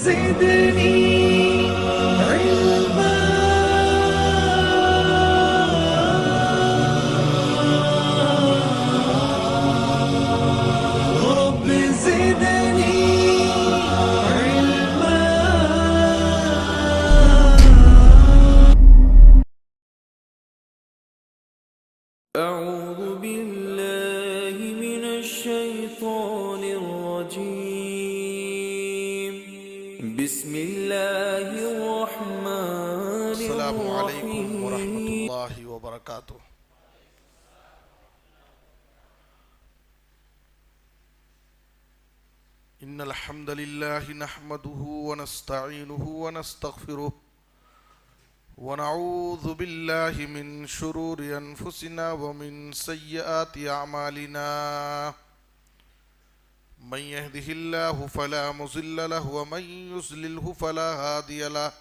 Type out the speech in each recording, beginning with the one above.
زدني علما رب زدني علما. أعوذ بالله من الشيطان الرجيم. بسم الله الرحمن السلام علیکم الرحيم. ورحمۃ اللہ وبرکاتہ. ان الحمد للہ نحمده ونستعینه ونستغفره ونعوذ باللہ من شرور انفسنا ومن سیئات اعمالنا. من يهده الله فلا مضل له ومن يضلله فلا هادي له.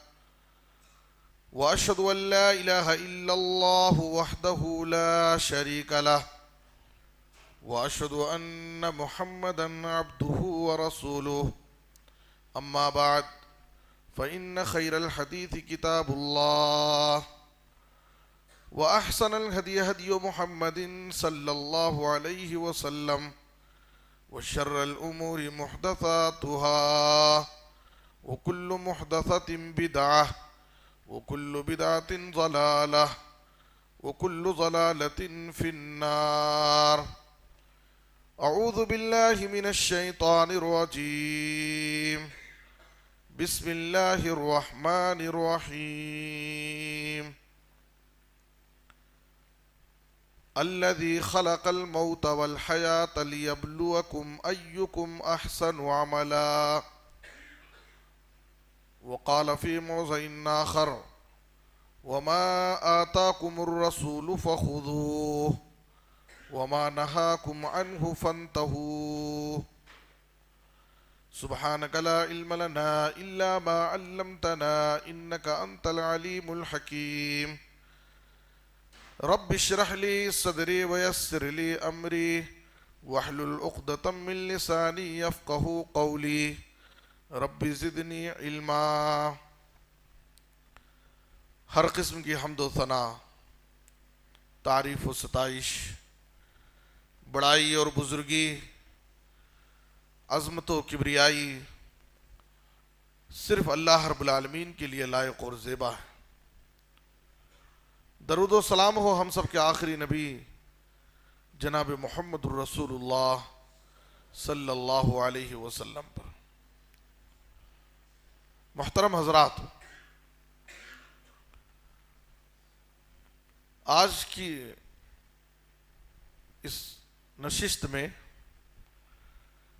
وأشهد أن لا إله إلا الله وحده لا شريك له. وأشهد أن محمدا عبده ورسوله. أما بعد فإن خير الحديث كتاب الله وأحسن الهدي هدي محمد صلى الله عليه وسلم وشر الأمور محدثاتها وكل محدثة بدعة وكل بدعة ضلالة وكل ضلالة في النار. أعوذ بالله من الشيطان الرجيم. بسم الله الرحمن الرحيم. الذي خلق الموت والحياة ليبلوكم أيكم أحسن عملا. وقال في موضع آخر وما آتاكم الرسول فخذوه وما نهاكم عنه فانتهوا. سبحانك لا علم لنا إلا ما علمتنا إنك أنت العليم الحكيم. رب اشرح لي صدري ويسر لي أمري واحلل عقدة من لساني يفقهوا قولي. رب زدنی علما. ہر قسم کی حمد و ثنا، تعریف و ستائش، بڑائی اور بزرگی، عظمت و کبریائی صرف اللہ رب العالمین کے لیے لائق اور زیبا ہے. درود و سلام ہو ہم سب کے آخری نبی جناب محمد الرسول اللہ صلی اللہ علیہ وسلم پر. محترم حضرات، آج کی اس نشست میں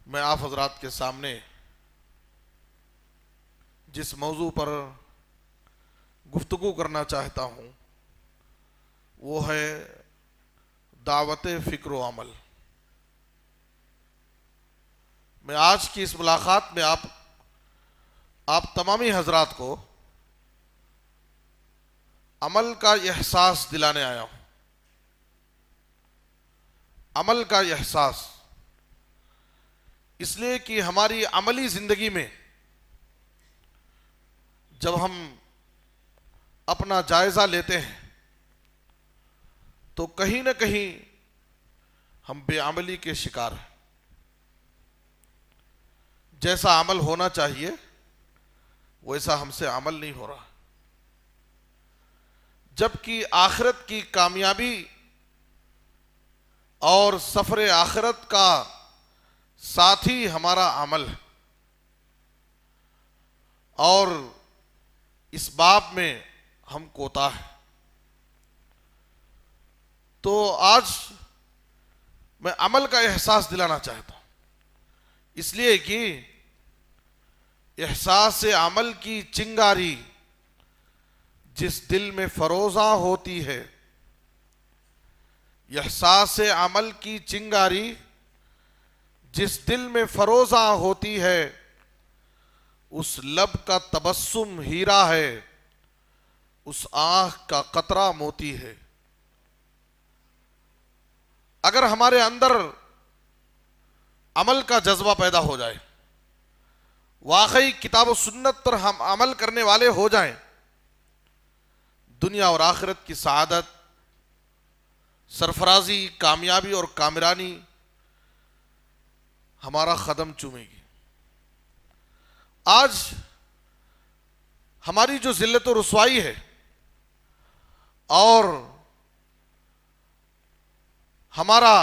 میں آپ حضرات کے سامنے جس موضوع پر گفتگو کرنا چاہتا ہوں وہ ہے دعوت فکر و عمل. میں آج کی اس ملاقات میں آپ تمامی حضرات کو عمل کا احساس دلانے آیا ہوں. عمل کا احساس اس لیے کہ ہماری عملی زندگی میں جب ہم اپنا جائزہ لیتے ہیں تو کہیں نہ کہیں ہم بے عملی کے شکار ہیں. جیسا عمل ہونا چاہیے ویسا ہم سے عمل نہیں ہو رہا، جبکہ آخرت کی کامیابی اور سفر آخرت کا ساتھی ہمارا عمل ہے. اور اس باب میں ہم کوتاہ ہیں. تو آج میں عمل کا احساس دلانا چاہتا ہوں، اس لیے کہ احساس عمل کی چنگاری جس دل میں فروزاں ہوتی ہے، احساس عمل کی چنگاری جس دل میں فروزاں ہوتی ہے، اس لب کا تبسم ہیرا ہے، اس آنکھ کا قطرہ موتی ہے. اگر ہمارے اندر عمل کا جذبہ پیدا ہو جائے، واقعی کتاب و سنت پر ہم عمل کرنے والے ہو جائیں، دنیا اور آخرت کی سعادت، سرفرازی، کامیابی اور کامرانی ہمارا قدم چومے گی۔ آج ہماری جو ذلت و رسوائی ہے اور ہمارا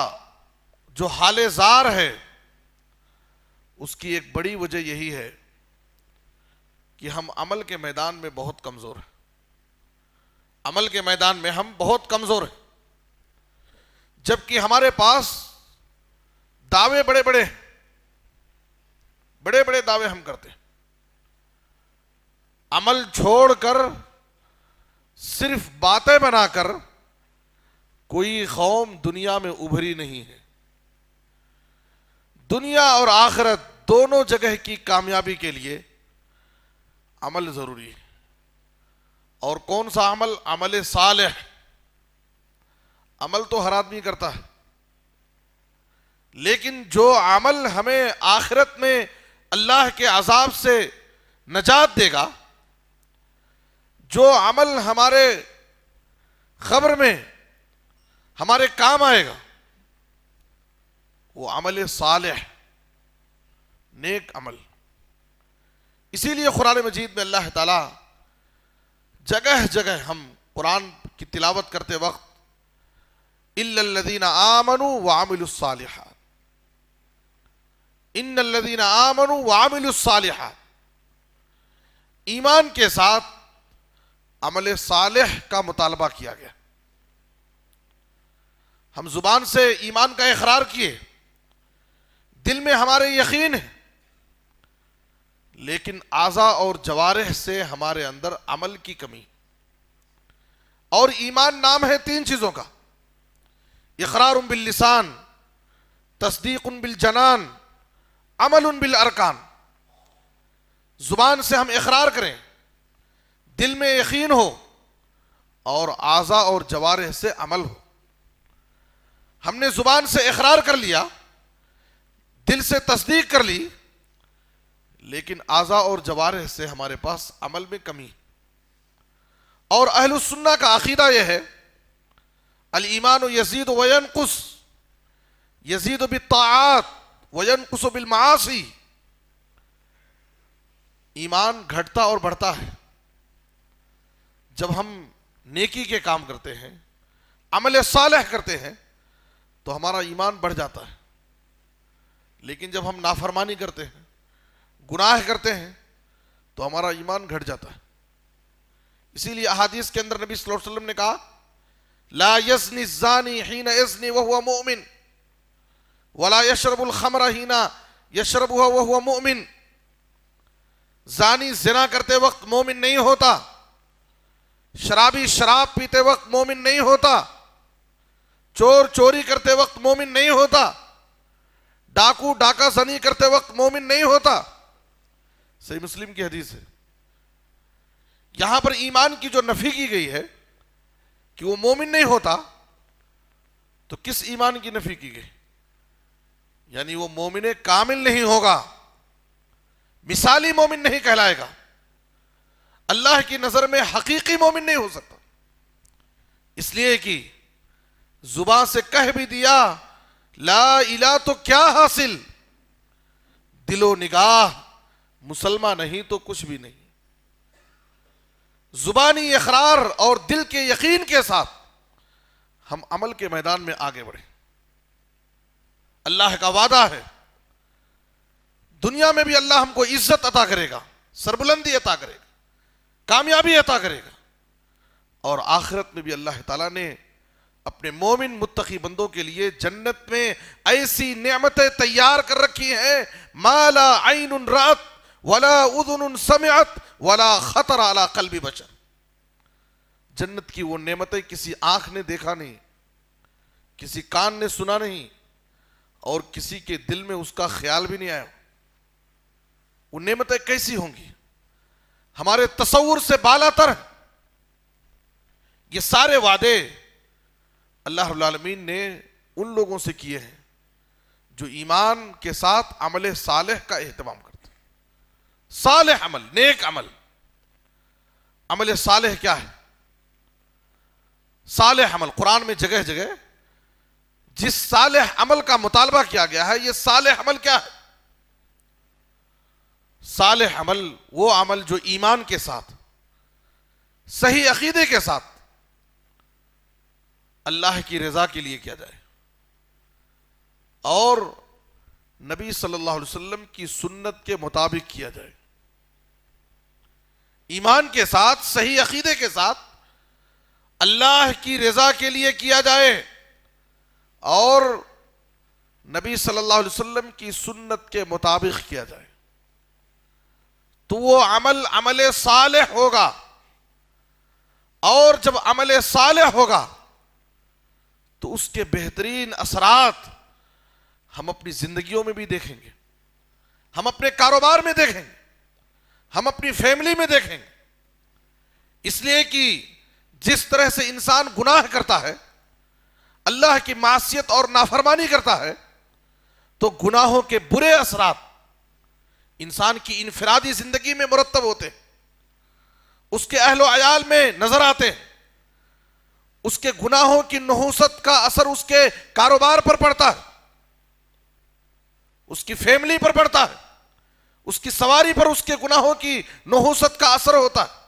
جو حال زار ہے، اس کی ایک بڑی وجہ یہی ہے کہ ہم عمل کے میدان میں بہت کمزور ہیں۔ عمل کے میدان میں ہم بہت کمزور ہیں، جبکہ ہمارے پاس دعوے بڑے بڑے دعوے ہم کرتے ہیں۔ عمل چھوڑ کر صرف باتیں بنا کر کوئی قوم دنیا میں ابھری نہیں ہے۔ دنیا اور آخرت دونوں جگہ کی کامیابی کے لیے عمل ضروری ہے۔ اور کون سا عمل؟ عمل صالح۔ عمل تو ہر آدمی کرتا ہے، لیکن جو عمل ہمیں آخرت میں اللہ کے عذاب سے نجات دے گا، جو عمل ہمارے قبر میں ہمارے کام آئے گا، وہ عمل صالح، نیک عمل۔ اسی لیے قرآن مجید میں اللہ تعالی جگہ جگہ ہم قرآن کی تلاوت کرتے وقت اِلَّا الَّذِينَ آمَنُوا وَعَمِلُوا الصَّالِحَاتِ، اِنَّ الَّذِينَ آمَنُوا وَعَمِلُوا الصَّالِحَاتِ، ایمان کے ساتھ عمل صالح کا مطالبہ کیا گیا۔ ہم زبان سے ایمان کا اقرار کیے، دل میں ہمارے یقین ہے، لیکن اعضاء اور جوارح سے ہمارے اندر عمل کی کمی۔ اور ایمان نام ہے تین چیزوں کا: اقرار باللسان، تصدیق بالجنان، عمل بالارکان۔ زبان سے ہم اقرار کریں، دل میں یقین ہو، اور اعضاء اور جوارح سے عمل ہو۔ ہم نے زبان سے اقرار کر لیا، دل سے تصدیق کر لی، لیکن اعضاء اور جوارح سے ہمارے پاس عمل میں کمی۔ اور اہل السنہ کا عقیدہ یہ ہے: الایمان یزید وینقص، یزید بالطاعات وینقص بالمعاصی۔ ایمان گھٹتا اور بڑھتا ہے جب ہم نیکی کے کام کرتے ہیں، عمل صالح کرتے ہیں تو ہمارا ایمان بڑھ جاتا ہے، لیکن جب ہم نافرمانی کرتے ہیں، گناہ کرتے ہیں، تو ہمارا ایمان گھٹ جاتا ہے۔ اسی لیے احادیث کے اندر نبی صلی اللہ علیہ وسلم نے کہا: لا یزنی الزانی حین یزنی وہو مؤمن ولا یشرب الخمر حین یشربها وہو مؤمن۔ زانی زنا کرتے وقت مومن نہیں ہوتا، شرابی شراب پیتے وقت مومن نہیں ہوتا، چور چوری کرتے وقت مومن نہیں ہوتا، ڈاکو ڈاکہ زنی کرتے وقت مومن نہیں ہوتا۔ صحیح مسلم کی حدیث ہے۔ یہاں پر ایمان کی جو نفی کی گئی ہے کہ وہ مومن نہیں ہوتا، تو کس ایمان کی نفی کی گئی؟ یعنی وہ مومن کامل نہیں ہوگا، مثالی مومن نہیں کہلائے گا، اللہ کی نظر میں حقیقی مومن نہیں ہو سکتا۔ اس لیے کہ زبان سے کہہ بھی دیا لا الہ تو کیا حاصل، دل و نگاہ مسلمان نہیں تو کچھ بھی نہیں۔ زبانی اقرار اور دل کے یقین کے ساتھ ہم عمل کے میدان میں آگے بڑھیں۔ اللہ کا وعدہ ہے دنیا میں بھی اللہ ہم کو عزت عطا کرے گا، سربلندی عطا کرے گا، کامیابی عطا کرے گا، اور آخرت میں بھی اللہ تعالیٰ نے اپنے مومن متقی بندوں کے لیے جنت میں ایسی نعمتیں تیار کر رکھی ہیں ما لا عین رأت ولا اذن سمعت ولا خطر علی قلب بشر۔ جنت کی وہ نعمتیں کسی آنکھ نے دیکھا نہیں، کسی کان نے سنا نہیں، اور کسی کے دل میں اس کا خیال بھی نہیں آیا۔ وہ نعمتیں کیسی ہوں گی؟ ہمارے تصور سے بالا تر ہیں۔ یہ سارے وعدے اللہ رب العالمین نے ان لوگوں سے کیے ہیں جو ایمان کے ساتھ عمل صالح کا اہتمام کرتے ہیں۔ صالح عمل، نیک عمل. عمل صالح کیا ہے؟ صالح عمل قرآن میں جگہ جگہ جس صالح عمل کا مطالبہ کیا گیا ہے، یہ صالح عمل کیا ہے؟ صالح عمل وہ عمل جو ایمان کے ساتھ، صحیح عقیدے کے ساتھ اللہ کی رضا کے لیے کیا جائے اور نبی صلی اللہ علیہ وسلم کی سنت کے مطابق کیا جائے. ایمان کے ساتھ، صحیح عقیدے کے ساتھ اللہ کی رضا کے لیے کیا جائے اور نبی صلی اللہ علیہ وسلم کی سنت کے مطابق کیا جائے تو وہ عمل عمل صالح ہوگا. اور جب عمل صالح ہوگا تو اس کے بہترین اثرات ہم اپنی زندگیوں میں بھی دیکھیں گے، ہم اپنے کاروبار میں دیکھیں گے، ہم اپنی فیملی میں دیکھیں گے. اس لیے کہ جس طرح سے انسان گناہ کرتا ہے، اللہ کی معصیت اور نافرمانی کرتا ہے، تو گناہوں کے برے اثرات انسان کی انفرادی زندگی میں مرتب ہوتے ہیں، اس کے اہل و عیال میں نظر آتے ہیں. اس کے گناہوں کی نحوست کا اثر اس کے کاروبار پر پڑتا ہے، اس کی فیملی پر پڑتا ہے، اس کی سواری پر اس کے گناہوں کی نحوست کا اثر ہوتا ہے.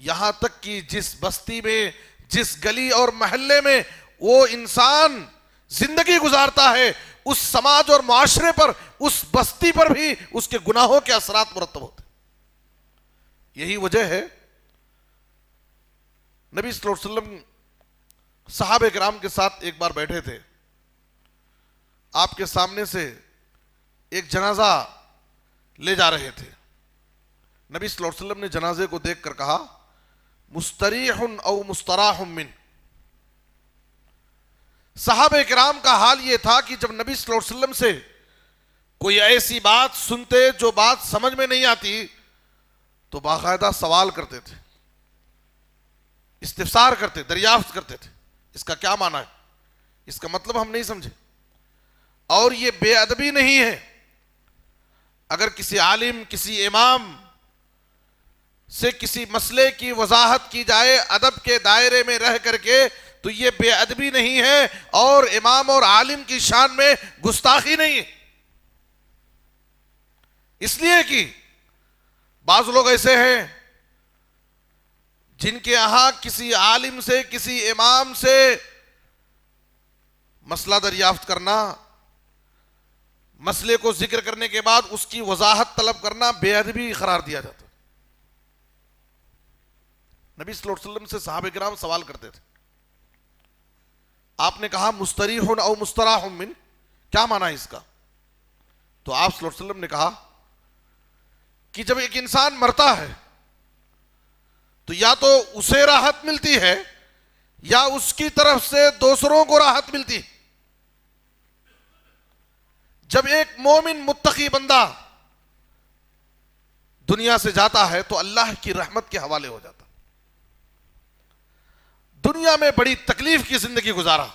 یہاں تک کہ جس بستی میں، جس گلی اور محلے میں وہ انسان زندگی گزارتا ہے، اس سماج اور معاشرے پر، اس بستی پر بھی اس کے گناہوں کے اثرات مرتب ہوتے ہیں. یہی وجہ ہے نبی صلی اللہ علیہ وسلم صحابہ کرام کے ساتھ ایک بار بیٹھے تھے. آپ کے سامنے سے ایک جنازہ لے جا رہے تھے. نبی صلی اللہ علیہ وسلم نے جنازے کو دیکھ کر کہا مستریح او مستراح من. صحابہ کرام کا حال یہ تھا کہ جب نبی صلی اللہ علیہ وسلم سے کوئی ایسی بات سنتے جو بات سمجھ میں نہیں آتی تو باقاعدہ سوال کرتے تھے، استفسار کرتے، دریافت کرتے تھے، اس کا کیا معنی ہے، اس کا مطلب ہم نہیں سمجھے. اور یہ بے ادبی نہیں ہے. اگر کسی عالم، کسی امام سے کسی مسئلے کی وضاحت کی جائے ادب کے دائرے میں رہ کر کے تو یہ بے ادبی نہیں ہے اور امام اور عالم کی شان میں گستاخی نہیں ہے. اس لیے کہ بعض لوگ ایسے ہیں جن کے یہاں کسی عالم سے، کسی امام سے مسئلہ دریافت کرنا، مسئلے کو ذکر کرنے کے بعد اس کی وضاحت طلب کرنا بے ادبی قرار دیا جاتا. نبی صلی اللہ علیہ وسلم سے صحابہ کرام سوال کرتے تھے. آپ نے کہا مستریح او مستراح من، کیا معنی ہے اس کا؟ تو آپ صلی اللہ علیہ وسلم نے کہا کہ جب ایک انسان مرتا ہے تو یا تو اسے راحت ملتی ہے یا اس کی طرف سے دوسروں کو راحت ملتی. جب ایک مومن متقی بندہ دنیا سے جاتا ہے تو اللہ کی رحمت کے حوالے ہو جاتا. دنیا میں بڑی تکلیف کی زندگی گزارا،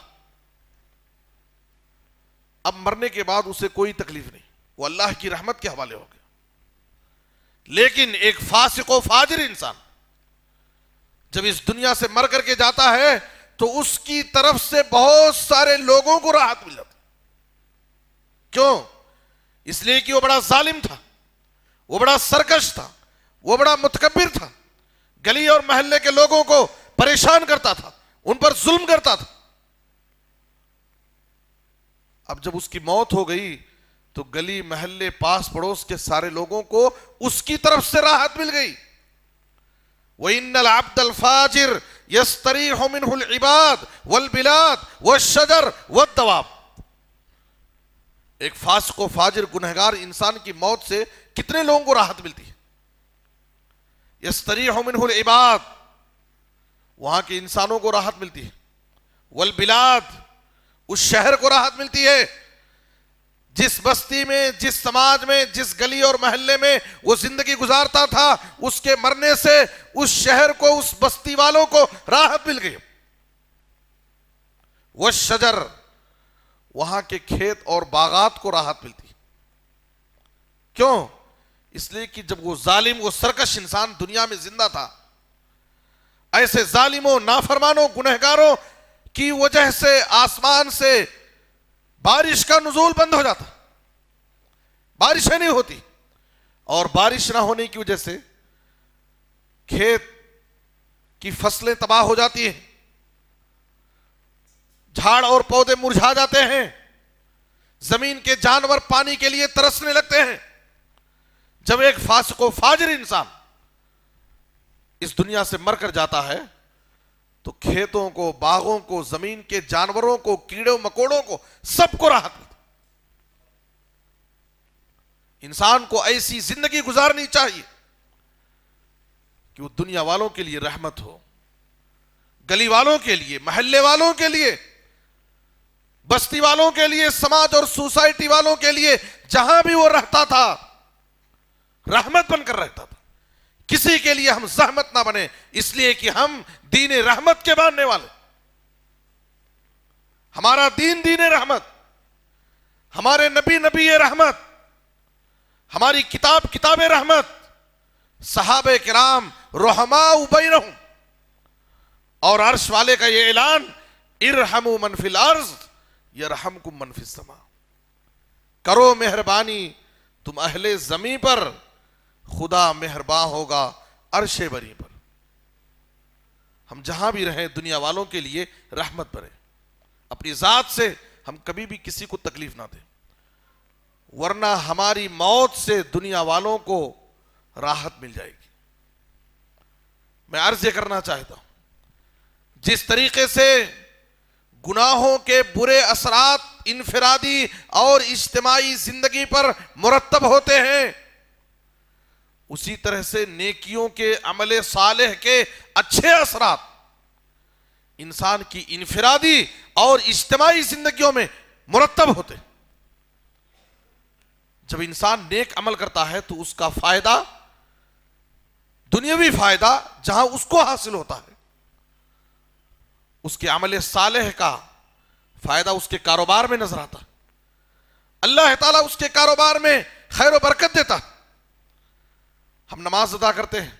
اب مرنے کے بعد اسے کوئی تکلیف نہیں، وہ اللہ کی رحمت کے حوالے ہو گیا. لیکن ایک فاسق و فاجر انسان جب اس دنیا سے مر کر کے جاتا ہے تو اس کی طرف سے بہت سارے لوگوں کو راحت مل جاتی. کیوں؟ اس لیے کہ وہ بڑا ظالم تھا، وہ بڑا سرکش تھا، وہ بڑا متکبر تھا، گلی اور محلے کے لوگوں کو پریشان کرتا تھا، ان پر ظلم کرتا تھا. اب جب اس کی موت ہو گئی تو گلی محلے پاس پڑوس کے سارے لوگوں کو اس کی طرف سے راحت مل گئی. وَإِنَّ الْعَبْدَ الْفَاجِرِ يَسْتَرِيحُ مِنْهُ الْعِبَادِ وَالْبِلَادِ وَالشَّجَرِ وَالدَّوَابِ. ایک فاسق و فاجر گنہگار انسان کی موت سے کتنے لوگوں کو راحت ملتی ہے؟ يَسْتَرِيحُ مِنْهُ الْعِبَادِ، وہاں کے انسانوں کو راحت ملتی ہے. والبلاد، اس شہر کو راحت ملتی ہے. جس بستی میں، جس سماج میں، جس گلی اور محلے میں وہ زندگی گزارتا تھا، اس کے مرنے سے اس شہر کو، اس بستی والوں کو راحت مل گئی. والشجر، وہاں کے کھیت اور باغات کو راحت ملتی. کیوں؟ اس لیے کہ جب وہ ظالم، وہ سرکش انسان دنیا میں زندہ تھا، ایسے ظالموں، نافرمانوں، گنہگاروں کی وجہ سے آسمان سے بارش کا نزول بند ہو جاتا، بارشیں نہیں ہوتی، اور بارش نہ ہونے کی وجہ سے کھیت کی فصلیں تباہ ہو جاتی ہیں، جھاڑ اور پودے مرجھا جاتے ہیں، زمین کے جانور پانی کے لیے ترسنے لگتے ہیں۔ جب ایک فاسق و فاجر انسان اس دنیا سے مر کر جاتا ہے تو کھیتوں کو، باغوں کو، زمین کے جانوروں کو، کیڑوں مکوڑوں کو، سب کو راحت ملتی۔ انسان کو ایسی زندگی گزارنی چاہیے کہ وہ دنیا والوں کے لیے رحمت ہو، گلی والوں کے لیے، محلے والوں کے لیے، بستی والوں کے لیے، سماج اور سوسائٹی والوں کے لیے، جہاں بھی وہ رہتا تھا رحمت بن کر رہتا تھا۔ کسی کے لیے ہم زحمت نہ بنے، اس لیے کہ ہم دین رحمت کے ماننے والے، ہمارا دین دین رحمت، ہمارے نبی نبی رحمت، ہماری کتاب کتاب رحمت، صحابہ کرام رحماء بینہم، اور عرش والے کا یہ اعلان ارحموا من فی الارض یرحمکم من فی السماء، کرو مہربانی تم اہل زمین پر، خدا مہربان ہوگا عرش بری پر۔ ہم جہاں بھی رہیں دنیا والوں کے لیے رحمت بنیں، اپنی ذات سے ہم کبھی بھی کسی کو تکلیف نہ دیں، ورنہ ہماری موت سے دنیا والوں کو راحت مل جائے گی۔ میں عرض یہ کرنا چاہتا ہوں، جس طریقے سے گناہوں کے برے اثرات انفرادی اور اجتماعی زندگی پر مرتب ہوتے ہیں، اسی طرح سے نیکیوں کے عمل صالح کے اچھے اثرات انسان کی انفرادی اور اجتماعی زندگیوں میں مرتب ہوتے ہیں۔ جب انسان نیک عمل کرتا ہے تو اس کا فائدہ، دنیاوی فائدہ جہاں اس کو حاصل ہوتا ہے، اس کے عمل صالح کا فائدہ اس کے کاروبار میں نظر آتا ہے۔ اللہ تعالیٰ اس کے کاروبار میں خیر و برکت دیتا ہے۔ ہم نماز ادا کرتے ہیں،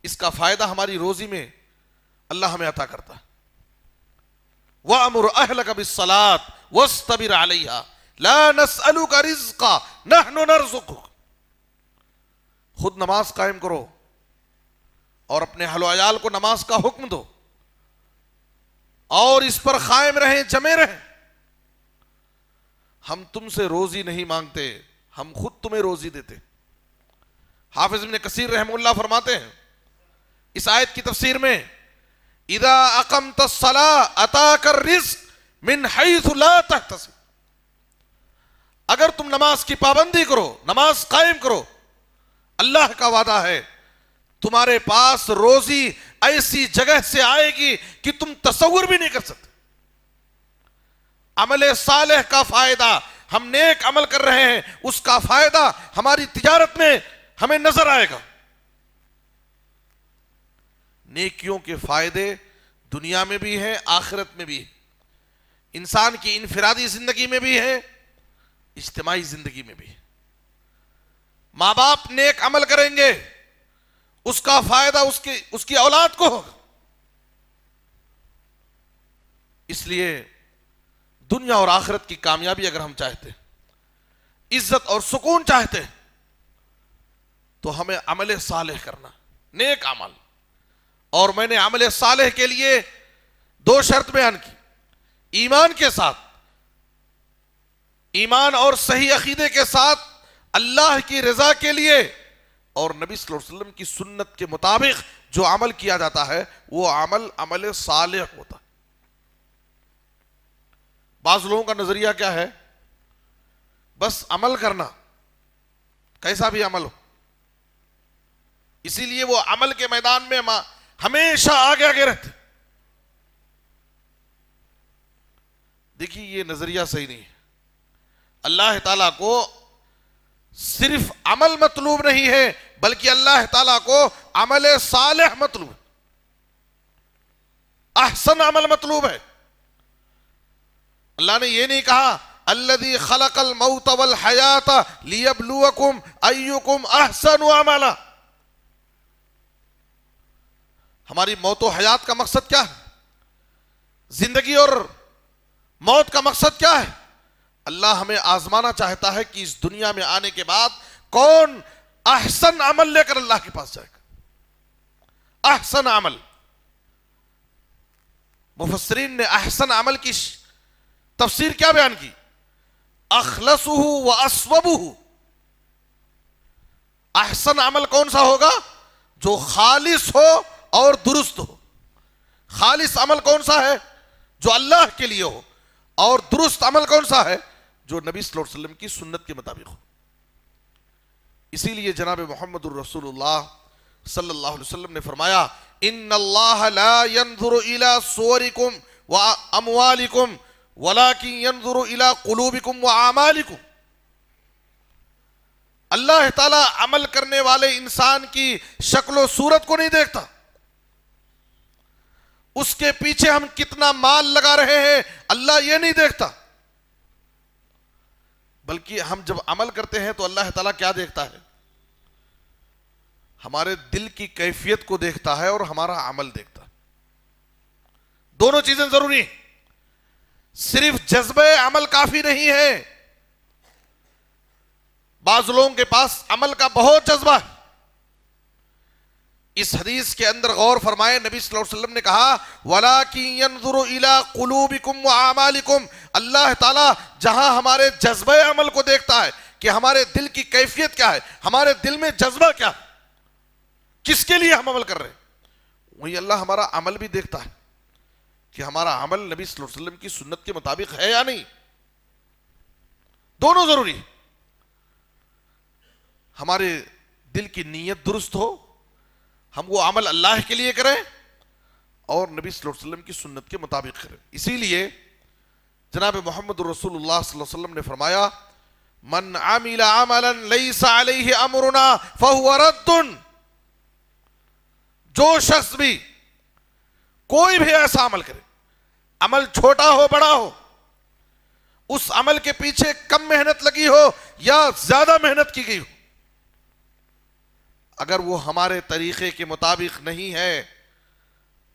اس کا فائدہ ہماری روزی میں اللہ ہمیں عطا کرتا ہے۔ وَأَمُرْ أَهْلَكَ بِالصَّلَاةِ وَاسْتَبِرْ عَلَيْهَا لَا نَسْأَلُكَ رِزْقًا نَحْنُ نَرْزُقُكَ۔ خود نماز قائم کرو اور اپنے اہل و عیال کو نماز کا حکم دو، اور اس پر قائم رہیں، جمے رہیں۔ ہم تم سے روزی نہیں مانگتے، ہم خود تمہیں روزی دیتے۔ حافظ ابن کثیر رحمہ اللہ فرماتے ہیں اس آیت کی تفسیر میں، اذا اقمت الصلاة اتاک الرزق من حیث لا تحتسب۔ اگر تم نماز کی پابندی کرو، نماز قائم کرو، اللہ کا وعدہ ہے تمہارے پاس روزی ایسی جگہ سے آئے گی کہ تم تصور بھی نہیں کر سکتے۔ عمل صالح کا فائدہ، ہم نیک عمل کر رہے ہیں، اس کا فائدہ ہماری تجارت میں ہمیں نظر آئے گا۔ نیکیوں کے فائدے دنیا میں بھی ہیں، آخرت میں بھی ہیں، انسان کی انفرادی زندگی میں بھی ہے، اجتماعی زندگی میں بھی ہے۔ ماں باپ نیک عمل کریں گے، اس کا فائدہ اس کی اولاد کو ہوگا۔ اس لیے دنیا اور آخرت کی کامیابی اگر ہم چاہتے ہیں، عزت اور سکون چاہتے ہیں، تو ہمیں عمل صالح کرنا، نیک عمل۔ اور میں نے عمل صالح کے لیے 2 شرط بیان کی، ایمان کے ساتھ، ایمان اور صحیح عقیدے کے ساتھ اللہ کی رضا کے لیے، اور نبی صلی اللہ علیہ وسلم کی سنت کے مطابق جو عمل کیا جاتا ہے وہ عمل صالح ہوتا ہے۔ بعض لوگوں کا نظریہ کیا ہے؟ بس عمل کرنا، کیسا بھی عمل ہو، اسی لیے وہ عمل کے میدان میں ہمیشہ آگے آگے رہتے۔ دیکھیے یہ نظریہ صحیح نہیں ہے۔ اللہ تعالیٰ کو صرف عمل مطلوب نہیں ہے، بلکہ اللہ تعالیٰ کو عمل صالح مطلوب ہے، احسن عمل مطلوب ہے۔ اللہ نے یہ نہیں کہا الذی خلق الموت والحیات لیبلوکم ایکم احسن عملا. ہماری موت و حیات کا مقصد کیا ہے؟ زندگی اور موت کا مقصد کیا ہے؟ اللہ ہمیں آزمانا چاہتا ہے کہ اس دنیا میں آنے کے بعد کون احسن عمل لے کر اللہ کے پاس جائے گا. احسن عمل. مفسرین نے احسن عمل کی تفسیر کیا بیان کی؟ اخلصہ و اصوبہ. احسن عمل کون سا ہوگا؟ جو خالص ہو اور درست ہو. خالص عمل کون سا ہے؟ جو اللہ کے لیے ہو. اور درست عمل کون سا ہے؟ جو نبی صلی اللہ علیہ وسلم کی سنت کے مطابق ہو. اسی لیے جناب محمد الرسول اللہ صلی اللہ علیہ وسلم نے فرمایا ان اللہ لا ينظر الى صورکم واموالکم ولكن ينظر الى قلوبکم واعمالکم. اللہ تعالی عمل کرنے والے انسان کی شکل و صورت کو نہیں دیکھتا، اس کے پیچھے ہم کتنا مال لگا رہے ہیں اللہ یہ نہیں دیکھتا، بلکہ ہم جب عمل کرتے ہیں تو اللہ تعالیٰ کیا دیکھتا ہے؟ ہمارے دل کی کیفیت کو دیکھتا ہے اور ہمارا عمل دیکھتا ہے. دونوں چیزیں ضروری ہیں. صرف جذبہ عمل کافی نہیں ہے. بعض لوگوں کے پاس عمل کا بہت جذبہ ہے. اس حدیث کے اندر غور فرمائے، نبی صلی اللہ علیہ وسلم نے کہا وَلَٰكِن يَنظُرُ إِلَىٰ قُلُوبِكُمْ وَأَعْمَالِكُمْ. اللہ تعالیٰ جہاں ہمارے جذبہ عمل کو دیکھتا ہے کہ ہمارے دل کی کیفیت کیا ہے، ہمارے دل میں جذبہ کیا ہے، کس کے لیے ہم عمل کر رہے ہیں، وہی اللہ ہمارا عمل بھی دیکھتا ہے کہ ہمارا عمل نبی صلی اللہ علیہ وسلم کی سنت کے مطابق ہے یا نہیں. دونوں ضروری. ہمارے دل کی نیت درست ہو، ہم وہ عمل اللہ کے لیے کریں اور نبی صلی اللہ علیہ وسلم کی سنت کے مطابق کریں. اسی لیے جناب محمد رسول اللہ صلی اللہ علیہ وسلم نے فرمایا من عمل عملا لیس علیہ امرنا فہو رد. جو شخص بھی کوئی بھی ایسا عمل کرے، عمل چھوٹا ہو بڑا ہو، اس عمل کے پیچھے کم محنت لگی ہو یا زیادہ محنت کی گئی ہو، اگر وہ ہمارے طریقے کے مطابق نہیں ہے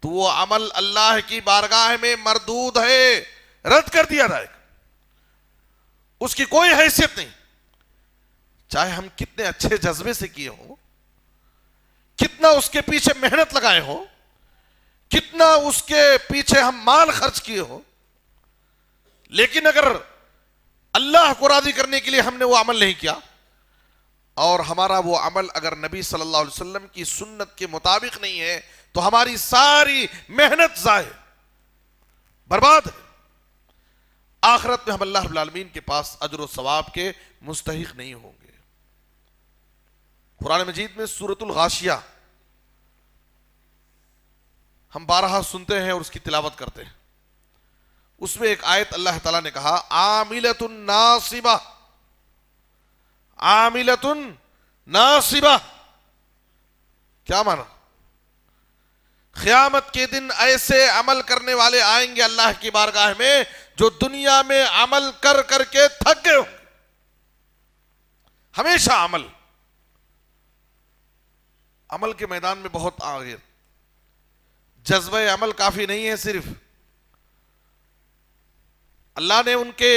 تو وہ عمل اللہ کی بارگاہ میں مردود ہے، رد کر دیا جائے گا. اس کی کوئی حیثیت نہیں، چاہے ہم کتنے اچھے جذبے سے کیے ہوں، کتنا اس کے پیچھے محنت لگائے ہو، کتنا اس کے پیچھے ہم مال خرچ کیے ہو، لیکن اگر اللہ کو راضی کرنے کے لیے ہم نے وہ عمل نہیں کیا اور ہمارا وہ عمل اگر نبی صلی اللہ علیہ وسلم کی سنت کے مطابق نہیں ہے تو ہماری ساری محنت ضائع، برباد ہے. آخرت میں ہم اللہ رب العالمین کے پاس اجر و ثواب کے مستحق نہیں ہوں گے. قرآن مجید میں سورۃ الغاشیہ ہم بارہا سنتے ہیں اور اس کی تلاوت کرتے ہیں. اس میں ایک آیت اللہ تعالیٰ نے کہا عاملۃ ناصبہ. عاملۃ ناصبہ کیا معنی؟ قیامت کے دن ایسے عمل کرنے والے آئیں گے اللہ کی بارگاہ میں جو دنیا میں عمل کر کر کے تھک گئے ہوں. ہمیشہ عمل کے میدان میں بہت آگے. جذبہ عمل کافی نہیں ہے. صرف اللہ نے ان کے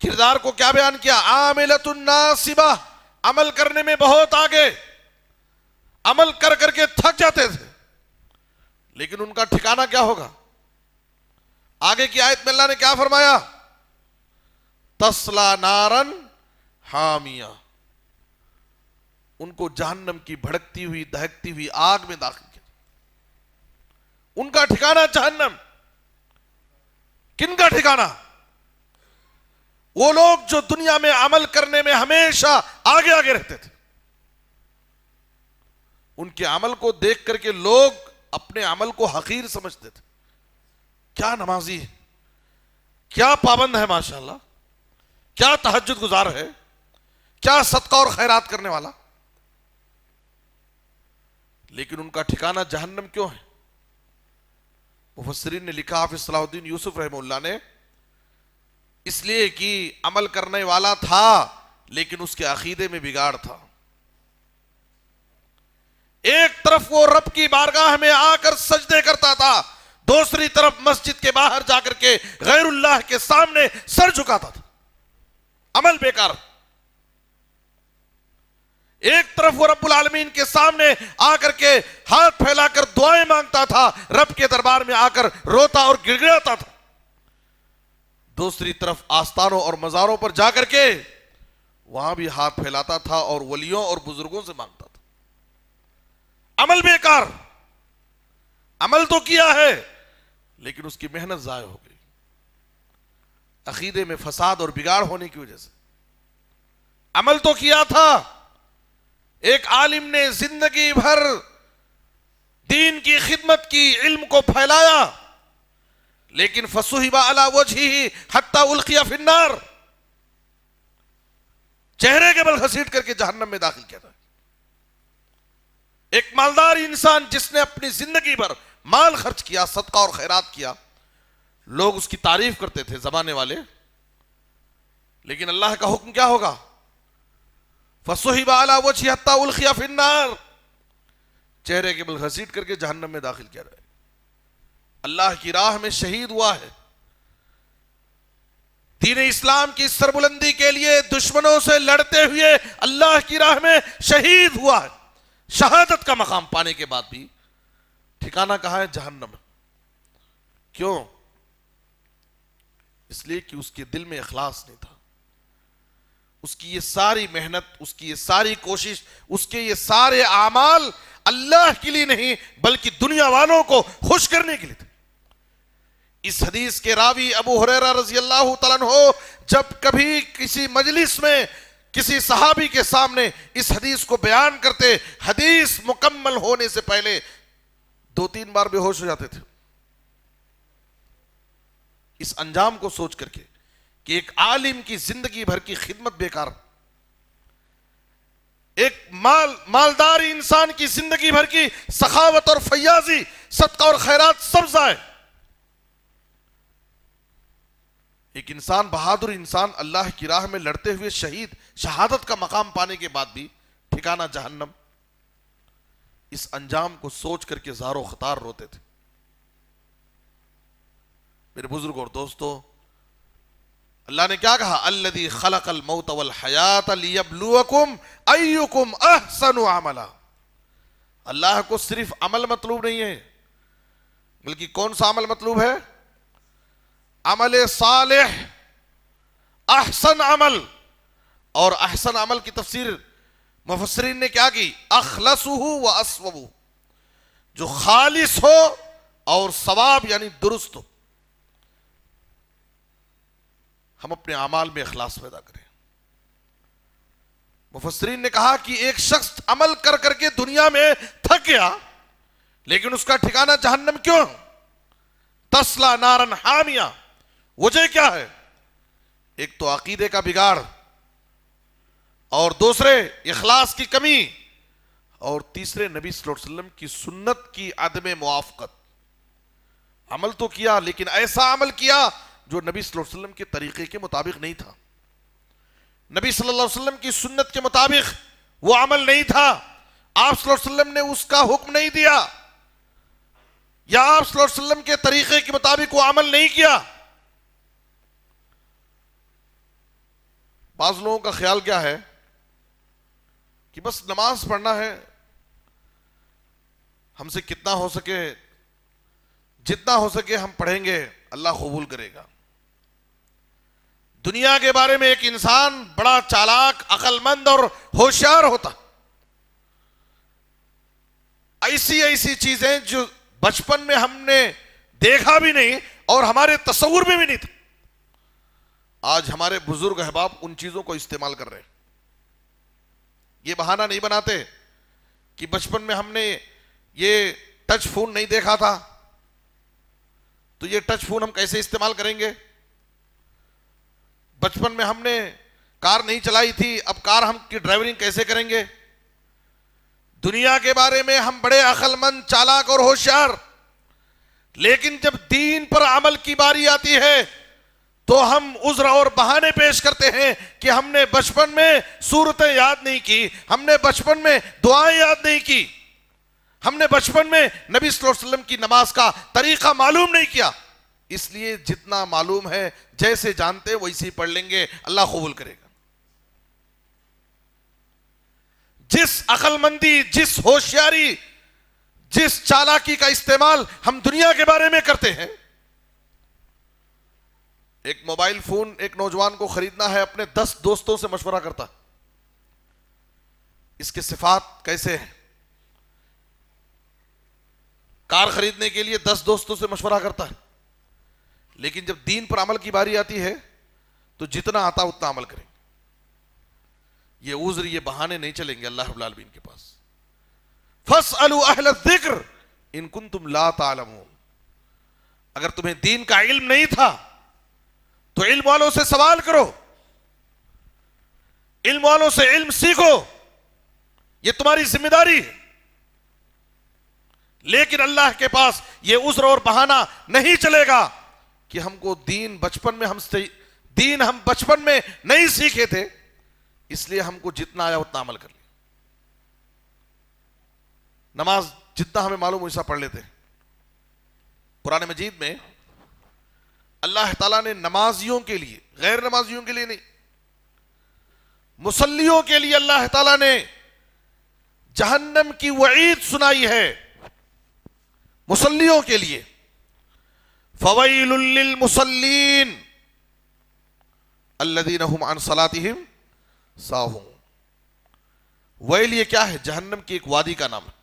کردار کو کیا بیان کیا؟ عاملۃ ناصبہ، عمل کرنے میں بہت آگے، عمل کر کر کے تھک جاتے تھے، لیکن ان کا ٹھکانہ کیا ہوگا؟ آگے کی آیت میں اللہ نے کیا فرمایا؟ تسلا نارن حامیہ. ان کو جہنم کی بھڑکتی ہوئی دہکتی ہوئی آگ میں داخل کیا. ان کا ٹھکانہ جہنم. کن کا ٹھکانہ؟ وہ لوگ جو دنیا میں عمل کرنے میں ہمیشہ آگے آگے رہتے تھے. ان کے عمل کو دیکھ کر کے لوگ اپنے عمل کو حقیر سمجھتے تھے. کیا نمازی ہے، کیا پابند ہے، ماشاءاللہ کیا تہجد گزار ہے، کیا صدقہ اور خیرات کرنے والا. لیکن ان کا ٹھکانہ جہنم کیوں ہے؟ مفسرین نے لکھا، حافظ صلاح الدین یوسف رحمہ اللہ نے اس لیے کہ عمل کرنے والا تھا لیکن اس کے عقیدے میں بگاڑ تھا. ایک طرف وہ رب کی بارگاہ میں آ کر سجدے کرتا تھا، دوسری طرف مسجد کے باہر جا کر کے غیر اللہ کے سامنے سر جھکاتا تھا. عمل بیکار. ایک طرف وہ رب العالمین کے سامنے آ کر کے ہاتھ پھیلا کر دعائیں مانگتا تھا، رب کے دربار میں آ کر روتا اور گڑ گڑاتا تھا، دوسری طرف آستانوں اور مزاروں پر جا کر کے وہاں بھی ہاتھ پھیلاتا تھا اور ولیوں اور بزرگوں سے مانگتا تھا. عمل بیکار. عمل تو کیا ہے لیکن اس کی محنت ضائع ہو گئی، عقیدے میں فساد اور بگاڑ ہونے کی وجہ سے. عمل تو کیا تھا. ایک عالم نے زندگی بھر دین کی خدمت کی، علم کو پھیلایا، لیکن فَصُحِبَ عَلَى وَجْهِهِ حَتَّى أُلْقِيَ فِي النَّارِ، چہرے کے بل گھسیٹ کر کے جہنم میں داخل کیا جائے. ایک مالدار انسان جس نے اپنی زندگی بھر مال خرچ کیا، صدقہ اور خیرات کیا، لوگ اس کی تعریف کرتے تھے زمانے والے، لیکن اللہ کا حکم کیا ہوگا؟ فَصُحِبَ عَلَى وَجْهِهِ حَتَّى أُلْقِيَ فِي النَّارِ، چہرے کے بل گھسیٹ کر کے جہنم میں داخل کیا جائے. اللہ کی راہ میں شہید ہوا ہے، دین اسلام کی سربلندی کے لیے دشمنوں سے لڑتے ہوئے اللہ کی راہ میں شہید ہوا ہے. شہادت کا مقام پانے کے بعد بھی ٹھکانہ کہاں ہے؟ جہنم. کیوں؟ اس لیے کہ اس کے دل میں اخلاص نہیں تھا. اس کی یہ ساری محنت، اس کی یہ ساری کوشش، اس کے یہ سارے اعمال اللہ کے لیے نہیں بلکہ دنیا والوں کو خوش کرنے کے لیے تھے. اس حدیث کے راوی ابو ہریرہ رضی اللہ تعالیٰ عنہ جب کبھی کسی مجلس میں کسی صحابی کے سامنے اس حدیث کو بیان کرتے، حدیث مکمل ہونے سے پہلے 2-3 بار بے ہوش ہو جاتے تھے، اس انجام کو سوچ کر کے کہ ایک عالم کی زندگی بھر کی خدمت بیکار، ایک مالدار انسان کی زندگی بھر کی سخاوت اور فیاضی، صدقہ اور خیرات سب ضائع. ایک انسان، بہادر انسان، اللہ کی راہ میں لڑتے ہوئے شہید، شہادت کا مقام پانے کے بعد بھی ٹھکانہ جہنم. اس انجام کو سوچ کر کے زار و خطار روتے تھے. میرے بزرگ اور دوستو، اللہ نے کیا کہا؟ الذی خلق الموت والحیات لیبلوکم ایکم احسن عملا. اللہ کو صرف عمل مطلوب نہیں ہے بلکہ کون سا عمل مطلوب ہے؟ عمل صالح، احسن عمل. اور احسن عمل کی تفسیر مفسرین نے کیا کی؟ اخلصہ و اصوبہ، جو خالص ہو اور ثواب یعنی درست ہو. ہم اپنے اعمال میں اخلاص پیدا کریں. مفسرین نے کہا کہ ایک شخص عمل کر کر کے دنیا میں تھک گیا لیکن اس کا ٹھکانہ جہنم کیوں؟ تسلا نارن حامیہ. وجہ کیا ہے؟ ایک تو عقیدے کا بگاڑ، اور دوسرے اخلاص کی کمی، اور تیسرے نبی صلی اللہ علیہ وسلم کی سنت کی عدم موافقت. عمل تو کیا لیکن ایسا عمل کیا جو نبی صلی اللہ علیہ وسلم کے طریقے کے مطابق نہیں تھا، نبی صلی اللہ علیہ وسلم کی سنت کے مطابق وہ عمل نہیں تھا. آپ صلی اللہ علیہ وسلم نے اس کا حکم نہیں دیا، یا آپ صلی اللہ علیہ وسلم کے طریقے کے مطابق وہ عمل نہیں کیا. بعض لوگوں کا خیال کیا ہے کہ بس نماز پڑھنا ہے، ہم سے کتنا ہو سکے، جتنا ہو سکے ہم پڑھیں گے، اللہ قبول کرے گا. دنیا کے بارے میں ایک انسان بڑا چالاک، عقل مند اور ہوشیار ہوتا. ایسی ایسی چیزیں جو بچپن میں ہم نے دیکھا بھی نہیں اور ہمارے تصور میں بھی نہیں تھا، آج ہمارے بزرگ احباب ان چیزوں کو استعمال کر رہے ہیں. یہ بہانہ نہیں بناتے کہ بچپن میں ہم نے یہ ٹچ فون نہیں دیکھا تھا تو یہ ٹچ فون ہم کیسے استعمال کریں گے. بچپن میں ہم نے کار نہیں چلائی تھی، اب کار ہم کی ڈرائیورنگ کیسے کریں گے. دنیا کے بارے میں ہم بڑے عقل مند، چالاک اور ہوشیار، لیکن جب دین پر عمل کی باری آتی ہے تو ہم عذر اور بہانے پیش کرتے ہیں کہ ہم نے بچپن میں سورتیں یاد نہیں کی، ہم نے بچپن میں دعائیں یاد نہیں کی، ہم نے بچپن میں نبی صلی اللہ علیہ وسلم کی نماز کا طریقہ معلوم نہیں کیا۔ اس لیے جتنا معلوم ہے جیسے جانتے ہیں ویسے ہی پڑھ لیں گے، اللہ قبول کرے گا۔ جس عقل مندی، جس ہوشیاری، جس چالاکی کا استعمال ہم دنیا کے بارے میں کرتے ہیں، ایک موبائل فون ایک نوجوان کو خریدنا ہے، اپنے 10 دوستوں سے مشورہ کرتا، اس کے صفات کیسے ہیں، کار خریدنے کے لیے 10 دوستوں سے مشورہ کرتا ہے، لیکن جب دین پر عمل کی باری آتی ہے تو جتنا آتا اتنا عمل کریں۔ یہ عذر، یہ بہانے نہیں چلیں گے اللہ رب العالمین کے پاس۔ فَاسْأَلُوا أَهْلَ الذِّكْرِ إِن كُنتُمْ لَا تَعْلَمُونَ، اگر تمہیں دین کا علم نہیں تھا تو علم والوں سے سوال کرو، علم والوں سے علم سیکھو، یہ تمہاری ذمہ داری ہے۔ لیکن اللہ کے پاس یہ عذر اور بہانہ نہیں چلے گا کہ ہم کو دین بچپن میں نہیں سیکھے تھے، اس لیے ہم کو جتنا آیا اتنا عمل کر لیا، نماز جتنا ہمیں معلوم ویسا پڑھ لیتے ہیں۔ قرآن مجید میں اللہ تعالیٰ نے نمازیوں کے لیے، غیر نمازیوں کے لیے نہیں، مصلیوں کے لیے اللہ تعالیٰ نے جہنم کی وعید سنائی ہے، مصلیوں کے لیے۔ فویل للمصلین الذین هم عن صلاتهم ساہون۔ ویل یہ کیا ہے؟ جہنم کی ایک وادی کا نام ہے،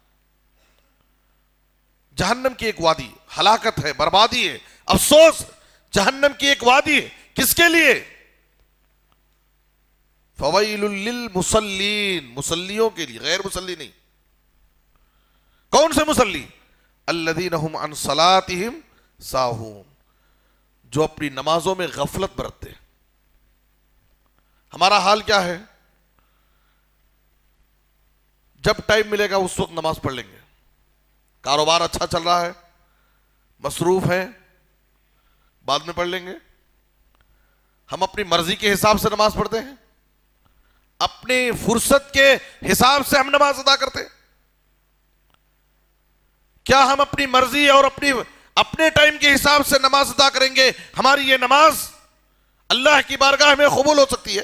جہنم کی ایک وادی، ہلاکت ہے، بربادی ہے، افسوس، جہنم کی ایک وادی ہے، کس کے لیے؟ فویل للمصلین، مصلیوں کے لیے، غیر مصلی نہیں۔ کون سے مصلی؟ الذین هم عن صلاتهم ساہون، جو اپنی نمازوں میں غفلت برتتے ہیں۔ ہمارا حال کیا ہے؟ جب ٹائم ملے گا اس وقت نماز پڑھ لیں گے، کاروبار اچھا چل رہا ہے، مصروف ہیں، بعد میں پڑھ لیں گے۔ ہم اپنی مرضی کے حساب سے نماز پڑھتے ہیں، اپنی فرصت کے حساب سے ہم نماز ادا کرتے ہیں۔ کیا ہم اپنی مرضی اور اپنے ٹائم کے حساب سے نماز ادا کریں گے؟ ہماری یہ نماز اللہ کی بارگاہ میں قبول ہو سکتی ہے؟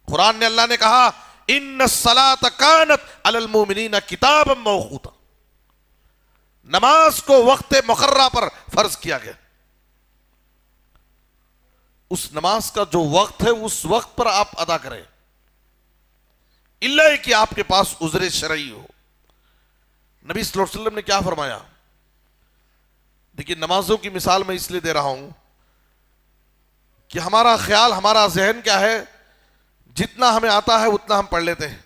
قرآن نے، اللہ نے کہا ان الصلاۃ کانت علی المؤمنین کتابا موقوتا، نماز کو وقت مقررہ پر فرض کیا گیا۔ اس نماز کا جو وقت ہے اس وقت پر آپ ادا کریں، الا کہ آپ کے پاس عذر شرعی ہو۔ نبی صلی اللہ علیہ وسلم نے کیا فرمایا؟ دیکھیے، نمازوں کی مثال میں اس لیے دے رہا ہوں کہ ہمارا خیال، ہمارا ذہن کیا ہے، جتنا ہمیں آتا ہے اتنا ہم پڑھ لیتے ہیں۔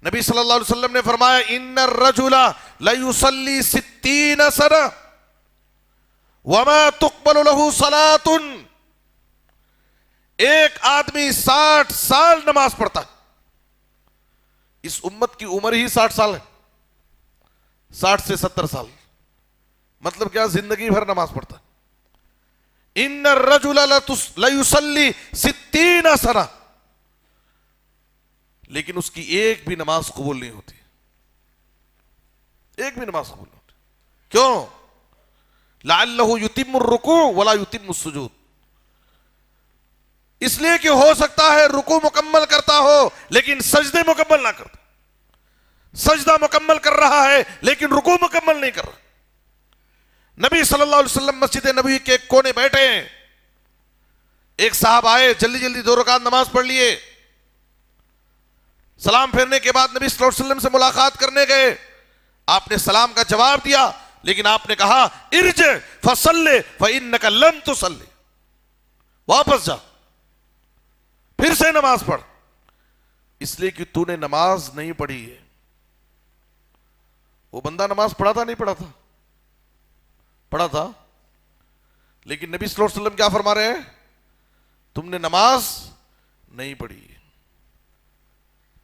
نبی صلی اللہ علیہ وسلم نے فرمایا ان الرجل لیصلی 60 سنہ وما تقبل له صلاۃ، ایک آدمی 60 سال نماز پڑھتا ہے، اس امت کی عمر ہی 60 سال ہے، 60 سے 70 سال، مطلب کیا؟ زندگی بھر نماز پڑھتا ہے۔ ان الرجل لیصلی 60 سنہ، لیکن اس کی ایک بھی نماز قبول نہیں ہوتی، ایک بھی نماز قبول نہیں ہوتی۔ کیوں؟ لعلہ یتم الرکوع ولا یتم السجود، اس لیے کہ ہو سکتا ہے رکوع مکمل کرتا ہو لیکن سجدے مکمل نہ کرتا، سجدہ مکمل کر رہا ہے لیکن رکوع مکمل نہیں کر رہا۔ نبی صلی اللہ علیہ وسلم مسجد نبوی کے ایک کونے بیٹھے ہیں، ایک صاحب آئے، جلدی جلدی 2 رکعت نماز پڑھ لیے، سلام پھیرنے کے بعد نبی صلی اللہ علیہ وسلم سے ملاقات کرنے گئے، آپ نے سلام کا جواب دیا، لیکن آپ نے کہا ارجع فصلی فانک لم تصلی، واپس جا، پھر سے نماز پڑھ، اس لیے کہ تو نے نماز نہیں پڑھی ہے۔ وہ بندہ نماز پڑھا تھا نہیں پڑھا تھا؟ پڑھا تھا، لیکن نبی صلی اللہ علیہ وسلم کیا فرما رہے ہیں؟ تم نے نماز نہیں پڑھی،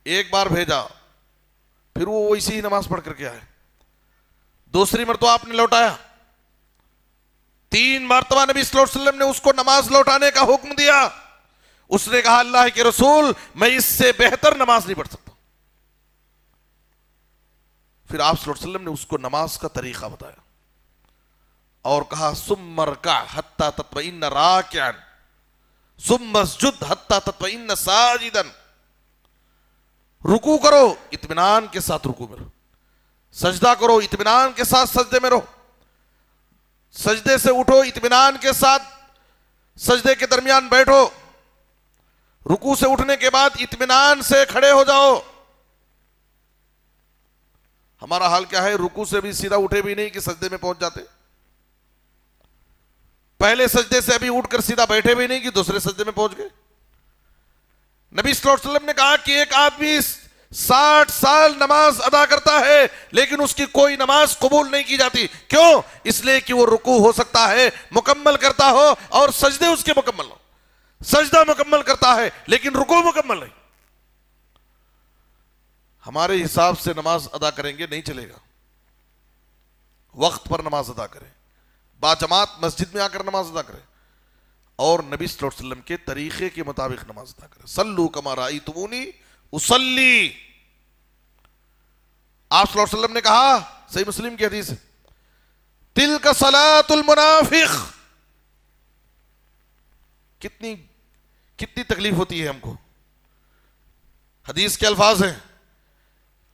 ایک بار بھیجا، پھر وہ اسی ہی نماز پڑھ کر کے آئے، دوسری مرتبہ آپ نے لوٹایا، 3 مرتبہ نبی صلی اللہ علیہ وسلم نے اس کو نماز لوٹانے کا حکم دیا. اس نے کہا اللہ کے رسول میں اس سے بہتر نماز نہیں پڑھ سکتا. پھر آپ صلی اللہ علیہ وسلم نے اس کو نماز کا طریقہ بتایا اور کہا ثم ارکع حتی تطمئن راکعا ثم اسجد حتی تطمئن ساجدا. رکوع کرو اطمینان کے ساتھ رکوع میں رہو, سجدہ کرو اطمینان کے ساتھ سجدے میں رہو, سجدے سے اٹھو اطمینان کے ساتھ سجدے کے درمیان بیٹھو, رکوع سے اٹھنے کے بعد اطمینان سے کھڑے ہو جاؤ. ہمارا حال کیا ہے, رکوع سے بھی سیدھا اٹھے بھی نہیں کہ سجدے میں پہنچ جاتے, پہلے سجدے سے ابھی اٹھ کر سیدھا بیٹھے بھی نہیں کہ دوسرے سجدے میں پہنچ گئے. نبی صلی اللہ علیہ وسلم نے کہا کہ ایک آدمی 60 سال نماز ادا کرتا ہے لیکن اس کی کوئی نماز قبول نہیں کی جاتی. کیوں؟ اس لیے کہ وہ رکوع ہو سکتا ہے مکمل کرتا ہو اور سجدے اس کے مکمل ہو, سجدہ مکمل کرتا ہے لیکن رکوع مکمل نہیں. ہمارے حساب سے نماز ادا کریں گے نہیں چلے گا. وقت پر نماز ادا کریں, باجماعت مسجد میں آ کر نماز ادا کریں اور نبی صلی اللہ علیہ وسلم کے طریقے کے مطابق نماز ادا کریں. صلو کما رأیتمونی اصلی. آپ صلی اللہ علیہ وسلم نے کہا, صحیح مسلم کی حدیث ہے, تلک صلاۃ المنافق. کتنی تکلیف ہوتی ہے ہم کو. حدیث کے الفاظ ہیں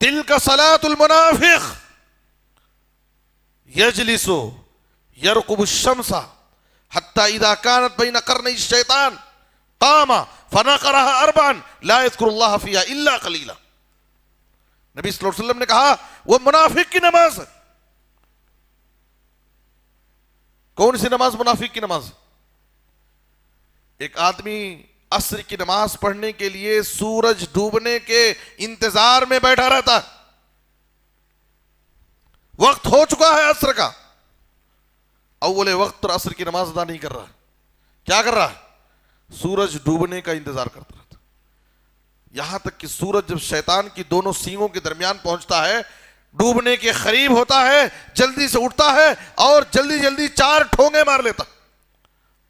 تلک صلاۃ المنافق یجلس یرقب الشمس حتی اذا كانت بین قرنی الشیطان قام فنقرها 4 لا يذكر الله فيها الا قليلا. نبی صلی اللہ علیہ وسلم نے کہا وہ منافق کی نماز ہے. کون سی نماز منافق کی نماز؟ ایک آدمی عصر کی نماز پڑھنے کے لیے سورج ڈوبنے کے انتظار میں بیٹھا رہتا ہے, وقت ہو چکا ہے عصر کا, اول وقت پر عصر کی نماز ادا نہیں کر رہا ہے. کیا کر رہا ہے؟ سورج ڈوبنے کا انتظار کرتا رہتا, یہاں تک کہ سورج جب شیطان کی دونوں سینگوں کے درمیان پہنچتا ہے, ڈوبنے کے قریب ہوتا ہے, جلدی سے اٹھتا ہے اور جلدی جلدی 4 ٹھونگے مار لیتا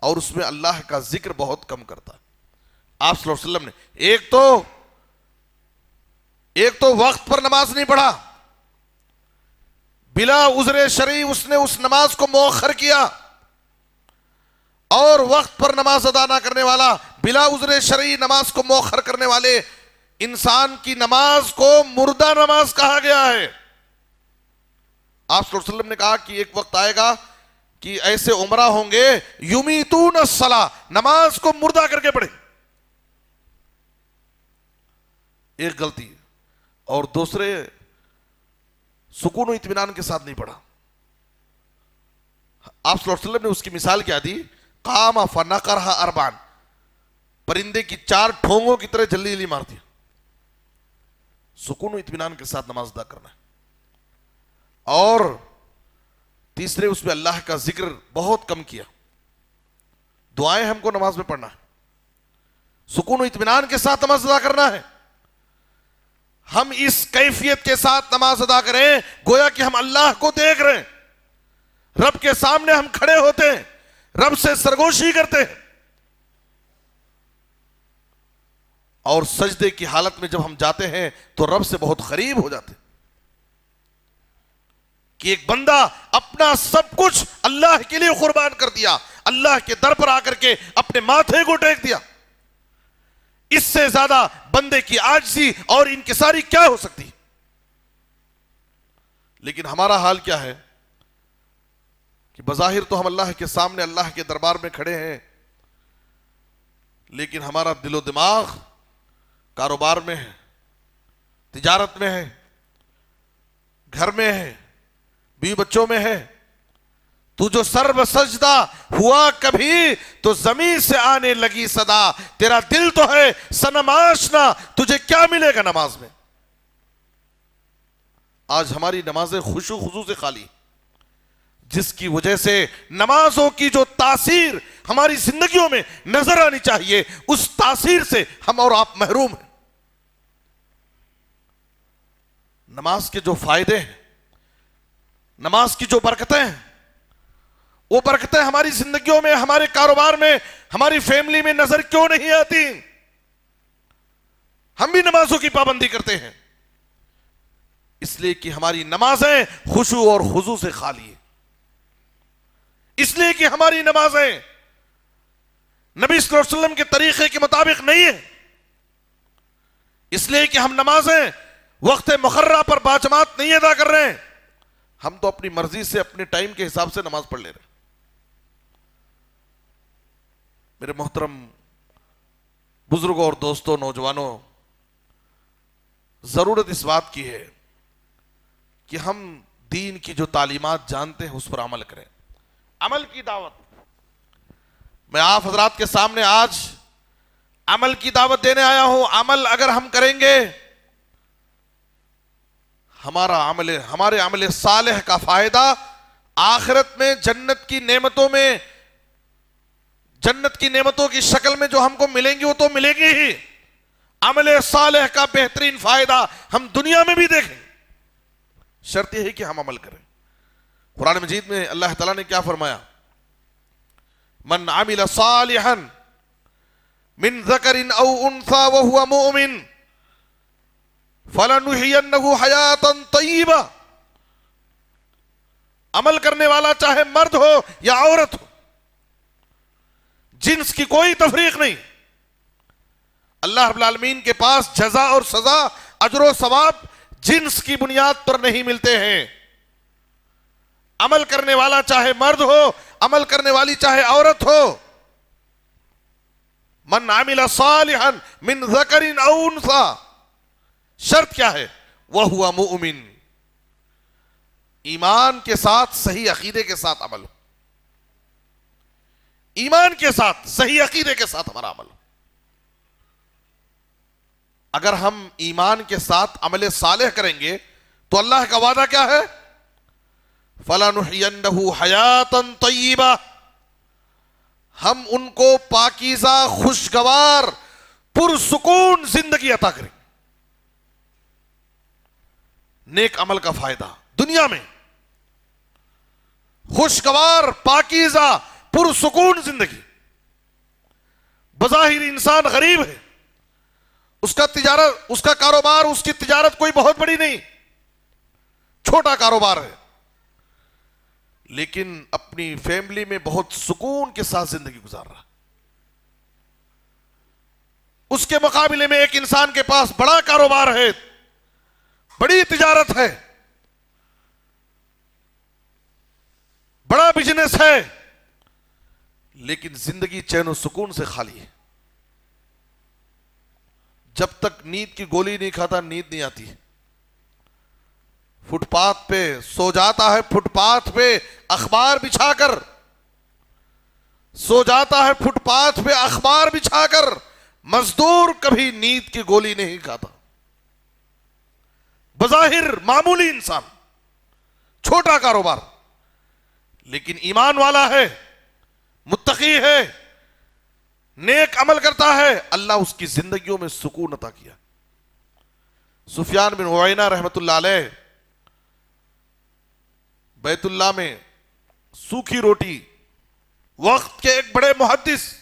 اور اس میں اللہ کا ذکر بہت کم کرتا. آپ صلی اللہ علیہ وسلم نے ایک تو وقت پر نماز نہیں پڑھا, بلا عذر شرعی اس نے اس نماز کو مؤخر کیا, اور وقت پر نماز ادا نہ کرنے والا, بلا عذر شرعی نماز کو مؤخر کرنے والے انسان کی نماز کو مردہ نماز کہا گیا ہے. آپ صلی اللہ علیہ وسلم نے کہا کہ ایک وقت آئے گا کہ ایسے عمرہ ہوں گے یمیتون الصلاۃ, نماز کو مردہ کر کے پڑھے. ایک غلطی, اور دوسرے سکون و اطمینان کے ساتھ نہیں پڑھا. آپ صلی اللہ علیہ وسلم نے اس کی مثال کیا دی, قام فنقرها 4, پرندے کی 4 ٹھونگوں کی طرح جلدی جلدی مار دیا. سکون و اطمینان کے ساتھ نماز ادا کرنا ہے. اور تیسرے اس میں اللہ کا ذکر بہت کم کیا. دعائیں ہم کو نماز میں پڑھنا ہے, سکون و اطمینان کے ساتھ نماز ادا کرنا ہے. ہم اس کیفیت کے ساتھ نماز ادا کریں گویا کہ ہم اللہ کو دیکھ رہے ہیں, رب کے سامنے ہم کھڑے ہوتے ہیں, رب سے سرگوشی کرتے ہیں. اور سجدے کی حالت میں جب ہم جاتے ہیں تو رب سے بہت قریب ہو جاتے ہیں کہ ایک بندہ اپنا سب کچھ اللہ کے لیے قربان کر دیا, اللہ کے در پر آ کر کے اپنے ماتھے کو ٹیک دیا. اس سے زیادہ بندے کی عاجزی اور انکساری کیا ہو سکتی؟ لیکن ہمارا حال کیا ہے کہ بظاہر تو ہم اللہ کے سامنے اللہ کے دربار میں کھڑے ہیں, لیکن ہمارا دل و دماغ کاروبار میں ہے, تجارت میں ہے, گھر میں ہے, بیوی بچوں میں ہے. تو جو سر بسجدہ ہوا کبھی تو زمین سے آنے لگی صدا, تیرا دل تو ہے صنم آشنا, تجھے کیا ملے گا نماز میں؟ آج ہماری نمازیں خشوع خضوع سے خالی, جس کی وجہ سے نمازوں کی جو تاثیر ہماری زندگیوں میں نظر آنی چاہیے اس تاثیر سے ہم اور آپ محروم ہیں. نماز کے جو فائدے ہیں, نماز کی جو برکتیں ہیں, وہ برکتیں ہماری زندگیوں میں، ہمارے کاروبار میں، ہماری فیملی میں نظر کیوں نہیں آتی؟ ہم بھی نمازوں کی پابندی کرتے ہیں، اس لیے کہ ہماری نمازیں خشوع اور خضوع سے خالی ہیں، اس لیے کہ ہماری نمازیں نبی صلی اللہ علیہ وسلم کے طریقے کے مطابق نہیں ہیں، اس لیے کہ ہم نمازیں وقت مقررہ پر باجماعت نہیں ادا کر رہے ہیں، ہم تو اپنی مرضی سے اپنے ٹائم کے حساب سے نماز پڑھ لے رہے ہیں۔ میرے محترم بزرگوں اور دوستوں، نوجوانوں، ضرورت اس بات کی ہے کہ ہم دین کی جو تعلیمات جانتے ہیں اس پر عمل کریں۔ عمل کی دعوت، میں آپ حضرات کے سامنے آج عمل کی دعوت دینے آیا ہوں۔ عمل اگر ہم کریں گے، ہمارے عمل صالح کا فائدہ آخرت میں جنت کی نعمتوں کی شکل میں جو ہم کو ملیں گی وہ تو ملیں گی ہی، عمل صالح کا بہترین فائدہ ہم دنیا میں بھی دیکھیں، شرط یہ ہے کہ ہم عمل کریں۔ قرآن مجید میں اللہ تعالیٰ نے کیا فرمایا؟ من عمل صالحا من ذکر او انثى وهو مؤمن فلنحيينه حیاتا طیبہ۔ عمل کرنے والا چاہے مرد ہو یا عورت ہو، جنس کی کوئی تفریق نہیں، اللہ رب العالمین کے پاس جزا اور سزا، اجر و ثواب جنس کی بنیاد پر نہیں ملتے ہیں۔ عمل کرنے والا چاہے مرد ہو، عمل کرنے والی چاہے عورت ہو، من عمل صالحا من ذکر او انثى، شرط کیا ہے؟ وہو مؤمن، ایمان کے ساتھ، صحیح عقیدے کے ساتھ عمل ہو، ایمان کے ساتھ، صحیح عقیدے کے ساتھ ہمارا عمل ہو۔ اگر ہم ایمان کے ساتھ عمل صالح کریں گے تو اللہ کا وعدہ کیا ہے؟ فَلَنُحْيَنَّهُ حَيَاةً طَيِّبَةً، ہم ان کو پاکیزہ، خوشگوار، پرسکون زندگی عطا کریں۔ نیک عمل کا فائدہ دنیا میں خوشگوار، پاکیزہ، پرسکون زندگی۔ بظاہر انسان غریب ہے، اس کا کاروبار، اس کی تجارت کوئی بہت بڑی نہیں، چھوٹا کاروبار ہے، لیکن اپنی فیملی میں بہت سکون کے ساتھ زندگی گزار رہا۔ اس کے مقابلے میں ایک انسان کے پاس بڑا کاروبار ہے، بڑی تجارت ہے، بڑا بزنس ہے، لیکن زندگی چین و سکون سے خالی ہے۔ جب تک نیند کی گولی نہیں کھاتا نیند نہیں آتی، فٹ پاتھ پہ سو جاتا ہے، فٹ پاتھ پہ اخبار بچھا کر سو جاتا ہے، فٹ پاتھ پہ اخبار بچھا کر، مزدور کبھی نیند کی گولی نہیں کھاتا۔ بظاہر معمولی انسان، چھوٹا کاروبار، لیکن ایمان والا ہے، متقی ہے، نیک عمل کرتا ہے، اللہ اس کی زندگیوں میں سکون عطا کیا۔ سفیان بن عیینہ رحمت اللہ علیہ بیت اللہ میں سوکھی روٹی، وقت کے ایک بڑے محدث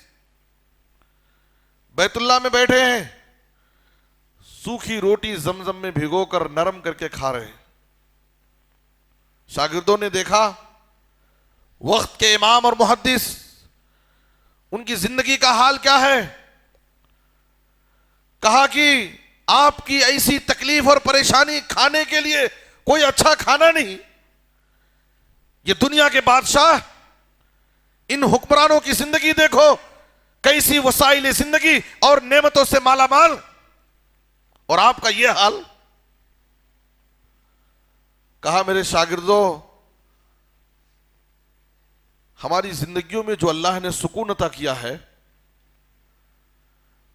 بیت اللہ میں بیٹھے ہیں، سوکھی روٹی زمزم میں بھگو کر نرم کر کے کھا رہے ہیں۔ شاگردوں نے دیکھا وقت کے امام اور محدث، ان کی زندگی کا حال کیا ہے؟ کہا کہ آپ کی ایسی تکلیف اور پریشانی کھانے کے لیے کوئی اچھا کھانا نہیں، یہ دنیا کے بادشاہ، ان حکمرانوں کی زندگی دیکھو، کیسی وسائل زندگی اور نعمتوں سے مالا مال، اور آپ کا یہ حال۔ کہا میرے شاگردوں، ہماری زندگیوں میں جو اللہ نے سکون عطا کیا ہے،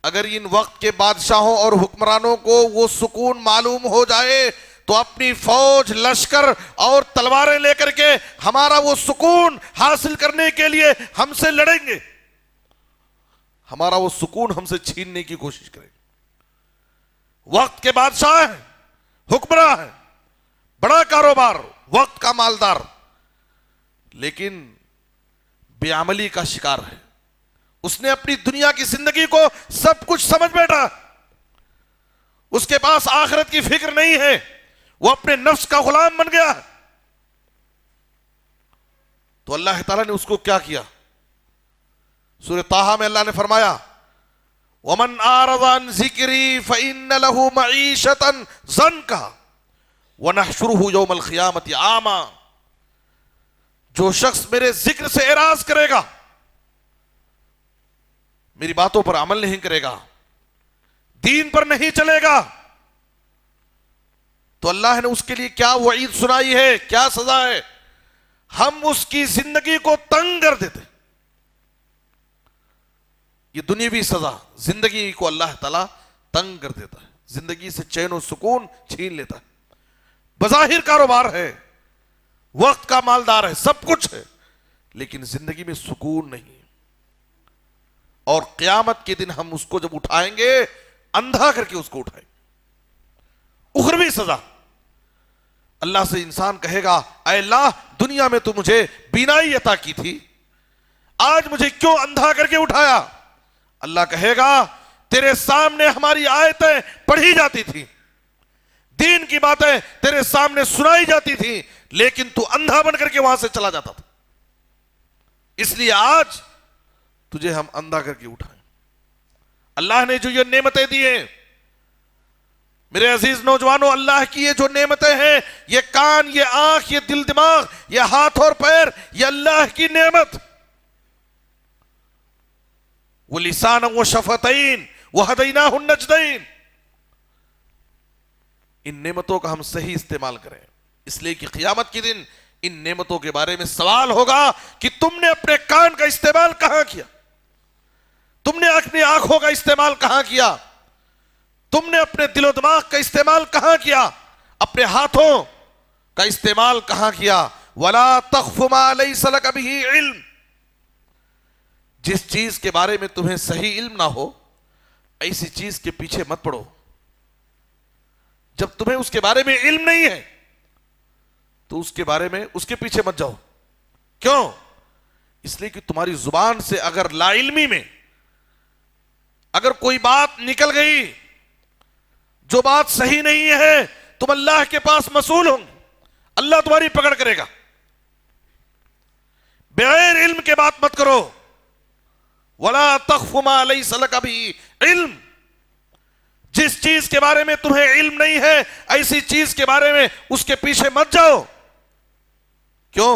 اگر ان وقت کے بادشاہوں اور حکمرانوں کو وہ سکون معلوم ہو جائے تو اپنی فوج، لشکر اور تلواریں لے کر کے ہمارا وہ سکون حاصل کرنے کے لیے ہم سے لڑیں گے، ہمارا وہ سکون ہم سے چھیننے کی کوشش کریں گے۔ وقت کے بادشاہ ہیں، حکمراں ہیں، بڑا کاروبار، وقت کا مالدار، لیکن بے عملی کا شکار ہے. اس نے اپنی دنیا کی زندگی کو سب کچھ سمجھ بیٹھا, اس کے پاس آخرت کی فکر نہیں ہے, وہ اپنے نفس کا غلام بن گیا. تو اللہ تعالیٰ نے اس کو کیا کیا؟ سورہ طٰہٰ میں اللہ نے فرمایا وَمَنْ أَعْرَضَ عَنْ ذِكْرِي فَإِنَّ لَهُ مَعِيشَةً ضَنْكًا وَنَحْشُرُهُ يَوْمَ الْقِيَامَةِ أَعْمَىٰ. جو شخص میرے ذکر سے اعراض کرے گا, میری باتوں پر عمل نہیں کرے گا, دین پر نہیں چلے گا, تو اللہ نے اس کے لیے کیا وعید سنائی ہے, کیا سزا ہے؟ ہم اس کی زندگی کو تنگ کر دیتے. یہ دنیاوی سزا, زندگی کو اللہ تعالیٰ تنگ کر دیتا ہے, زندگی سے چین و سکون چھین لیتا ہے. بظاہر کاروبار ہے, وقت کا مالدار ہے, سب کچھ ہے, لیکن زندگی میں سکون نہیں. اور قیامت کے دن ہم اس کو جب اٹھائیں گے, اندھا کر کے اس کو اٹھائیں گے. اخروی سزا. اللہ سے انسان کہے گا اے اللہ دنیا میں تو مجھے بینائی عطا کی تھی, آج مجھے کیوں اندھا کر کے اٹھایا؟ اللہ کہے گا تیرے سامنے ہماری آیتیں پڑھی جاتی تھی, دین کی باتیں تیرے سامنے سنائی جاتی تھی, لیکن تو اندھا بن کر کے وہاں سے چلا جاتا تھا, اس لیے آج تجھے ہم اندھا کر کے اٹھائیں. اللہ نے جو یہ نعمتیں دی ہیں میرے عزیز نوجوانوں, اللہ کی یہ جو نعمتیں ہیں, یہ کان, یہ آنکھ, یہ دل دماغ, یہ ہاتھ اور پیر, یہ اللہ کی نعمت. وَلِسَانًا وَشَفَتَيْن وَهَدَيْنَاهُ النَّجْدَيْن. ان نعمتوں کا ہم صحیح استعمال کریں, اس لیے کہ قیامت کے دن ان نعمتوں کے بارے میں سوال ہوگا کہ تم نے اپنے کان کا استعمال کہاں کیا, تم نے اپنی آنکھوں کا استعمال کہاں کیا, تم نے اپنے دل و دماغ کا استعمال کہاں کیا, اپنے ہاتھوں کا استعمال کہاں کیا. وَلَا تَخْفُ مَا لَيْسَ لَكَ بِهِ عِلْمٌ. جس چیز کے بارے میں تمہیں صحیح علم نہ ہو, ایسی چیز کے پیچھے مت پڑو. جب تمہیں اس کے بارے میں علم نہیں ہے تو اس کے بارے میں اس کے پیچھے مت جاؤ. کیوں؟ اس لیے کہ تمہاری زبان سے اگر لا علمی میں اگر کوئی بات نکل گئی جو بات صحیح نہیں ہے, تم اللہ کے پاس مسئول ہوں, اللہ تمہاری پکڑ کرے گا. بغیر علم کے بات مت کرو. وَلَا تَخْفُ مَا لَيْسَ لَكَ بِهِ عِلْمٌ. جس چیز کے بارے میں تمہیں علم نہیں ہے, ایسی چیز کے بارے میں اس کے پیچھے مت جاؤ. کیوں؟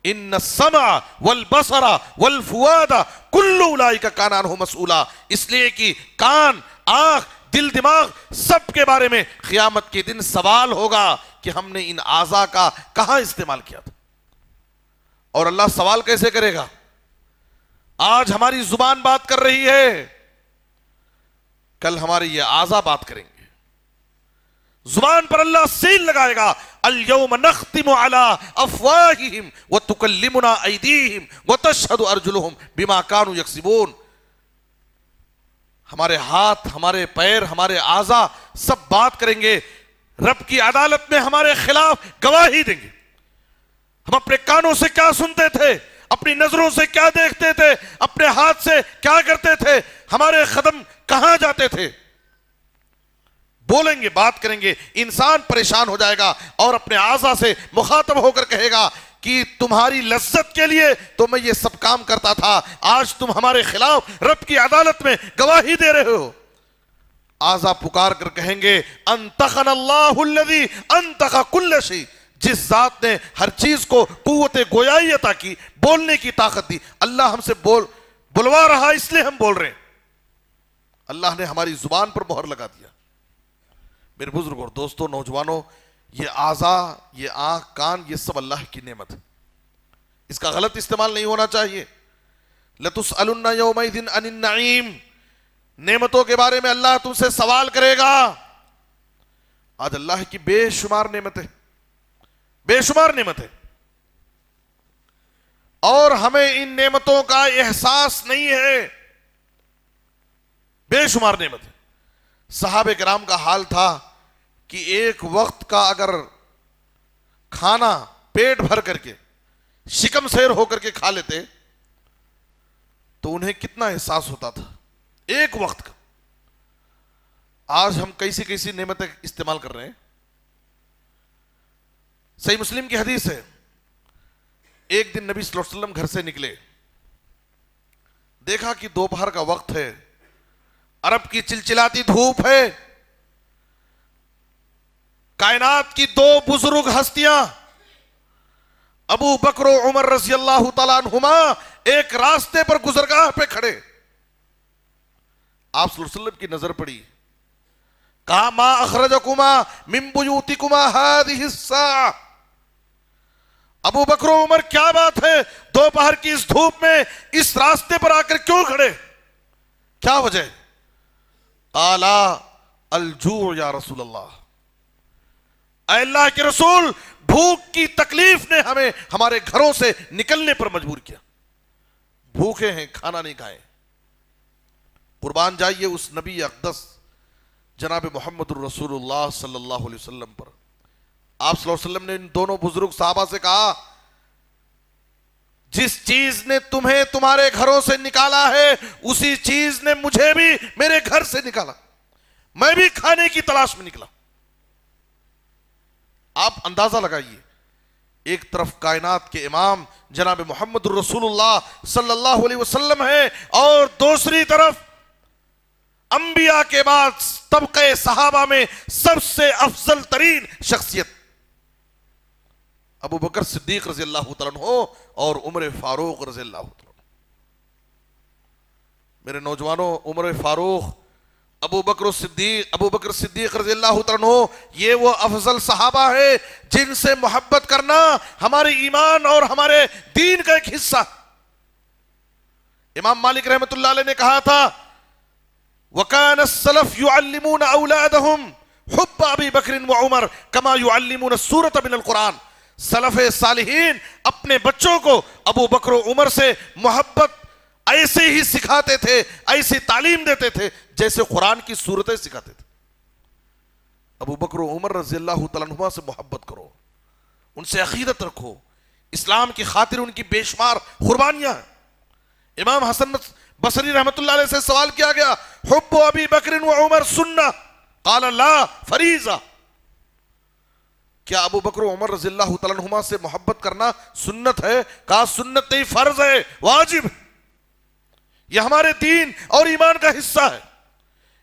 ان السمع والبصر والفؤاد کل اولئک کان عنہ مسئولا. اس لیے کہ کان, آنکھ, دل, دماغ سب کے بارے میں قیامت کے دن سوال ہوگا کہ ہم نے ان اعضاء کا کہاں استعمال کیا تھا. اور اللہ سوال کیسے کرے گا؟ آج ہماری زبان بات کر رہی ہے, کل ہمارے یہ اعضاء بات کریں گے. زبان پر اللہ سیل لگائے گا, اليوم نختم على افواہہم وتکلمنا ایدیہم وتشہد ارجلہم بما کانوا یکسبون. ہمارے ہاتھ, ہمارے پیر, ہمارے اعضاء سب بات کریں گے, رب کی عدالت میں ہمارے خلاف گواہی دیں گے. ہم اپنے کانوں سے کیا سنتے تھے, اپنی نظروں سے کیا دیکھتے تھے, اپنے ہاتھ سے کیا کرتے تھے, ہمارے قدم کہاں جاتے تھے. بولیں گے, بات کریں گے. انسان پریشان ہو جائے گا اور اپنے اعضاء سے مخاطب ہو کر کہے گا کہ تمہاری لذت کے لیے تو میں یہ سب کام کرتا تھا, آج تم ہمارے خلاف رب کی عدالت میں گواہی دے رہے ہو. اعضاء پکار کر کہیں گے انطقنا اللہ الذی انطق کل شیء. جس ذات نے ہر چیز کو قوت گویائی عطا کی, بولنے کی طاقت دی, اللہ ہم سے بلوا رہا اس لیے ہم بول رہے ہیں. اللہ نے ہماری زبان پر مہر لگا دیا. میرے بزرگوں اور دوستوں, نوجوانوں, یہ اعضاء, یہ آنکھ, کان, یہ سب اللہ کی نعمت ہے, اس کا غلط استعمال نہیں ہونا چاہیے. لَتُسْأَلُنَّ يَوْمَئِذٍ عَنِ النَّعِيمِ. نعمتوں کے بارے میں اللہ تم سے سوال کرے گا. آج اللہ کی بے شمار نعمتیں, بے شمار نعمتیں, اور ہمیں ان نعمتوں کا احساس نہیں ہے. بے شمار نعمتیں. صحابہ کرام کا حال تھا کہ ایک وقت کا اگر کھانا پیٹ بھر کر کے شکم سیر ہو کر کے کھا لیتے تو انہیں کتنا احساس ہوتا تھا ایک وقت کا. آج ہم کیسی کیسی نعمتیں استعمال کر رہے ہیں. صحیح مسلم کی حدیث ہے, ایک دن نبی صلی اللہ علیہ وسلم گھر سے نکلے, دیکھا کہ دوپہر کا وقت ہے, عرب کی چلچلاتی دھوپ ہے, کائنات کی دو بزرگ ہستیاں ابو بکر و عمر رضی اللہ تعالیٰ عنہما ایک راستے پر گزرگاہ پہ کھڑے. آپ صلی اللہ علیہ وسلم کی نظر پڑی, کہا ما اخرجکما من بیوتکما هذه الساعة. ابو بکر و عمر کیا بات ہے, دوپہر کی اس دھوپ میں اس راستے پر آ کر کیوں کھڑے, کیا وجہ؟ قالا الجوع یا رسول اللہ, اے اللہ کے رسول, بھوک کی تکلیف نے ہمیں ہمارے گھروں سے نکلنے پر مجبور کیا, بھوکے ہیں, کھانا نہیں کھائے. قربان جائیے اس نبی اقدس جناب محمد الرسول اللہ صلی اللہ علیہ وسلم پر. آپ صلی اللہ علیہ وسلم نے ان دونوں بزرگ صحابہ سے کہا, جس چیز نے تمہیں تمہارے گھروں سے نکالا ہے اسی چیز نے مجھے بھی میرے گھر سے نکالا, میں بھی کھانے کی تلاش میں نکلا. آپ اندازہ لگائیے, ایک طرف کائنات کے امام جناب محمد الرسول اللہ صلی اللہ علیہ وسلم ہے, اور دوسری طرف انبیاء کے بعد طبقے صحابہ میں سب سے افضل ترین شخصیت ابو بکر صدیق رضی اللہ تعالیٰ عنہ اور عمر فاروق رضی اللہ تعالیٰ عنہ. میرے نوجوانوں, عمر فاروق, ابو بکر صدیق رضی اللہ تعالیٰ عنہ, یہ وہ افضل صحابہ ہے جن سے محبت کرنا ہمارے ایمان اور ہمارے دین کا ایک حصہ. امام مالک رحمۃ اللہ علیہ نے کہا تھا, وَكَانَ السَّلَفُ يُعَلِّمُونَ أَوْلَادَهُمْ حُبَّ أَبِي بَكْرٍ وَعُمَرٍ كَمَا يُعَلِّمُونَ السُّورَةَ مِنَ الْقُرْآنِ. سلف صالحین اپنے بچوں کو ابو بکر و عمر سے محبت ایسے ہی سکھاتے تھے, ایسی تعلیم دیتے تھے جیسے قرآن کی سورتیں سکھاتے تھے. ابو بکر و عمر رضی اللہ تعالیٰ عنہما سے محبت کرو, ان سے عقیدت رکھو, اسلام کی خاطر ان کی بے شمار قربانیاں ہیں. امام حسن بصری رحمت اللہ علیہ سے سوال کیا گیا, حب ابی بکر و عمر سنہ, قال لا فریضہ. کیا ابو بکر و عمر رضی اللہ تعالیٰ عنہما سے محبت کرنا سنت ہے؟ کہا سنت نہیں, فرض ہے, واجب, یہ ہمارے دین اور ایمان کا حصہ ہے.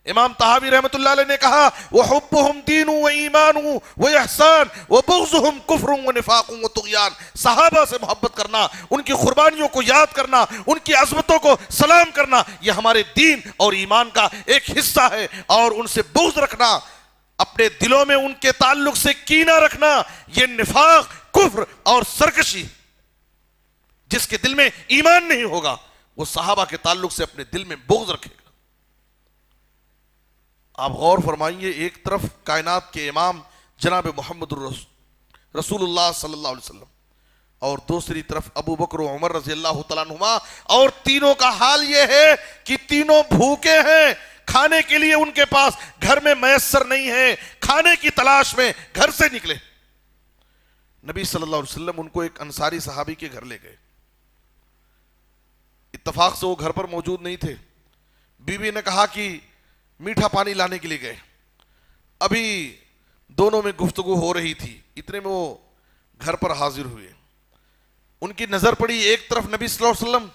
امام طحاوی رحمت اللہ علیہ نے کہا, وَحُبُّهُمْ دِينُ وَإِيمَانُ وَإِحْسَانُ وَبُغْضُهُمْ كُفْرٌ وَنِفَاقٌ وَطُغْيَانٌ. صحابہ سے محبت کرنا, ان کی قربانیوں کو یاد کرنا, ان کی عظمتوں کو سلام کرنا, یہ ہمارے دین اور ایمان کا ایک حصہ ہے. اور ان سے بغض رکھنا, اپنے دلوں میں ان کے تعلق سے کینہ رکھنا, یہ نفاق, کفر اور سرکشی. جس کے دل میں ایمان نہیں ہوگا وہ صحابہ کے تعلق سے اپنے دل میں بغض رکھے گا. آپ غور فرمائیے, ایک طرف کائنات کے امام جناب محمد رسول اللہ صلی اللہ علیہ وسلم, اور دوسری طرف ابو بکر و عمر رضی اللہ تعالیٰ عنہما, اور تینوں کا حال یہ ہے کہ تینوں بھوکے ہیں, کھانے کے لیے ان کے پاس گھر میں میسر نہیں ہے, کھانے کی تلاش میں گھر سے نکلے. نبی صلی اللہ علیہ وسلم ان کو ایک انصاری صحابی کے گھر لے گئے. اتفاق سے وہ گھر پر موجود نہیں تھے. بیوی نے کہا کہ میٹھا پانی لانے کے لیے گئے. ابھی دونوں میں گفتگو ہو رہی تھی, اتنے میں وہ گھر پر حاضر ہوئے. ان کی نظر پڑی ایک طرف نبی صلی اللہ علیہ وسلم,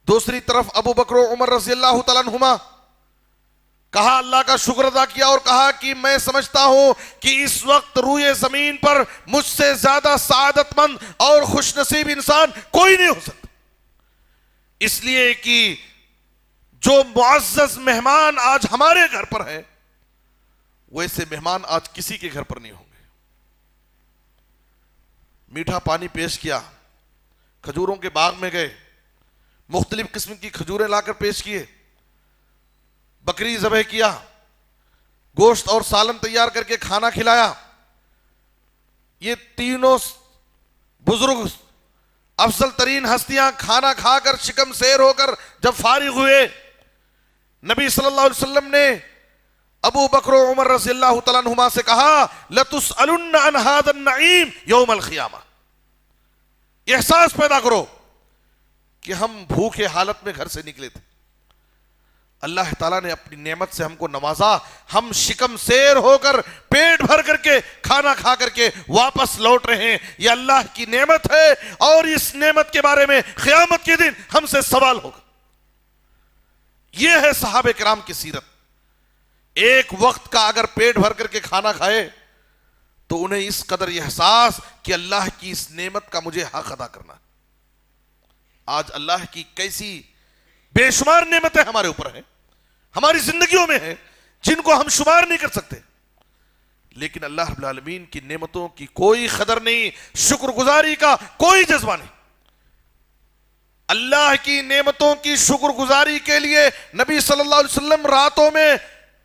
دوسری طرف ابو بکر و عمر رضی اللہ تعالیٰ عنہما. کہا اللہ کا شکر ادا کیا اور کہا کہ میں سمجھتا ہوں کہ اس وقت روئے زمین پر مجھ سے زیادہ سعادت مند اور خوش نصیب انسان کوئی نہیں ہو سکتا, اس لیے کہ جو معزز مہمان آج ہمارے گھر پر ہے ویسے مہمان آج کسی کے گھر پر نہیں ہوں گے. میٹھا پانی پیش کیا, کھجوروں کے باغ میں گئے, مختلف قسم کی کھجوریں لا کر پیش کیے, بکری ذبح کیا, گوشت اور سالن تیار کر کے کھانا کھلایا. یہ تینوں بزرگ افضل ترین ہستیاں کھانا کھا کر شکم سیر ہو کر جب فارغ ہوئے, نبی صلی اللہ علیہ وسلم نے ابو بکر و عمر رضی اللہ تعالیٰ عنہما سے کہا, لَتُسْأَلُنَّ عَنْ هَذَا النَّعِيمِ يَوْمَ الْقِيَامَةِ. احساس پیدا کرو کہ ہم بھوکے حالت میں گھر سے نکلے تھے، اللہ تعالیٰ نے اپنی نعمت سے ہم کو نوازا، ہم شکم سیر ہو کر پیٹ بھر کر کے کھانا کھا کر کے واپس لوٹ رہے ہیں، یہ اللہ کی نعمت ہے، اور اس نعمت کے بارے میں قیامت کے دن ہم سے سوال ہوگا۔ یہ ہے صحابہ کرام کی سیرت۔ ایک وقت کا اگر پیٹ بھر کر کے کھانا کھائے تو انہیں اس قدر احساس کہ اللہ کی اس نعمت کا مجھے حق ادا کرنا۔ آج اللہ کی کیسی بے شمار نعمتیں ہمارے اوپر ہیں، ہماری زندگیوں میں ہیں، جن کو ہم شمار نہیں کر سکتے، لیکن اللہ رب العالمین کی نعمتوں کی کوئی قدر نہیں، شکر گزاری کا کوئی جذبہ نہیں۔ اللہ کی نعمتوں کی شکر گزاری کے لیے نبی صلی اللہ علیہ وسلم راتوں میں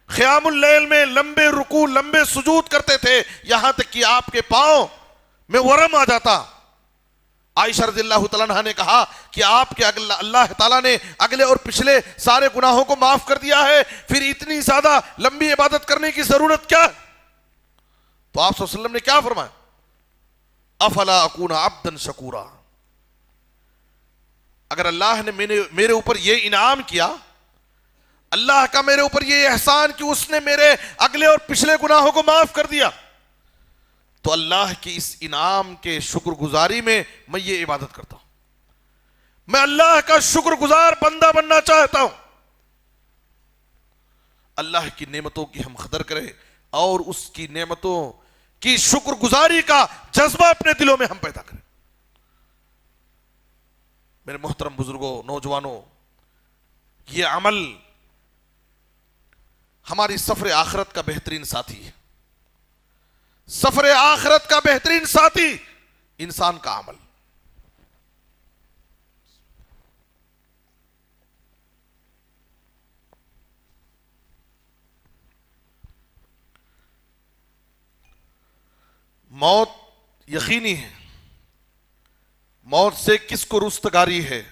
قیام اللیل میں لمبے رکوع لمبے سجود کرتے تھے، یہاں تک کہ آپ کے پاؤں میں ورم آ جاتا۔ عائشہ رضی اللہ تعالیٰ عنہا نے کہا کہ آپ کے اللہ تعالیٰ نے اگلے اور پچھلے سارے گناہوں کو معاف کر دیا ہے، پھر اتنی زیادہ لمبی عبادت کرنے کی ضرورت کیا؟ تو آپ صلی اللہ علیہ وسلم نے کیا فرمایا؟ افلا اکون عبدا شکورا، اگر اللہ نے میرے اوپر یہ انعام کیا، اللہ کا میرے اوپر یہ احسان کہ اس نے میرے اگلے اور پچھلے گناہوں کو معاف کر دیا، تو اللہ کی اس انعام کے شکر گزاری میں میں یہ عبادت کرتا ہوں، میں اللہ کا شکر گزار بندہ بننا چاہتا ہوں۔ اللہ کی نعمتوں کی ہم قدر کریں اور اس کی نعمتوں کی شکر گزاری کا جذبہ اپنے دلوں میں ہم پیدا کریں۔ میرے محترم بزرگوں، نوجوانوں، یہ عمل ہماری سفر آخرت کا بہترین ساتھی ہے۔ سفر آخرت کا بہترین ساتھی انسان کا عمل۔ موت یقینی ہے، موت سے کس کو رستگاری ہے،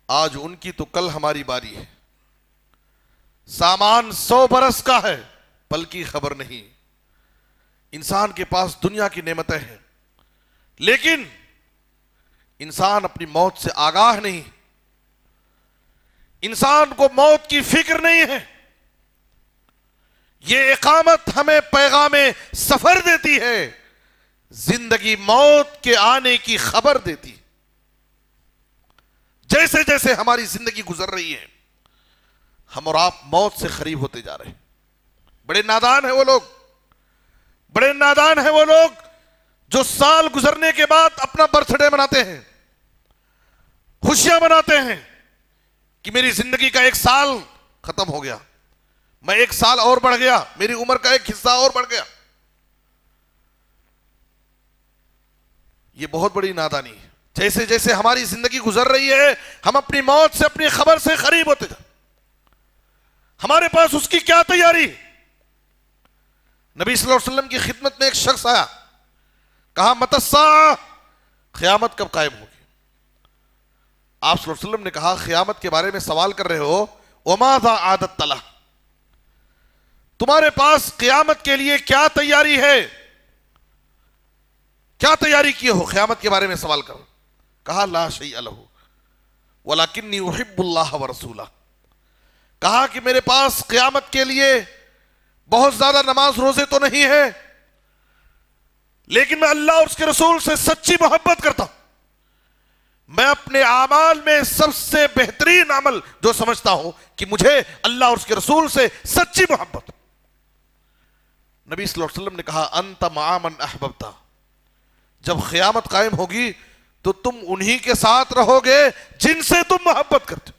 آج ان کی تو کل ہماری باری ہے۔ سامان 100 برس کا ہے، پل کی خبر نہیں۔ انسان کے پاس دنیا کی نعمتیں ہیں، لیکن انسان اپنی موت سے آگاہ نہیں، انسان کو موت کی فکر نہیں ہے۔ یہ اقامت ہمیں پیغام سفر دیتی ہے، زندگی موت کے آنے کی خبر دیتی۔ جیسے جیسے ہماری زندگی گزر رہی ہے، ہم اور آپ موت سے قریب ہوتے جا رہے ہیں۔ بڑے نادان ہیں وہ لوگ، بڑے نادان ہیں وہ لوگ جو سال گزرنے کے بعد اپنا برتھ ڈے مناتے ہیں، خوشیاں مناتے ہیں کہ میری زندگی کا 1 سال ختم ہو گیا، میں 1 سال اور بڑھ گیا، میری عمر کا 1 حصہ اور بڑھ گیا۔ یہ بہت بڑی نادانی ہے۔ جیسے جیسے ہماری زندگی گزر رہی ہے، ہم اپنی موت سے اپنی خبر سے قریب ہوتے جا۔ ہمارے پاس اس کی کیا تیاری؟ نبی صلی اللہ علیہ وسلم کی خدمت میں ایک شخص آیا، کہا متی الساعہ، قیامت کب قائم ہوگی؟ آپ صلی اللہ علیہ وسلم نے کہا قیامت کے بارے میں سوال کر رہے ہو، وماذا اعددت لہ، تمہارے پاس قیامت کے لیے کیا تیاری ہے؟ کیا تیاری کیے ہو؟ قیامت کے بارے میں سوال کرو۔ کہا لا شیء لہ ولکنی احب اللہ ورسولہ، کہا کہ میرے پاس قیامت کے لیے بہت زیادہ نماز روزے تو نہیں ہے، لیکن میں اللہ اور اس کے رسول سے سچی محبت کرتا ہوں۔ میں اپنے اعمال میں سب سے بہترین عمل جو سمجھتا ہوں کہ مجھے اللہ اور اس کے رسول سے سچی محبت۔ نبی صلی اللہ علیہ وسلم نے کہا انت مع من احببت، جب قیامت قائم ہوگی تو تم انہی کے ساتھ رہو گے جن سے تم محبت کرتے ہو۔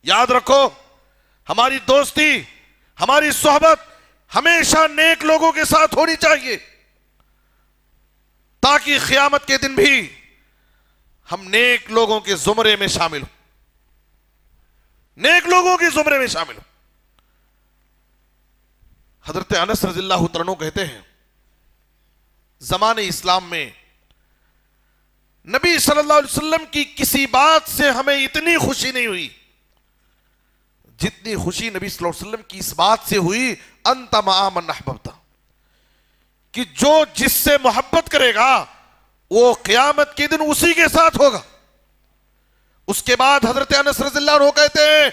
یاد رکھو، ہماری دوستی، ہماری صحبت ہمیشہ نیک لوگوں کے ساتھ ہونی چاہیے، تاکہ قیامت کے دن بھی ہم نیک لوگوں کے زمرے میں شامل ہوں، نیک لوگوں کے زمرے میں شامل ہوں۔ حضرت انس رضی اللہ تعالیٰ عنہ کہتے ہیں، زمانے اسلام میں نبی صلی اللہ علیہ وسلم کی کسی بات سے ہمیں اتنی خوشی نہیں ہوئی جتنی خوشی نبی صلی اللہ علیہ وسلم کی اس بات سے ہوئی انت مع من احببت، کہ جو جس سے محبت کرے گا وہ قیامت کے دن اسی کے ساتھ ہوگا۔ اس کے بعد حضرت انس رضی اللہ عنہ کہتے ہیں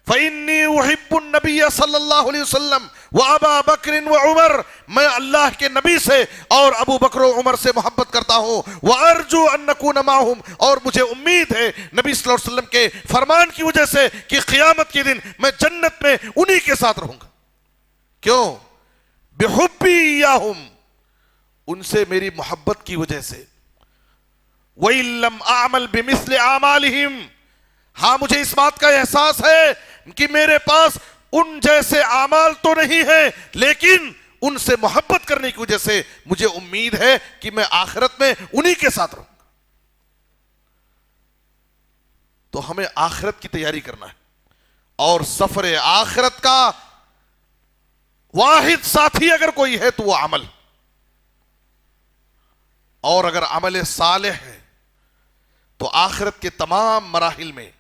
فَإِنِّي أُحِبُّ النَّبِيَّ صلی اللہ علیہ وسلم وَأَبَا بَكْرٍ وَعُمَرٍ، میں اللہ کے نبی سے اور ابو بکر و عمر سے محبت کرتا ہوں، وَأَرْجُو أَن نَّكُونَ مَعَهُمْ، اور مجھے امید ہے نبی صلی اللہ علیہ وسلم کے فرمان کی وجہ سے کہ قیامت کے دن میں جنت میں انہی کے ساتھ رہوں گا۔ کیوں؟ بِحُبِّي إِيَّاهُمْ، ان سے میری محبت کی وجہ سے۔ وَإِن لَّمْ أَعْمَلْ بِمِثْلِ أَعْمَالِهِمْ، ہاں مجھے اس بات کا احساس ہے کہ میرے پاس ان جیسے اعمال تو نہیں ہے، لیکن ان سے محبت کرنے کی وجہ سے مجھے امید ہے کہ میں آخرت میں انہی کے ساتھ رہوں گا۔ تو ہمیں آخرت کی تیاری کرنا ہے، اور سفر آخرت کا واحد ساتھی اگر کوئی ہے تو وہ عمل، اور اگر عمل صالح ہے تو آخرت کے تمام مراحل میں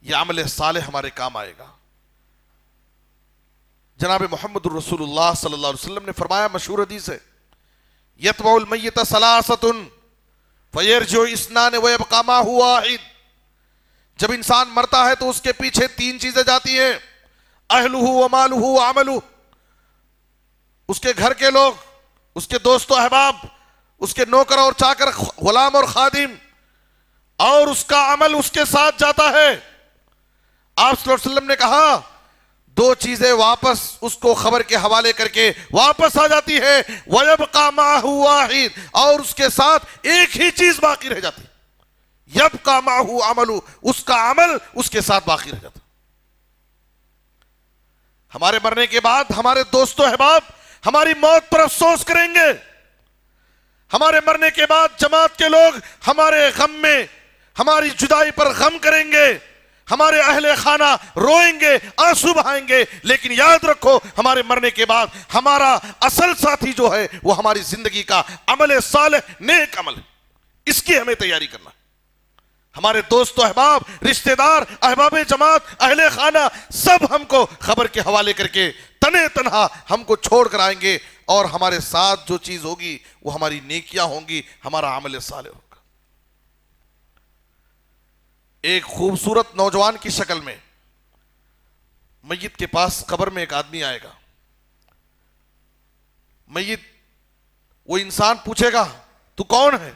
یہ عمل صالح ہمارے کام آئے گا۔ جناب محمد الرسول اللہ صلی اللہ علیہ وسلم نے فرمایا، مشہور حدیث ہے، یتبع المیت ثلاثۃ فیرجع اثنان ویبقى ما هو واحد، جب انسان مرتا ہے تو اس کے پیچھے تین چیزیں جاتی ہیں، اہلہ ومالہ وعملہ، اس کے گھر کے لوگ، اس کے دوست و احباب، اس کے نوکر اور چاکر، غلام اور خادم، اور اس کا عمل اس کے ساتھ جاتا ہے۔ آپ صلی اللہ علیہ وسلم نے کہا دو چیزیں واپس اس کو خبر کے حوالے کر کے واپس آ جاتی ہے، وَيَبْقَى مَعَهُ وَاحِدٌ، اور اس کے ساتھ ایک ہی چیز باقی رہ جاتی، يَبْقَى مَعَهُ عَمَلُ، اس کا عمل اس کے ساتھ باقی رہ جاتا۔ ہمارے مرنے کے بعد ہمارے دوست و احباب ہماری موت پر افسوس کریں گے، ہمارے مرنے کے بعد جماعت کے لوگ ہمارے غم میں، ہماری جدائی پر غم کریں گے، ہمارے اہل خانہ روئیں گے، آنسو بہائیں گے، لیکن یاد رکھو ہمارے مرنے کے بعد ہمارا اصل ساتھی جو ہے وہ ہماری زندگی کا عمل صالح، نیک عمل ہے، اس کی ہمیں تیاری کرنا ہے۔ ہمارے دوست و احباب، رشتہ دار، احباب جماعت، اہل خانہ سب ہم کو خبر کے حوالے کر کے تنے تنہا ہم کو چھوڑ کر آئیں گے، اور ہمارے ساتھ جو چیز ہوگی وہ ہماری نیکیاں ہوں گی، ہمارا عمل صالح ہوگا۔ ایک خوبصورت نوجوان کی شکل میں میت کے پاس قبر میں ایک آدمی آئے گا، میت، وہ انسان پوچھے گا تو کون ہے؟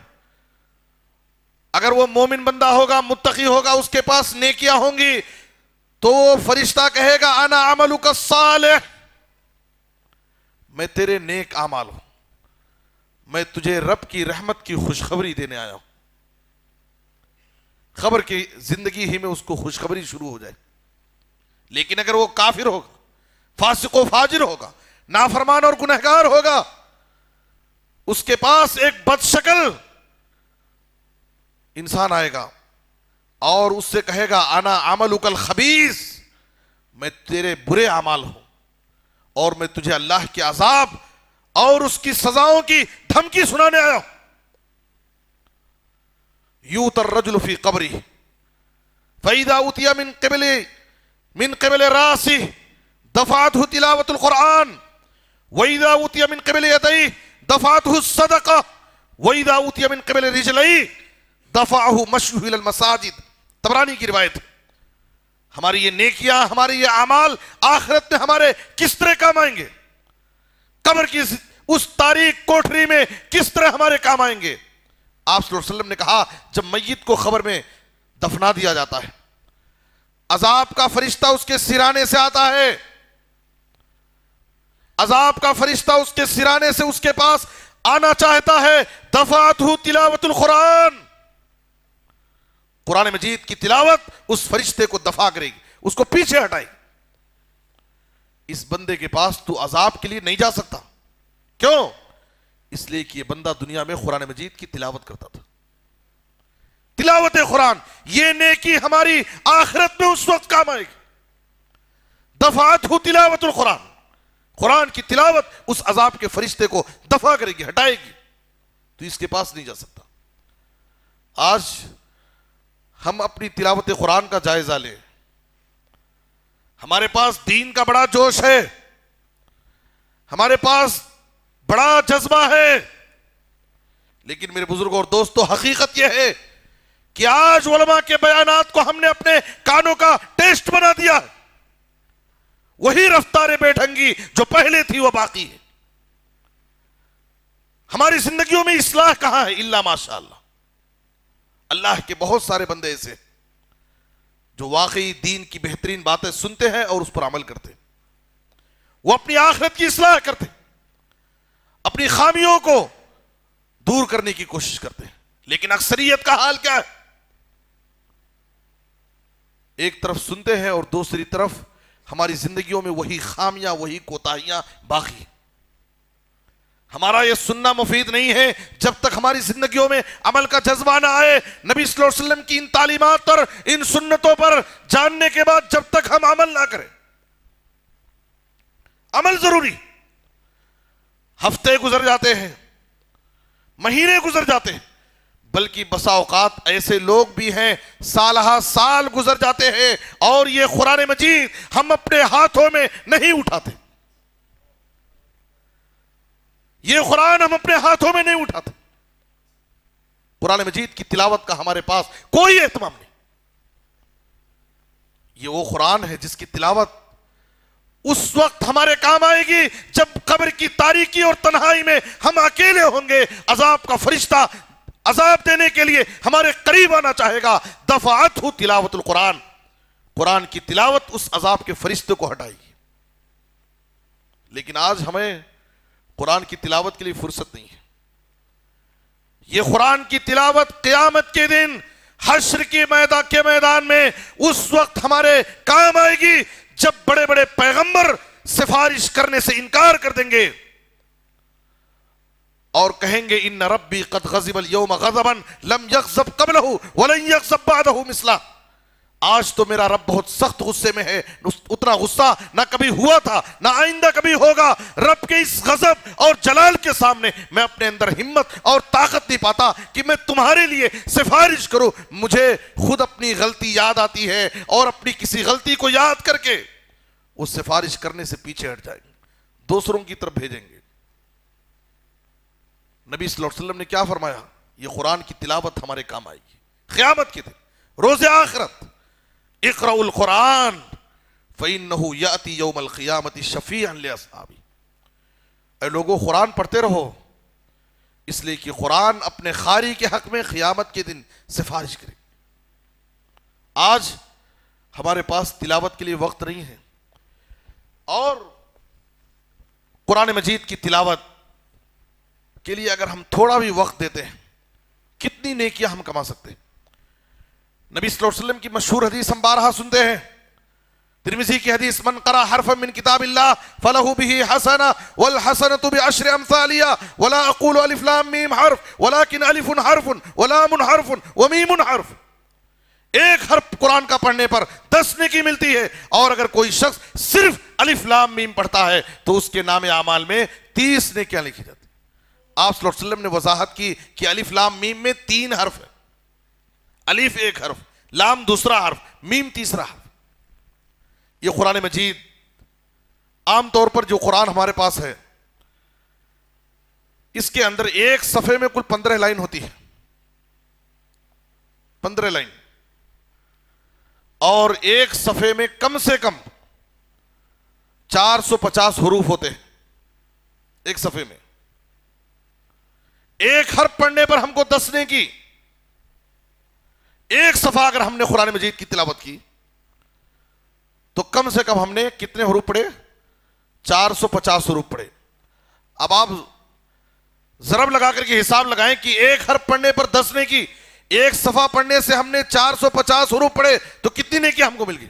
اگر وہ مومن بندہ ہوگا، متقی ہوگا، اس کے پاس نیکیاں ہوں گی، تو وہ فرشتہ کہے گا انا عملک الصالح، میں تیرے نیک اعمال ہوں، میں تجھے رب کی رحمت کی خوشخبری دینے آیا ہوں۔ خبر کی زندگی ہی میں اس کو خوشخبری شروع ہو جائے۔ لیکن اگر وہ کافر ہوگا، فاسق و فاجر ہوگا، نافرمان اور گنہگار ہوگا، اس کے پاس ایک بدشکل انسان آئے گا اور اس سے کہے گا انا عملک الخبیث، میں تیرے برے اعمال ہوں، اور میں تجھے اللہ کے عذاب اور اس کی سزاؤں کی دھمکی سنانے آیا ہوں۔ یوت الرجل فی قبری فاذا اتي من قبل راسه دفعته تلاوة القرآن واذا اتي من قبل يديه دفعته الصدقة واذا اتي من قبل رجليه دفعه مشيه الى المساجد۔ طبرانی کی روایت۔ ہماری یہ نیکیاں، ہمارے یہ اعمال آخرت میں ہمارے کس طرح کام آئیں گے، قبر کی اس تاریک کوٹری میں کس طرح ہمارے کام آئیں گے۔ آپ صلی اللہ علیہ وسلم نے کہا جب میت کو قبر میں دفنا دیا جاتا ہے، عذاب کا فرشتہ اس کے سرانے سے آتا ہے، عذاب کا فرشتہ اس کے سرانے سے اس کے پاس آنا چاہتا ہے، دفعتہ تلاوت القرآن، قرآن مجید کی تلاوت اس فرشتے کو دفع کرے گی، اس کو پیچھے ہٹائے گی۔ اس بندے کے پاس تو عذاب کے لیے نہیں جا سکتا، کیوں؟ اس لیے کہ یہ بندہ دنیا میں قرآن مجید کی تلاوت کرتا تھا۔ تلاوت قرآن، یہ نیکی ہماری آخرت میں اس وقت کام آئے گی۔ دفعتہ تلاوت القرآن، قرآن کی تلاوت اس عذاب کے فرشتے کو دفع کرے گی، ہٹائے گی، تو اس کے پاس نہیں جا سکتا۔ آج ہم اپنی تلاوت قرآن کا جائزہ لیں۔ ہمارے پاس دین کا بڑا جوش ہے، ہمارے پاس بڑا جذبہ ہے، لیکن میرے بزرگوں اور دوستوں، حقیقت یہ ہے کہ آج علماء کے بیانات کو ہم نے اپنے کانوں کا ٹیسٹ بنا دیا، وہی رفتار بے ڈھنگی جو پہلے تھی وہ باقی ہے۔ ہماری زندگیوں میں اصلاح کہاں ہے؟ الا ماشاء اللہ۔ اللہ کے بہت سارے بندے ایسے جو واقعی دین کی بہترین باتیں سنتے ہیں اور اس پر عمل کرتے ہیں، وہ اپنی آخرت کی اصلاح کرتے ہیں، اپنی خامیوں کو دور کرنے کی کوشش کرتے ہیں۔ لیکن اکثریت کا حال کیا ہے؟ ایک طرف سنتے ہیں اور دوسری طرف ہماری زندگیوں میں وہی خامیاں، وہی کوتاہیاں باقی ہیں۔ ہمارا یہ سننا مفید نہیں ہے جب تک ہماری زندگیوں میں عمل کا جذبہ نہ آئے۔ نبی صلی اللہ علیہ وسلم کی ان تعلیمات پر، ان سنتوں پر جاننے کے بعد جب تک ہم عمل نہ کریں، عمل ضروری۔ ہفتے گزر جاتے ہیں، مہینے گزر جاتے ہیں، بلکہ بسا اوقات ایسے لوگ بھی ہیں سالہ سال گزر جاتے ہیں اور یہ قرآن مجید ہم اپنے ہاتھوں میں نہیں اٹھاتے، یہ قرآن ہم اپنے ہاتھوں میں نہیں اٹھاتے۔ قرآن مجید کی تلاوت کا ہمارے پاس کوئی اہتمام نہیں۔ یہ وہ قرآن ہے جس کی تلاوت اس وقت ہمارے کام آئے گی جب قبر کی تاریکی اور تنہائی میں ہم اکیلے ہوں گے، عذاب کا فرشتہ عذاب دینے کے لیے ہمارے قریب آنا چاہے گا۔ دفعتہ تلاوت القرآن، قرآن کی تلاوت اس عذاب کے فرشتے کو ہٹائے گی۔ لیکن آج ہمیں قرآن کی تلاوت کے لیے فرصت نہیں ہے۔ یہ قرآن کی تلاوت قیامت کے دن حشر کے میدان میں اس وقت ہمارے کام آئے گی جب بڑے بڑے پیغمبر سفارش کرنے سے انکار کر دیں گے اور کہیں گے ان ربی قد غضب اليوم غضبا لم یغضب قبلہ ولن یغضب بعدہ مثلہ۔ آج تو میرا رب بہت سخت غصے میں ہے، اتنا غصہ نہ کبھی ہوا تھا نہ آئندہ کبھی ہوگا۔ رب کے اس غضب اور جلال کے سامنے میں اپنے اندر ہمت اور طاقت نہیں پاتا کہ میں تمہارے لیے سفارش کروں۔ مجھے خود اپنی غلطی یاد آتی ہے اور اپنی کسی غلطی کو یاد کر کے وہ سفارش کرنے سے پیچھے ہٹ جائیں گے، دوسروں کی طرف بھیجیں گے۔ نبی صلی اللہ علیہ وسلم نے کیا فرمایا؟ یہ قرآن کی تلاوت ہمارے کام آئے گی قیامت کے دن، روز آخرت۔ اقرأوا القرآن فإنه يأتي يوم القیامة شفیعا لأصحابہ۔ اے لوگوں قرآن پڑھتے رہو، اس لیے کہ قرآن اپنے قاری کے حق میں قیامت کے دن سفارش کرے۔ آج ہمارے پاس تلاوت کے لیے وقت نہیں ہے، اور قرآن مجید کی تلاوت کے لیے اگر ہم تھوڑا بھی وقت دیتے ہیں کتنی نیکیاں ہم کما سکتے ہیں۔ نبی صلی اللہ علیہ وسلم کی مشہور حدیث ہم بارہا سنتے ہیں، ترمذی کی حدیث من قرأ حرفا من کتاب اللہ فلہ بہ حسنہ والحسنۃ بعشر امثالها ولا اقول الف لام میم حرف ولكن الف حرف ولام حرف ومیم حرف۔ ایک حرف قرآن کا پڑھنے پر 10 نیکی ملتی ہے، اور اگر کوئی شخص صرف الف لام میم پڑھتا ہے تو اس کے نام اعمال میں 30 نیکیاں لکھی جاتی ہیں۔ آپ صلی اللہ علیہ وسلم نے وضاحت کی کہ الف لام میم میں 3 حرف ہے، الف ایک حرف، لام دوسرا حرف، میم تیسرا حرف۔ یہ قرآن مجید عام طور پر جو قرآن ہمارے پاس ہے اس کے اندر ایک صفحے میں کل 15 لائن ہوتی ہے، 15 لائن، اور ایک صفحے میں کم سے کم 450 حروف ہوتے ہیں ایک صفحے میں۔ ایک حرف پڑھنے پر ہم کو 10 نیکی، ایک صفحہ اگر ہم نے قرآن مجید کی تلاوت کی تو کم سے کم ہم نے کتنے حروف پڑھے؟ 450 حروف پڑھے۔ اب آپ ضرب لگا کر کے حساب لگائیں کہ ایک حرف پڑھنے پر 10 نیکی، ایک صفحہ پڑھنے سے ہم نے 450 حروف پڑھے تو کتنی نیکی ہم کو مل گئی؟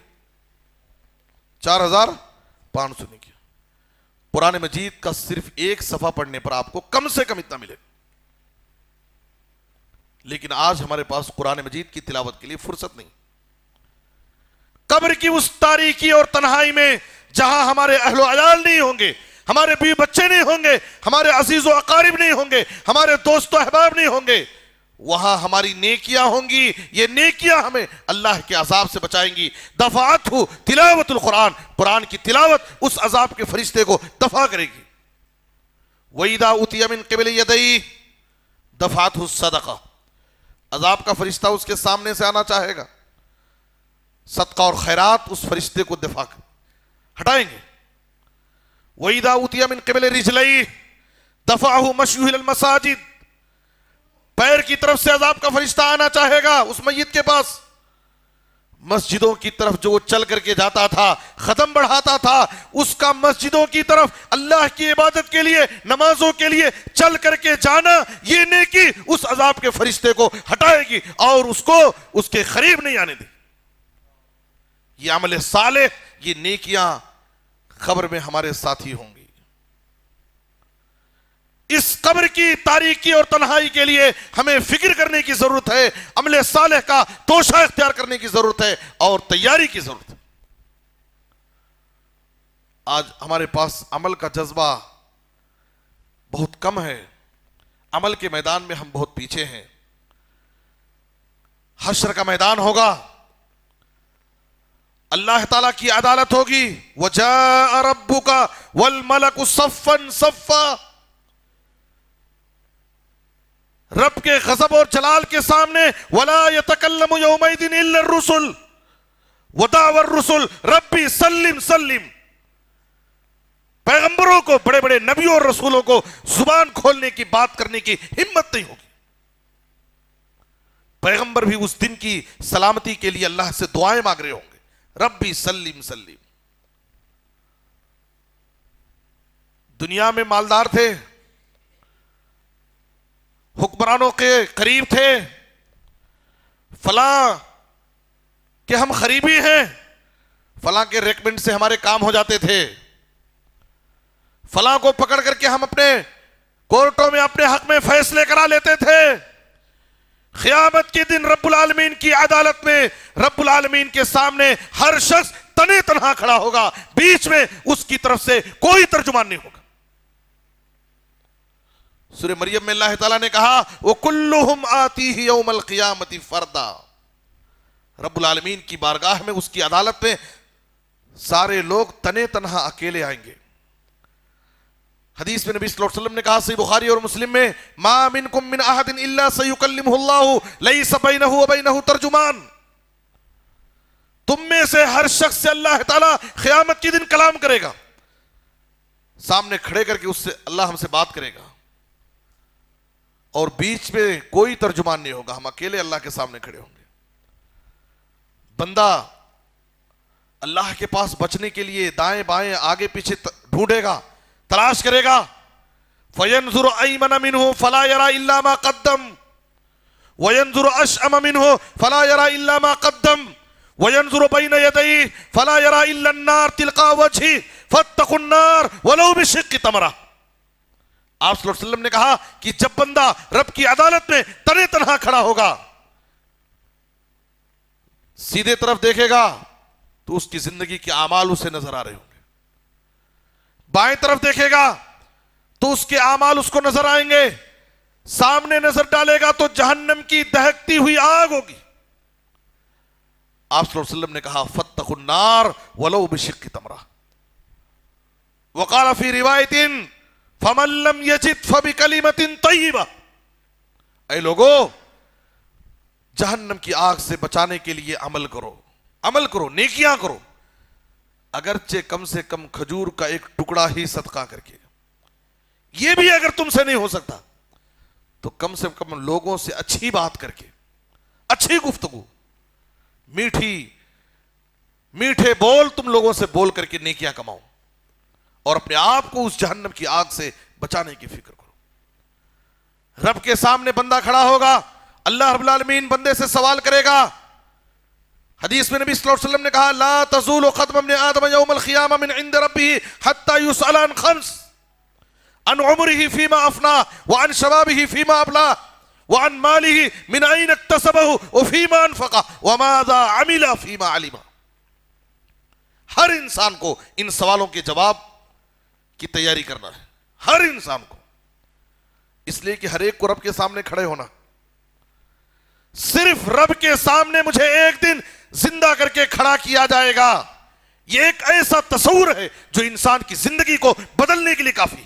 4500 نیکی۔ قرآن مجید کا صرف ایک صفحہ پڑھنے پر آپ کو کم سے کم اتنا ملے۔ لیکن آج ہمارے پاس قرآن مجید کی تلاوت کے لیے فرصت نہیں۔ قبر کی اس تاریکی اور تنہائی میں جہاں ہمارے اہل و عیال نہیں ہوں گے، ہمارے بیوی بچے نہیں ہوں گے، ہمارے عزیز و اقارب نہیں ہوں گے، ہمارے دوست و احباب نہیں ہوں گے، وہاں ہماری نیکیاں ہوں گی۔ یہ نیکیاں ہمیں اللہ کے عذاب سے بچائیں گی۔ دفعتہ تلاوت القرآن، قرآن کی تلاوت اس عذاب کے فرشتے کو دفع کرے گی۔ وَإِذَا أُوتِيَ مِن قِبَلِ يَدَيْهِ دَفَعَتْهُ الصَّدَقَةُ۔ عذاب کا فرشتہ اس کے سامنے سے آنا چاہے گا، صدقہ اور خیرات اس فرشتے کو دفاع ہٹائیں گے۔ وَإِذَا أُوتِيَ مِن قِبَلِ رِجْلَيْهِ دَفَعَهُ مَشْيُهُ إِلَى الْمَسَاجِدِ، پیر کی طرف سے عذاب کا فرشتہ آنا چاہے گا اس میت کے پاس، مسجدوں کی طرف جو وہ چل کر کے جاتا تھا، قدم بڑھاتا تھا، اس کا مسجدوں کی طرف اللہ کی عبادت کے لیے، نمازوں کے لیے چل کر کے جانا، یہ نیکی اس عذاب کے فرشتے کو ہٹائے گی اور اس کو اس کے قریب نہیں آنے دے۔ یہ عمل صالح، یہ نیکیاں قبر میں ہمارے ساتھی ہوں گی۔ اس قبر کی تاریکی اور تنہائی کے لیے ہمیں فکر کرنے کی ضرورت ہے، عمل صالح کا توشہ اختیار کرنے کی ضرورت ہے اور تیاری کی ضرورت ہے۔ آج ہمارے پاس عمل کا جذبہ بہت کم ہے، عمل کے میدان میں ہم بہت پیچھے ہیں۔ حشر کا میدان ہوگا، اللہ تعالیٰ کی عدالت ہوگی، وَجَاءَ رَبُّكَ وَالْمَلَكُ صَفًّا صَفًّا، رب کے غضب اور جلال کے سامنے، وَلَا يَتَكَلَّمُ يَوْمَئِذٍ إِلَّا الرُّسُلُ وَدَعْوَى الرُّسُلُ رَبِّ سَلِّمْ سَلِّمْ، پیغمبروں کو، بڑے بڑے نبیوں اور رسولوں کو زبان کھولنے کی، بات کرنے کی ہمت نہیں ہوگی۔ پیغمبر بھی اس دن کی سلامتی کے لیے اللہ سے دعائیں مانگ رہے ہوں گے، ربی سلم سلم۔ دنیا میں مالدار تھے، حکمرانوں کے قریب تھے، فلاں کہ ہم قریبی ہیں، فلاں کے ریکمنڈ سے ہمارے کام ہو جاتے تھے، فلاں کو پکڑ کر کے ہم اپنے کورٹوں میں اپنے حق میں فیصلے کرا لیتے تھے۔ قیامت کے دن رب العالمین کی عدالت میں رب العالمین کے سامنے ہر شخص تنے تنہا کھڑا ہوگا، بیچ میں اس کی طرف سے کوئی ترجمان نہیں ہوگا۔ سورہ مریم میں اللہ تعالیٰ نے کہا وَكُلُّهُمْ آتِيهِ يَوْمَ الْقِيَامَةِ فَرْدًا، رب العالمین کی بارگاہ میں، اس کی عدالت میں سارے لوگ تنے تنہا اکیلے آئیں گے۔ حدیث میں نبی صلی اللہ علیہ وسلم نے کہا، صحیح بخاری اور مسلم میں، ما منکم من احد الا سیکلمہ اللہ لیس بینہ وبینہ ترجمان، تم میں سے ہر شخص سے اللہ تعالیٰ قیامت کے دن کلام کرے گا، سامنے کھڑے کر کے اس سے اللہ ہم سے بات کرے گا، اور بیچ میں کوئی ترجمان نہیں ہوگا، ہم اکیلے اللہ کے سامنے کھڑے ہوں گے۔ بندہ اللہ کے پاس بچنے کے لیے دائیں بائیں آگے پیچھے ڈھونڈے گا، تلاش کرے گا، فَيَنْظُرُ أَيْمَنَ مِنْهُ فَلَا يَرَى إِلَّا مَا قَدَّمَ وَيَنْظُرُ أَشْأَمَ مِنْهُ فَلَا يَرَى إِلَّا مَا قَدَّمَ وَيَنْظُرُ بَيْنَ يَدَيْهِ فَلَا يَرَى إِلَّا النَّارَ تِلْقَاءَ وَجْهِهِ فَاتَّقُوا النَّارَ وَلَوْ بِشِقِّ تَمْرَةٍ۔ آپ صلی اللہ علیہ وسلم نے کہا کہ جب بندہ رب کی عدالت میں تنے تنہا کھڑا ہوگا، سیدھے طرف دیکھے گا تو اس کی زندگی کے اعمال اسے نظر آ رہے ہوں گے، بائیں طرف دیکھے گا تو اس کے اعمال اس کو نظر آئیں گے، سامنے نظر ڈالے گا تو جہنم کی دہکتی ہوئی آگ ہوگی۔ آپ صلی اللہ علیہ وسلم نے کہا فاتقوا النار ولو بشق تمرہ، وقال فی روایت فمن لم یجد فبکلمۃ طیبہ، اے لوگو جہنم کی آگ سے بچانے کے لیے عمل کرو، عمل کرو، نیکیاں کرو، اگرچہ کم سے کم کھجور کا ایک ٹکڑا ہی صدقہ کر کے، یہ بھی اگر تم سے نہیں ہو سکتا تو کم سے کم لوگوں سے اچھی بات کر کے، اچھی گفتگو، میٹھے بول تم لوگوں سے بول کر کے نیکیاں کماؤ، اور اپنے آپ کو اس جہنم کی آگ سے بچانے کی فکر کرو۔ رب کے سامنے بندہ کھڑا ہوگا، اللہ رب العالمین بندے سے سوال کرے گا۔ حدیث میں نبی صلی اللہ علیہ وسلم نے کہا لا تزول قدم ابن آدم یوم القیامہ من عند ربه حتى يسأل عن خمس، عن عمره فيما افناه وعن شبابه فيما ابلاه وعن ماله من اين اكتسبه وفيما انفقه وماذا عمل فيما علم۔ ہر انسان کو ان سوالوں کے جواب کی تیاری کرنا ہے، ہر انسان کو، اس لیے کہ ہر ایک کو رب کے سامنے کھڑے ہونا۔ صرف رب کے سامنے مجھے ایک دن زندہ کر کے کھڑا کیا جائے گا، یہ ایک ایسا تصور ہے جو انسان کی زندگی کو بدلنے کے لیے کافی۔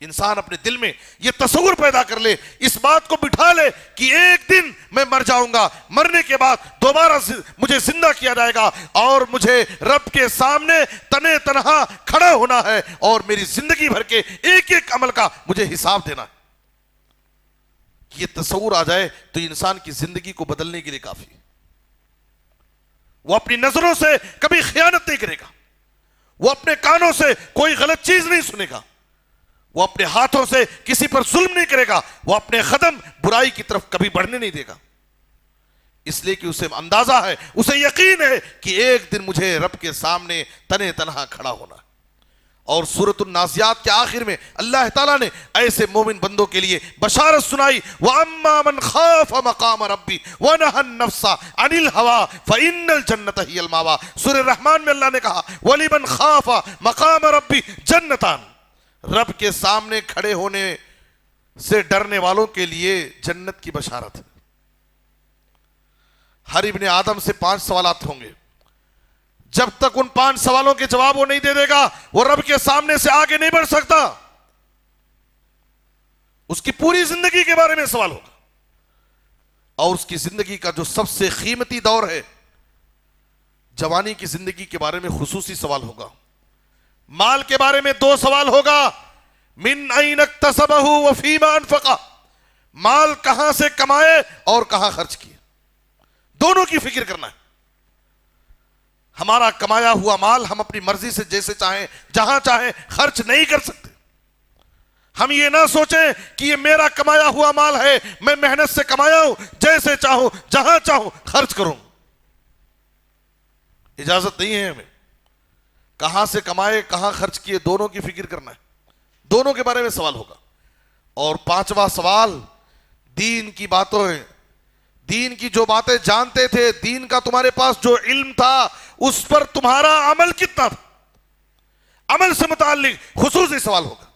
انسان اپنے دل میں یہ تصور پیدا کر لے، اس بات کو بٹھا لے کہ ایک دن میں مر جاؤں گا، مرنے کے بعد دوبارہ مجھے زندہ کیا جائے گا اور مجھے رب کے سامنے تنے تنہا کھڑا ہونا ہے اور میری زندگی بھر کے ایک ایک عمل کا مجھے حساب دینا ہے۔ یہ تصور آ جائے تو انسان کی زندگی کو بدلنے کے لیے کافی۔ وہ اپنی نظروں سے کبھی خیانت نہیں کرے گا، وہ اپنے کانوں سے کوئی غلط چیز نہیں سنے گا، وہ اپنے ہاتھوں سے کسی پر ظلم نہیں کرے گا، وہ اپنے قدم برائی کی طرف کبھی بڑھنے نہیں دے گا، اس لیے کہ اسے اندازہ ہے، اسے یقین ہے کہ ایک دن مجھے رب کے سامنے تنے تنہا کھڑا ہونا ہے۔ اور سورۃ النازعات کے آخر میں اللہ تعالیٰ نے ایسے مومن بندوں کے لیے بشارت سنائی، وَأَمَّا مَنْ خَافَ مَقَامَ رَبِّ وَنَهَى النَّفْسَ عَنِ الْهَوَىٰ فَإِنَّ الْجَنَّةَ هِيَ الْمَأْوَىٰ۔ سورہ رحمان میں اللہ نے کہا وَلِمَنْ خَافَ مَقَامَ رَبِّ جَنَّتَانِ، رب کے سامنے کھڑے ہونے سے ڈرنے والوں کے لیے جنت کی بشارت ہے۔ ہر ابن آدم سے 5 سوالات ہوں گے، جب تک ان 5 سوالوں کے جواب وہ نہیں دے دے گا وہ رب کے سامنے سے آگے نہیں بڑھ سکتا۔ اس کی پوری زندگی کے بارے میں سوال ہوگا، اور اس کی زندگی کا جو سب سے قیمتی دور ہے جوانی کی زندگی کے بارے میں خصوصی سوال ہوگا۔ مال کے بارے میں 2 سوال ہوگا، من این اکتسبہ وفیما انفقہ، مال کہاں سے کمائے اور کہاں خرچ کیے، دونوں کی فکر کرنا ہے۔ ہمارا کمایا ہوا مال ہم اپنی مرضی سے جیسے چاہیں جہاں چاہیں خرچ نہیں کر سکتے۔ ہم یہ نہ سوچیں کہ یہ میرا کمایا ہوا مال ہے، میں محنت سے کمایا ہوں، جیسے چاہوں جہاں چاہوں خرچ کروں، اجازت نہیں ہے ہمیں۔ کہاں سے کمائے کہاں خرچ کیے دونوں کی فکر کرنا ہے، دونوں کے بارے میں سوال ہوگا۔ اور 5واں سوال دین کی باتوں ہے، دین کی جو باتیں جانتے تھے، دین کا تمہارے پاس جو علم تھا اس پر تمہارا عمل کتنا تھا، عمل سے متعلق خصوصی سوال ہوگا۔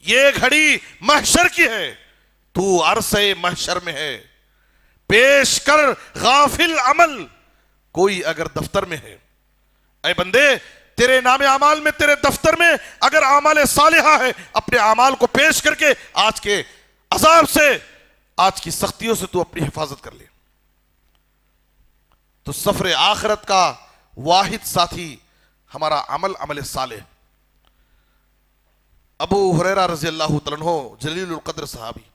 یہ گھڑی محشر کی ہے، تو عرصے محشر میں ہے، پیش کر غافل عمل کوئی اگر دفتر میں ہے۔ اے بندے، تیرے نام اعمال میں، تیرے دفتر میں اگر اعمال صالحہ ہے، اپنے اعمال کو پیش کر کے آج کے عذاب سے، آج کی سختیوں سے تو اپنی حفاظت کر لے۔ تو سفر آخرت کا واحد ساتھی ہمارا عمل صالح۔ ابو ہریرہ رضی اللہ تعالیٰ عنہ جلیل القدر صحابی،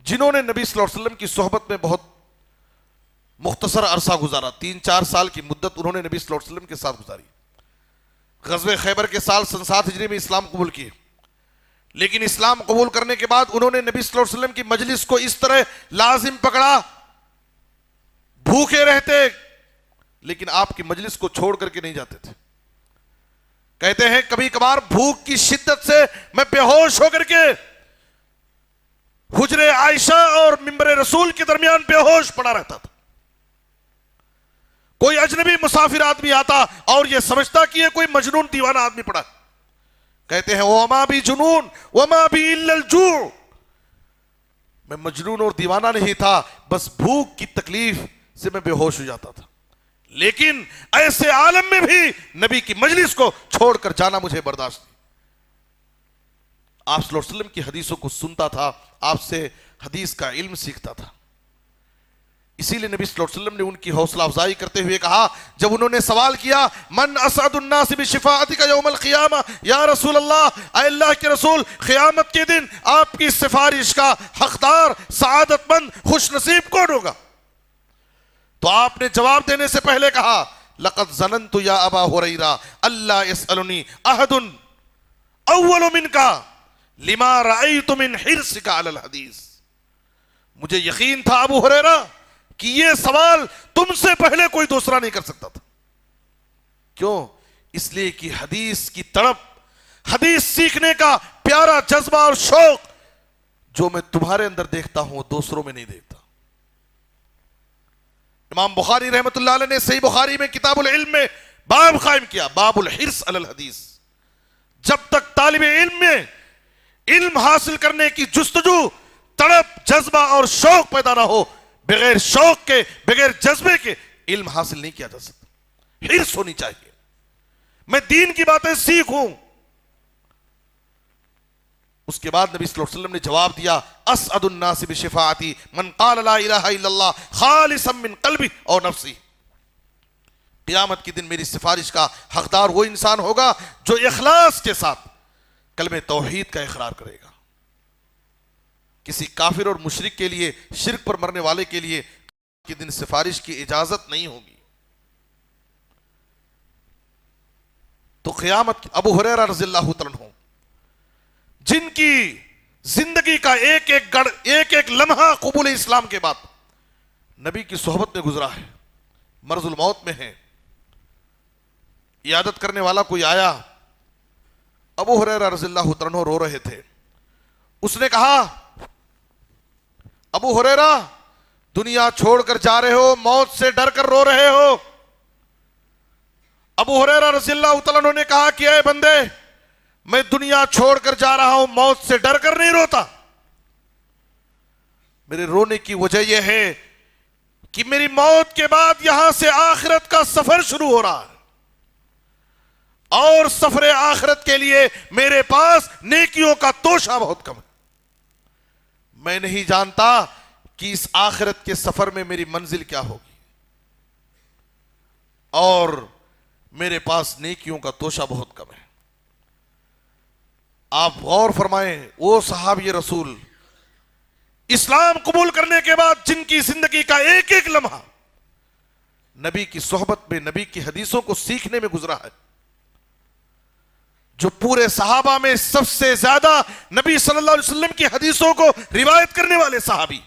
جنہوں نے نبی صلی اللہ علیہ وسلم کی صحبت میں بہت مختصر عرصہ گزارا، 3-4 سال کی مدت انہوں نے نبی صلی اللہ علیہ وسلم کے ساتھ گزاری۔ غزوہ خیبر کے سال 7 ہجری میں اسلام قبول کیے، لیکن اسلام قبول کرنے کے بعد انہوں نے نبی صلی اللہ علیہ وسلم کی مجلس کو اس طرح لازم پکڑا، بھوکے رہتے لیکن آپ کی مجلس کو چھوڑ کر کے نہیں جاتے تھے۔ کہتے ہیں کبھی کبھار بھوک کی شدت سے میں بے ہوش ہو کر کے حجر عائشہ اور منبر رسول کے درمیان بے ہوش پڑا رہتا تھا۔ کوئی اجنبی مسافر آدمی آتا اور یہ سمجھتا کہ یہ کوئی مجنون دیوانہ آدمی پڑا، کہتے ہیں وما بھی جنون وما بھی الا الجوع، میں مجنون اور دیوانہ نہیں تھا، بس بھوک کی تکلیف سے میں بے ہوش ہو جاتا تھا، لیکن ایسے عالم میں بھی نبی کی مجلس کو چھوڑ کر جانا مجھے برداشت نہیں۔ آپ صلی اللہ علیہ وسلم کی حدیثوں کو سنتا تھا، آپ سے حدیث کا علم سیکھتا تھا، اسی لیے نبی صلی اللہ علیہ وسلم نے ان کی حوصلہ افزائی کرتے ہوئے کہا، جب انہوں نے سوال کیا من اسعد الناس بشفاعتک یوم القیامہ، یا رسول اللہ، اے اللہ کے رسول، قیامت کے دن آپ کی سفارش کا حقدار، سعادت مند، خوش نصیب کون ہوگا؟ تو آپ نے جواب دینے سے پہلے کہا لقد ظننت یا ابا ہریرہ اللہ یسألنی احد اول منک لما رأیت من حرصک علی الحدیث، مجھے یقین تھا ابو ہریرہ کہ یہ سوال تم سے پہلے کوئی دوسرا نہیں کر سکتا تھا۔ کیوں؟ اس لیے کہ حدیث کی تڑپ، حدیث سیکھنے کا پیارا جذبہ اور شوق جو میں تمہارے اندر دیکھتا ہوں دوسروں میں نہیں دیکھتا۔ امام بخاری رحمت اللہ علیہ نے صحیح بخاری میں کتاب العلم میں باب قائم کیا، باب الحرص علی الحدیث۔ جب تک طالب علم میں علم حاصل کرنے کی جستجو، تڑپ، جذبہ اور شوق پیدا نہ ہو، بغیر شوق کے، بغیر جذبے کے علم حاصل نہیں کیا جا سکتا۔ حرص ہونی چاہیے، میں دین کی باتیں سیکھوں، اس کے بعد نبی صلی اللہ علیہ وسلم نے جواب دیا اسعد الناس بشفاعتی من قال لا الہ الا اللہ خالصا من قلبی اور نفسی، قیامت کے دن میری سفارش کا حقدار وہ انسان ہوگا جو اخلاص کے ساتھ کلمہ توحید کا اقرار کرے گا۔ کسی کافر اور مشرک کے لیے، شرک پر مرنے والے کے لیے کے دن سفارش کی اجازت نہیں ہوگی۔ تو قیامت ابو ہریرہ رضی اللہ تعالیٰ عنہ جن کی زندگی کا ایک ایک لمحہ قبول اسلام کے بعد نبی کی صحبت میں گزرا ہے، مرض الموت میں ہے، عیادت کرنے والا کوئی آیا، ابو ہریرہ رضی اللہ تعالیٰ عنہ رو رہے تھے۔ اس نے کہا ابو ہریرہ دنیا چھوڑ کر جا رہے ہو، موت سے ڈر کر رو رہے ہو۔ ابو ہریرہ رضی اللہ تعالیٰ عنہ نے کہا کہ اے بندے، میں دنیا چھوڑ کر جا رہا ہوں، موت سے ڈر کر نہیں روتا، میرے رونے کی وجہ یہ ہے کہ میری موت کے بعد یہاں سے آخرت کا سفر شروع ہو رہا ہے، اور سفر آخرت کے لیے میرے پاس نیکیوں کا توشہ بہت کم ہے۔ میں نہیں جانتا کہ اس آخرت کے سفر میں میری منزل کیا ہوگی، اور میرے پاس نیکیوں کا توشہ بہت کم ہے۔ آپ غور فرمائیں، وہ صحابی رسول اسلام قبول کرنے کے بعد جن کی زندگی کا ایک ایک لمحہ نبی کی صحبت میں، نبی کی حدیثوں کو سیکھنے میں گزرا ہے، جو پورے صحابہ میں سب سے زیادہ نبی صلی اللہ علیہ وسلم کی حدیثوں کو روایت کرنے والے صحابی،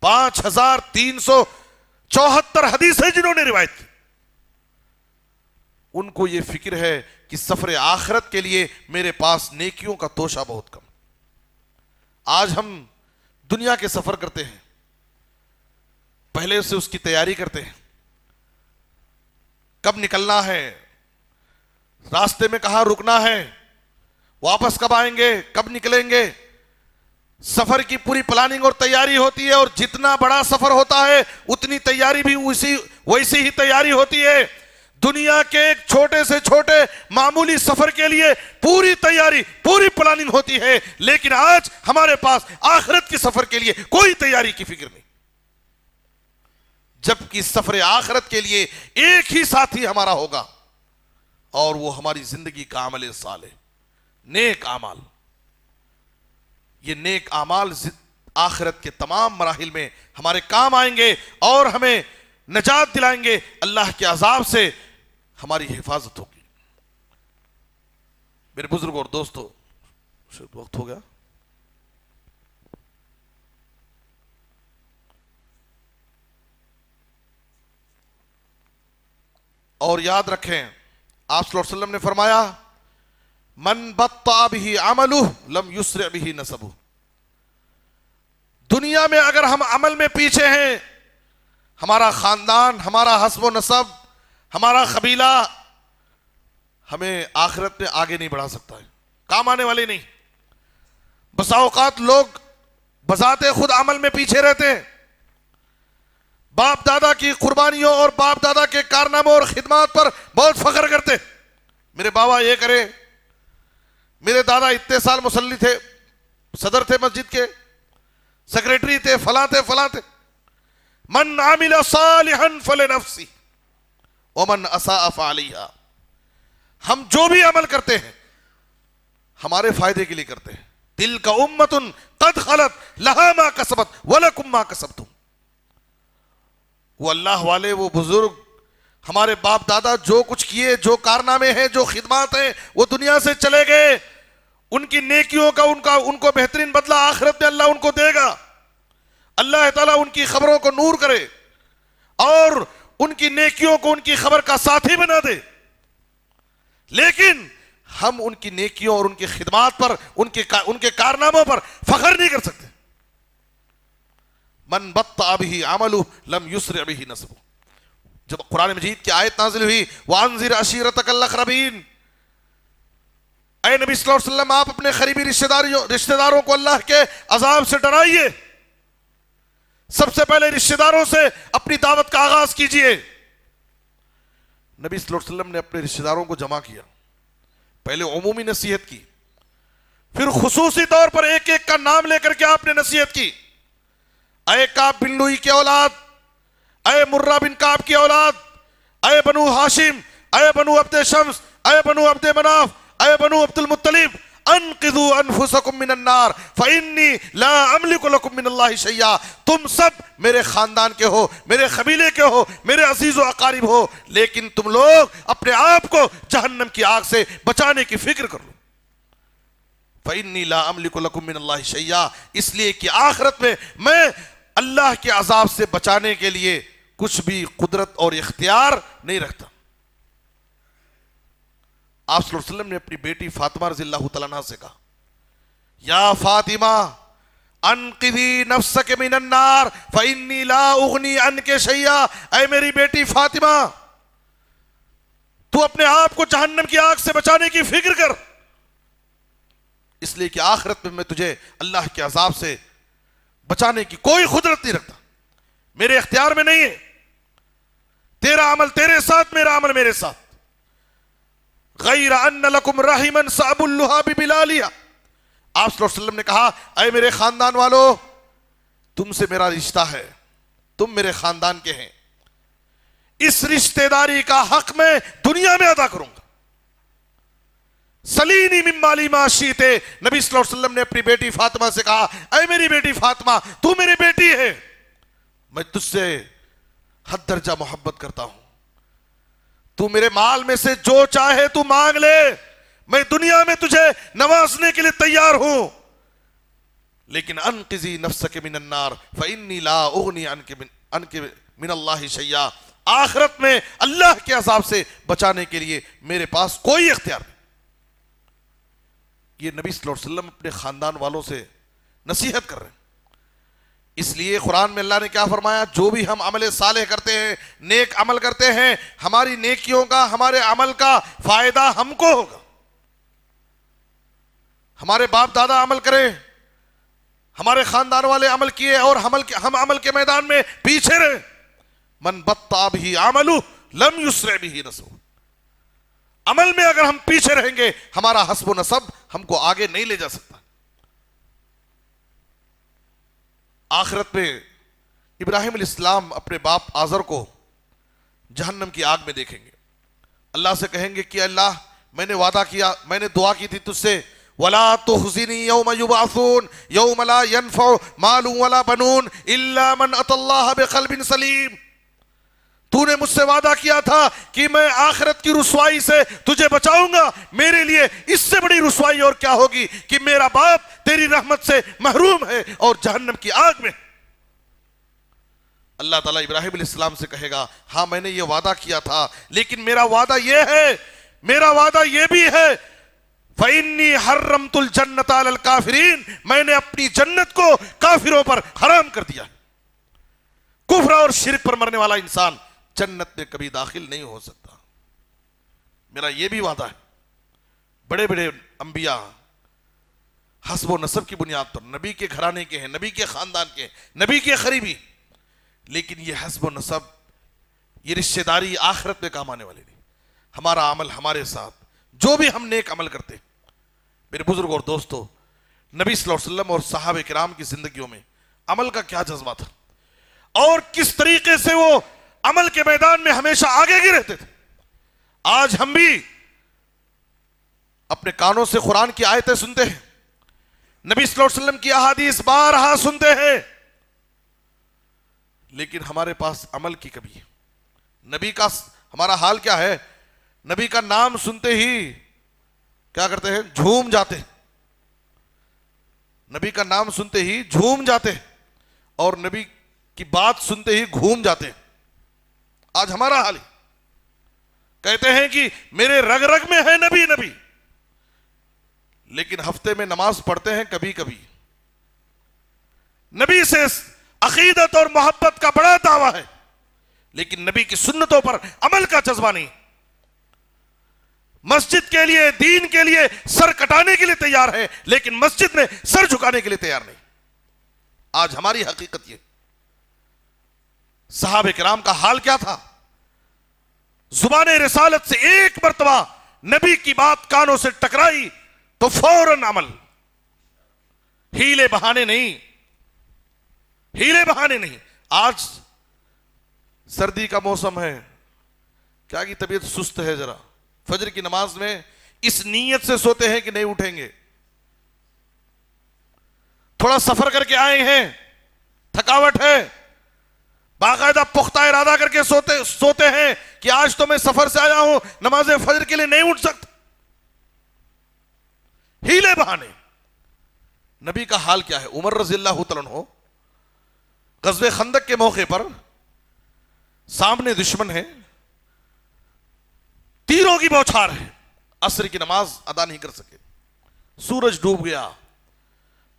5374 حدیثیں جنہوں نے روایت کی، ان کو یہ فکر ہے کہ سفر آخرت کے لیے میرے پاس نیکیوں کا توشہ بہت کم۔ آج ہم دنیا کے سفر کرتے ہیں، پہلے سے اس کی تیاری کرتے ہیں، کب نکلنا ہے، راستے میں کہاں رکنا ہے، واپس کب آئیں گے، کب نکلیں گے، سفر کی پوری پلاننگ اور تیاری ہوتی ہے، اور جتنا بڑا سفر ہوتا ہے اتنی تیاری بھی ویسی ہی تیاری ہوتی ہے۔ دنیا کے ایک چھوٹے سے چھوٹے معمولی سفر کے لیے پوری تیاری، پوری پلاننگ ہوتی ہے، لیکن آج ہمارے پاس آخرت کے سفر کے لیے کوئی تیاری کی فکر نہیں، جبکہ سفر آخرت کے لیے ایک ہی ساتھی ہمارا ہوگا، اور وہ ہماری زندگی کا عمل صالح، نیک اعمال۔ یہ نیک اعمال آخرت کے تمام مراحل میں ہمارے کام آئیں گے اور ہمیں نجات دلائیں گے، اللہ کے عذاب سے ہماری حفاظت ہوگی۔ میرے بزرگ اور دوستو، وقت ہو گیا، اور یاد رکھیں آپ صلی اللہ علیہ وسلم نے فرمایا من بطأ به عمله لم يسرع به نسبه۔ دنیا میں اگر ہم عمل میں پیچھے ہیں، ہمارا خاندان، ہمارا حسب و نسب، ہمارا قبیلہ ہمیں آخرت میں آگے نہیں بڑھا سکتا ہے، کام آنے والے نہیں۔ بسا اوقات لوگ بذات خود عمل میں پیچھے رہتے ہیں، باپ دادا کی قربانیوں اور باپ دادا کے کارناموں اور خدمات پر بہت فخر کرتے، میرے بابا یہ کرے، میرے دادا اتنے سال مصلی تھے، صدر تھے مسجد کے، سیکریٹری تھے، فلاں تھے، فلاں تھے۔ من عمل صالحا فلنفسه ومن اساء فعليها۔ ہم جو بھی عمل کرتے ہیں ہمارے فائدے کے لیے کرتے ہیں۔ تلک امۃ قد خلت لها ما کسبت ولکم ما کسبتم۔ وہ اللہ والے، وہ بزرگ، ہمارے باپ دادا جو کچھ کیے، جو کارنامے ہیں، جو خدمات ہیں، وہ دنیا سے چلے گئے، ان کی نیکیوں کا ان کو بہترین بدلہ آخرت میں اللہ ان کو دے گا۔ اللہ تعالیٰ ان کی خبروں کو نور کرے اور ان کی نیکیوں کو ان کی خبر کا ساتھی بنا دے، لیکن ہم ان کی نیکیوں اور ان کی خدمات پر، ان کے کارناموں پر فخر نہیں کر سکتے۔ من بطأ به عمله لم يسرع به نسبه۔ جب قرآن مجید کی آیت نازل ہوئی وانذر عشیرتک الاقربین، اے نبی صلی اللہ علیہ وسلم آپ اپنے قریبی رشتہ داروں کو اللہ کے عذاب سے ڈرائیے، سب سے پہلے رشتہ داروں سے اپنی دعوت کا آغاز کیجئے۔ نبی صلی اللہ علیہ وسلم نے اپنے رشتہ داروں کو جمع کیا، پہلے عمومی نصیحت کی، پھر خصوصی طور پر ایک ایک کا نام لے کر کے آپ نے نصیحت کی. اے کعب بن لوئی کی اولاد، اے مرہ بن کعب کی اولاد، اے بنو ہاشم، اے بنو عبد شمس، اے بنو عبد مناف، اے بنو عبد المطلب، انقذوا انفسکم من النار فانی لا املک لکم من اللہ شیئا. تم سب میرے خاندان کے ہو، میرے قبیلے کے ہو، میرے عزیز و اقارب ہو، لیکن تم لوگ اپنے آپ کو جہنم کی آگ سے بچانے کی فکر کر لو. فانی لا املک لکم من اللہ شیئا، اس لیے کہ آخرت میں اللہ کے عذاب سے بچانے کے لیے کچھ بھی قدرت اور اختیار نہیں رکھتا. آپ صلی اللہ علیہ وسلم نے اپنی بیٹی فاطمہ رضی اللہ تعالیٰ عنہ سے کہا، یا فاطمہ انقذی نفسک من النار فانی لا اغنی عنک شیئا. اے میری بیٹی فاطمہ، تو اپنے آپ کو جہنم کی آگ سے بچانے کی فکر کر، اس لیے کہ آخرت میں تجھے اللہ کے عذاب سے بچانے کی کوئی قدرت نہیں رکھتا، میرے اختیار میں نہیں ہے. تیرا عمل تیرے ساتھ، میرا عمل میرے ساتھ. غیر ان لکم رحما صعب اللہا ببلالیا. آپ صلی اللہ علیہ وسلم نے کہا، اے میرے خاندان والو، تم سے میرا رشتہ ہے، تم میرے خاندان کے ہیں، اس رشتہ داری کا حق میں دنیا میں ادا کروں گا. سلینی من مالی ما شئت. نبی صلی اللہ علیہ وسلم نے اپنی بیٹی فاطمہ سے کہا، اے میری بیٹی فاطمہ، تو میری بیٹی ہے، میں تجھ سے حد درجہ محبت کرتا ہوں، تو میرے مال میں سے جو چاہے تو مانگ لے، میں دنیا میں تجھے نوازنے کے لیے تیار ہوں، لیکن انقذی نفسک من النار فانی لا اغنی عنک من اللہ شیئا. آخرت میں اللہ کے عذاب سے بچانے کے لیے میرے پاس کوئی اختیار نہیں. یہ نبی صلی اللہ علیہ وسلم اپنے خاندان والوں سے نصیحت کر رہے ہیں. اس لیے قرآن میں اللہ نے کیا فرمایا، جو بھی ہم عمل صالح کرتے ہیں، نیک عمل کرتے ہیں، ہماری نیکیوں کا، ہمارے عمل کا فائدہ ہم کو ہوگا. ہمارے باپ دادا عمل کرے، ہمارے خاندان والے عمل کیے اور ہم عمل کے میدان میں پیچھے رہے، من بطأ بہ عملہ لم یسرع بہ نسبہ. عمل میں اگر ہم پیچھے رہیں گے، ہمارا حسب و نسب ہم کو آگے نہیں لے جا سکتا. آخرت میں ابراہیم علیہ السلام اپنے باپ آزر کو جہنم کی آگ میں دیکھیں گے. اللہ سے کہیں گے کہ اللہ، میں نے وعدہ کیا، میں نے دعا کی تھی تجھ سے، وَلَا تُخْزِنِي يَوْمَ يُبْعَثُونَ يَوْمَ لَا يَنْفَعُ مَالٌ وَلَا بَنُونَ إِلَّا مَنْ أَتَى اللَّهَ بِقَلْبٍ سَلِيمٍ. تو نے مجھ سے وعدہ کیا تھا کہ میں آخرت کی رسوائی سے تجھے بچاؤں گا. میرے لیے اس سے بڑی رسوائی اور کیا ہوگی کہ میرا باپ تیری رحمت سے محروم ہے اور جہنم کی آگ میں. اللہ تعالیٰ ابراہیم علیہ السلام سے کہے گا، ہاں میں نے یہ وعدہ کیا تھا، لیکن میرا وعدہ یہ ہے، میرا وعدہ یہ بھی ہے، فَإِنِّي حَرَّمْتُ الْجَنَّةَ عَلَى الْكَافِرِينَ. میں نے اپنی جنت کو کافروں پر حرام کر دیا. کفر اور شرک پر مرنے والا انسان جنت میں کبھی داخل نہیں ہو سکتا. میرا یہ بھی وعدہ ہے. بڑے بڑے انبیاء حسب و نسب کی بنیاد پر نبی کے گھرانے کے ہیں، نبی کے خاندان کے ہیں، نبی کے قریبی، لیکن یہ حسب و نسب، یہ رشتہ داری آخرت میں کام آنے والی نہیں. ہمارا عمل ہمارے ساتھ، جو بھی ہم نیک عمل کرتے ہیں. میرے بزرگ اور دوستو، نبی صلی اللہ علیہ وسلم اور صحابہ کرام کی زندگیوں میں عمل کا کیا جذبہ تھا اور کس طریقے سے وہ عمل کے میدان میں ہمیشہ آگے ہی رہتے تھے. آج ہم بھی اپنے کانوں سے قرآن کی آیتیں سنتے ہیں، نبی صلی اللہ علیہ وسلم کی احادیث بارہا سنتے ہیں، لیکن ہمارے پاس عمل کی کمی ہے. نبی کا ہمارا حال کیا ہے؟ نبی کا نام سنتے ہی کیا کرتے ہیں؟ جھوم جاتے ہیں. نبی کا نام سنتے ہی جھوم جاتے ہیں اور نبی کی بات سنتے ہی گھوم جاتے ہیں. آج ہمارا حال ہے. کہتے ہیں کہ میرے رگ رگ میں ہے نبی نبی، لیکن ہفتے میں نماز پڑھتے ہیں کبھی کبھی. نبی سے عقیدت اور محبت کا بڑا دعویٰ ہے، لیکن نبی کی سنتوں پر عمل کا جذبہ نہیں. مسجد کے لیے، دین کے لیے سر کٹانے کے لیے تیار ہے، لیکن مسجد میں سر جھکانے کے لیے تیار نہیں. آج ہماری حقیقت یہ. صحابہ کرام کا حال کیا تھا؟ زبان رسالت سے ایک مرتبہ نبی کی بات کانوں سے ٹکرائی تو فوراً عمل. ہیلے بہانے نہیں، ہیلے بہانے نہیں. آج سردی کا موسم ہے، کیا کی طبیعت سست ہے، ذرا فجر کی نماز میں اس نیت سے سوتے ہیں کہ نہیں اٹھیں گے. تھوڑا سفر کر کے آئے ہیں، تھکاوٹ ہے، باقاعدہ پختہ ارادہ کر کے سوتے ہیں کہ آج تو میں سفر سے آیا ہوں، نماز فجر کے لیے نہیں اٹھ سکتا. ہیلے بہانے. نبی کا حال کیا ہے؟ عمر رضی اللہ تعالیٰ عنہ غزوہ خندق کے موقع پر سامنے دشمن ہے، تیروں کی بوچھار ہے، عصر کی نماز ادا نہیں کر سکے، سورج ڈوب گیا.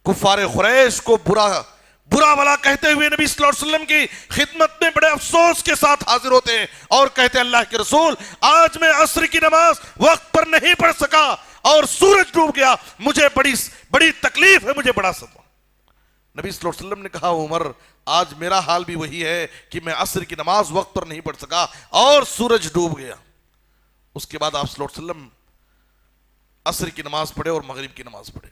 کفار قریش کو برا بلا کہتے ہوئے نبی صلی اللہ علیہ وسلم کی خدمت میں بڑے افسوس کے ساتھ حاضر ہوتے ہیں اور کہتے ہیں اللہ کے رسول، آج میں عصر کی نماز وقت پر نہیں پڑھ سکا اور سورج ڈوب گیا، مجھے بڑی تکلیف ہے، مجھے بڑا صدمہ. نبی صلی اللہ علیہ وسلم نے کہا عمر آج میرا حال بھی وہی ہے کہ میں عصر کی نماز وقت پر نہیں پڑھ سکا اور سورج ڈوب گیا. اس کے بعد آپ صلی اللہ علیہ وسلم عصر کی نماز پڑھے اور مغرب کی نماز پڑھے.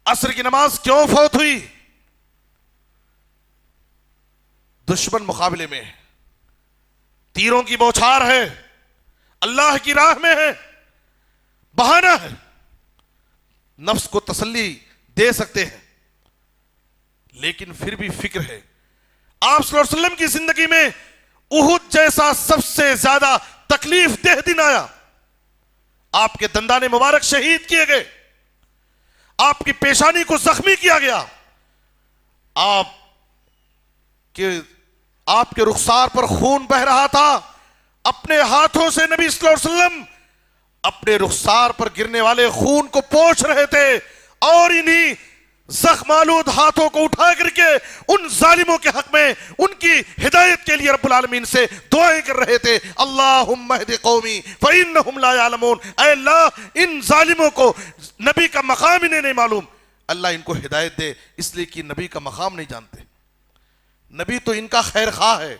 عصر کی نماز کیوں فوت ہوئی؟ دشمن مقابلے میں ہے، تیروں کی بوچھار ہے، اللہ کی راہ میں ہے، بہانہ ہے. نفس کو تسلی دے سکتے ہیں لیکن پھر بھی فکر ہے. آپ صلی اللہ علیہ وسلم کی زندگی میں احد جیسا سب سے زیادہ تکلیف دہ دن آیا. آپ کے دندان مبارک شہید کیے گئے، آپ کی پیشانی کو زخمی کیا گیا، آپ کے رخسار پر خون بہ رہا تھا. اپنے ہاتھوں سے نبی صلی اللہ علیہ وسلم اپنے رخسار پر گرنے والے خون کو پوچھ رہے تھے اور انہی زخم آلود ہاتھوں کو اٹھا کر کے ان ظالموں کے حق میں ان کی ہدایت کے لیے رب العالمین سے دعائیں کر رہے تھے. اللہم اہد قومی فإنہم لا یعلمون. اے اللہ ان ظالموں کو نبی کا مقام انہیں نہیں معلوم، اللہ ان کو ہدایت دے، اس لیے کہ نبی کا مقام نہیں جانتے. نبی تو ان کا خیر خواہ ہے،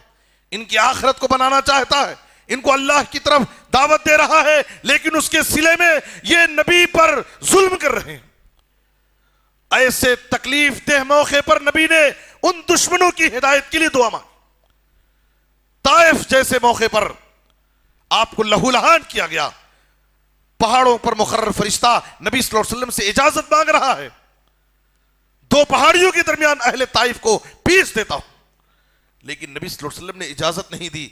ان کی آخرت کو بنانا چاہتا ہے، ان کو اللہ کی طرف دعوت دے رہا ہے، لیکن اس کے صلے میں یہ نبی پر ظلم کر رہے ہیں. ایسے تکلیف دہ موقع پر نبی نے ان دشمنوں کی ہدایت کے لیے دعا مانگی. طائف جیسے موقع پر آپ کو لہو لہان کیا گیا، پہاڑوں پر مقرر فرشتہ نبی صلی اللہ علیہ وسلم سے اجازت مانگ رہا ہے، دو پہاڑیوں کے درمیان اہل طائف کو پیس دیتا ہوں، لیکن نبی صلی اللہ علیہ وسلم نے اجازت نہیں دی،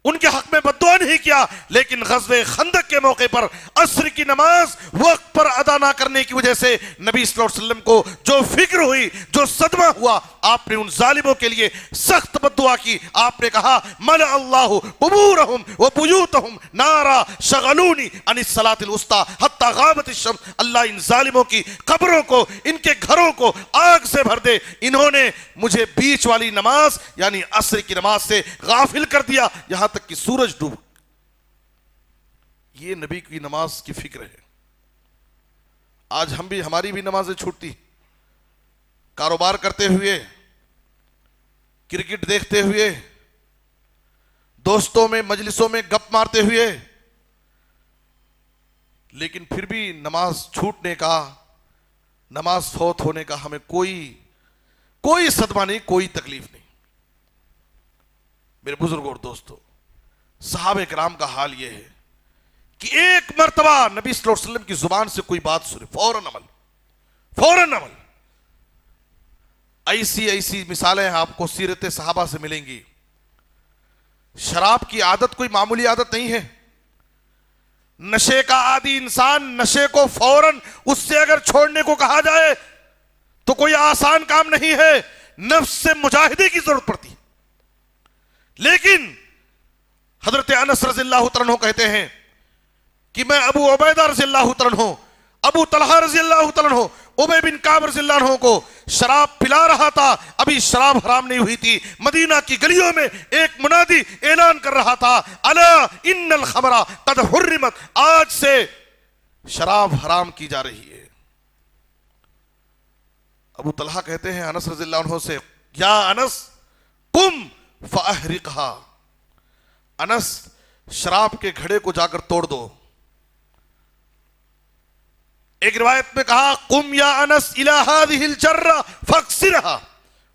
ان کے حق میں بد دعا نہیں کیا. لیکن غزوہ خندق کے موقع پر عصر کی نماز وقت پر ادا نہ کرنے کی وجہ سے نبی صلی اللہ علیہ وسلم کو جو فکر ہوئی، جو صدمہ ہوا، آپ نے ان ظالموں کے لیے سخت بد دعا کی. آپ نے کہا ملأ اللہ قبورہم وبیوتہم نارا شغلونی عن الصلاۃ الوسطی حتی غابت الشمس. اللہ ان ظالموں کی قبروں کو، ان کے گھروں کو آگ سے بھر دے، انہوں نے مجھے بیچ والی نماز یعنی عصر کی نماز سے غافل کر دیا یہاں تک کہ سورج ڈوب. یہ نبی کی نماز کی فکر ہے. آج ہماری بھی نمازیں چھوٹتی، کاروبار کرتے ہوئے، کرکٹ دیکھتے ہوئے، دوستوں میں مجلسوں میں گپ مارتے ہوئے، لیکن پھر بھی نماز چھوٹنے کا، نماز فوت ہونے کا ہمیں کوئی صدمہ نہیں، کوئی تکلیف نہیں. میرے بزرگوں اور دوستوں، صحابہ کرام کا حال یہ ہے کہ ایک مرتبہ نبی صلی اللہ علیہ وسلم کی زبان سے کوئی بات سنے فوراً عمل. ایسی مثالیں آپ کو سیرت صحابہ سے ملیں گی. شراب کی عادت کوئی معمولی عادت نہیں ہے. نشے کا عادی انسان نشے کو فوراً اس سے اگر چھوڑنے کو کہا جائے تو کوئی آسان کام نہیں ہے، نفس سے مجاہدے کی ضرورت پڑتی. لیکن حضرت انس رضی اللہ تعالیٰ عنہ کہتے ہیں کہ میں ابو عبیدہ رضی اللہ تعالیٰ عنہ، ابو طلحہ رضی اللہ تعالیٰ عنہ، ابی بن کعب رضی اللہ عنہ کو شراب پلا رہا تھا. ابھی شراب حرام نہیں ہوئی تھی. مدینہ کی گلیوں میں ایک منادی اعلان کر رہا تھا الا ان الخمر قد حرمت، آج سے شراب حرام کی جا رہی ہے. ابو طلحہ کہتے ہیں انس رضی اللہ عنہ سے یا انس قم فاحرقها، انس شراب کے گھڑے کو جا کر توڑ دو. ایک روایت میں کہا قم یا انس الی ہذہ الجرہ فاکسرھا،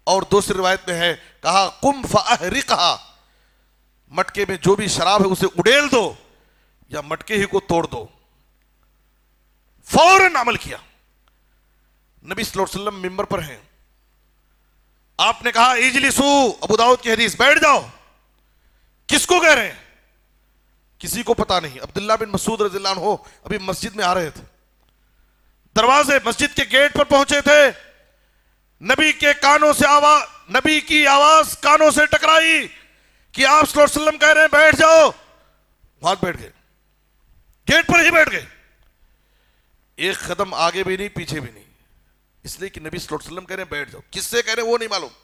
اور دوسری روایت میں ہے کہا قم فاحرقھا، مٹکے میں جو بھی شراب ہے اسے اڑیل دو یا مٹکے ہی کو توڑ دو۔ فوراً عمل کیا۔ نبی صلی اللہ علیہ وسلم ممبر پر ہیں، آپ نے کہا اجلسو، ابو داؤد کی حدیث، بیٹھ جاؤ۔ کس کو کہہ رہے ہیں؟ کسی کو پتا نہیں۔ عبداللہ بن مسعود رضی اللہ عنہ ابھی مسجد میں آ رہے تھے، دروازے مسجد کے گیٹ پر پہنچے تھے، نبی کے کانوں سے آواز، نبی کی آواز کانوں سے ٹکرائی کہ آپ صلی اللہ علیہ وسلم کہہ رہے ہیں بیٹھ جاؤ، وہاں بیٹھ گئے، گیٹ پر ہی بیٹھ گئے، ایک قدم آگے بھی نہیں پیچھے بھی نہیں، اس لیے کہ نبی صلی اللہ علیہ وسلم کہہ رہے ہیں بیٹھ جاؤ۔ کس سے کہہ رہے ہیں وہ نہیں معلوم۔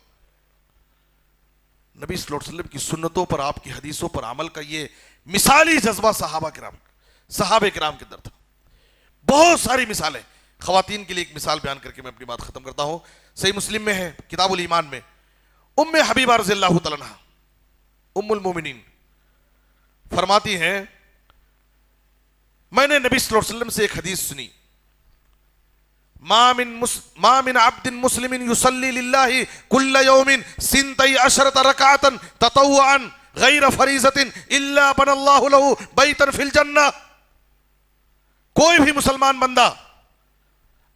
نبی صلی اللہ علیہ وسلم کی سنتوں پر، آپ کی حدیثوں پر عمل کا یہ مثالی جذبہ صحابہ کرام کے اندر تھا۔ بہت ساری مثالیں، خواتین کے لیے ایک مثال بیان کر کے میں اپنی بات ختم کرتا ہوں۔ صحیح مسلم میں ہے، کتاب الایمان میں، ام حبیبہ رضی اللہ تعالیٰ عنہا، ام المومنین، فرماتی ہیں میں نے نبی صلی اللہ علیہ وسلم سے ایک حدیث سنی، ما من عبد مسلم يصلي لله كل يوم 12 ركعة تطوعا غير فريضة الا بنى الله له بيتا في الجنة۔ کوئی بھی مسلمان بندہ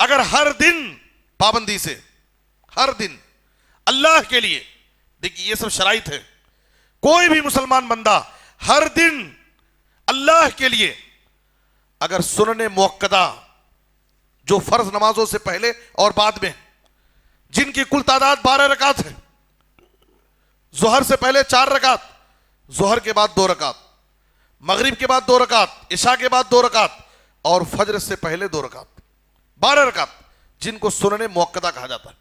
اگر ہر دن پابندی سے، ہر دن اللہ کے لیے، دیکھیے یہ سب شرائط ہے، کوئی بھی مسلمان بندہ ہر دن اللہ کے لیے اگر سنن موقدہ، جو فرض نمازوں سے پہلے اور بعد میں، جن کی کل تعداد 12 رکعت ہے، ظہر سے پہلے 4 رکعت، ظہر کے بعد 2 رکعت، مغرب کے بعد 2 رکعت، عشاء کے بعد 2 رکعت، اور فجر سے پہلے 2 رکعت، 12 رکعت جن کو سنن موقدہ کہا جاتا ہے۔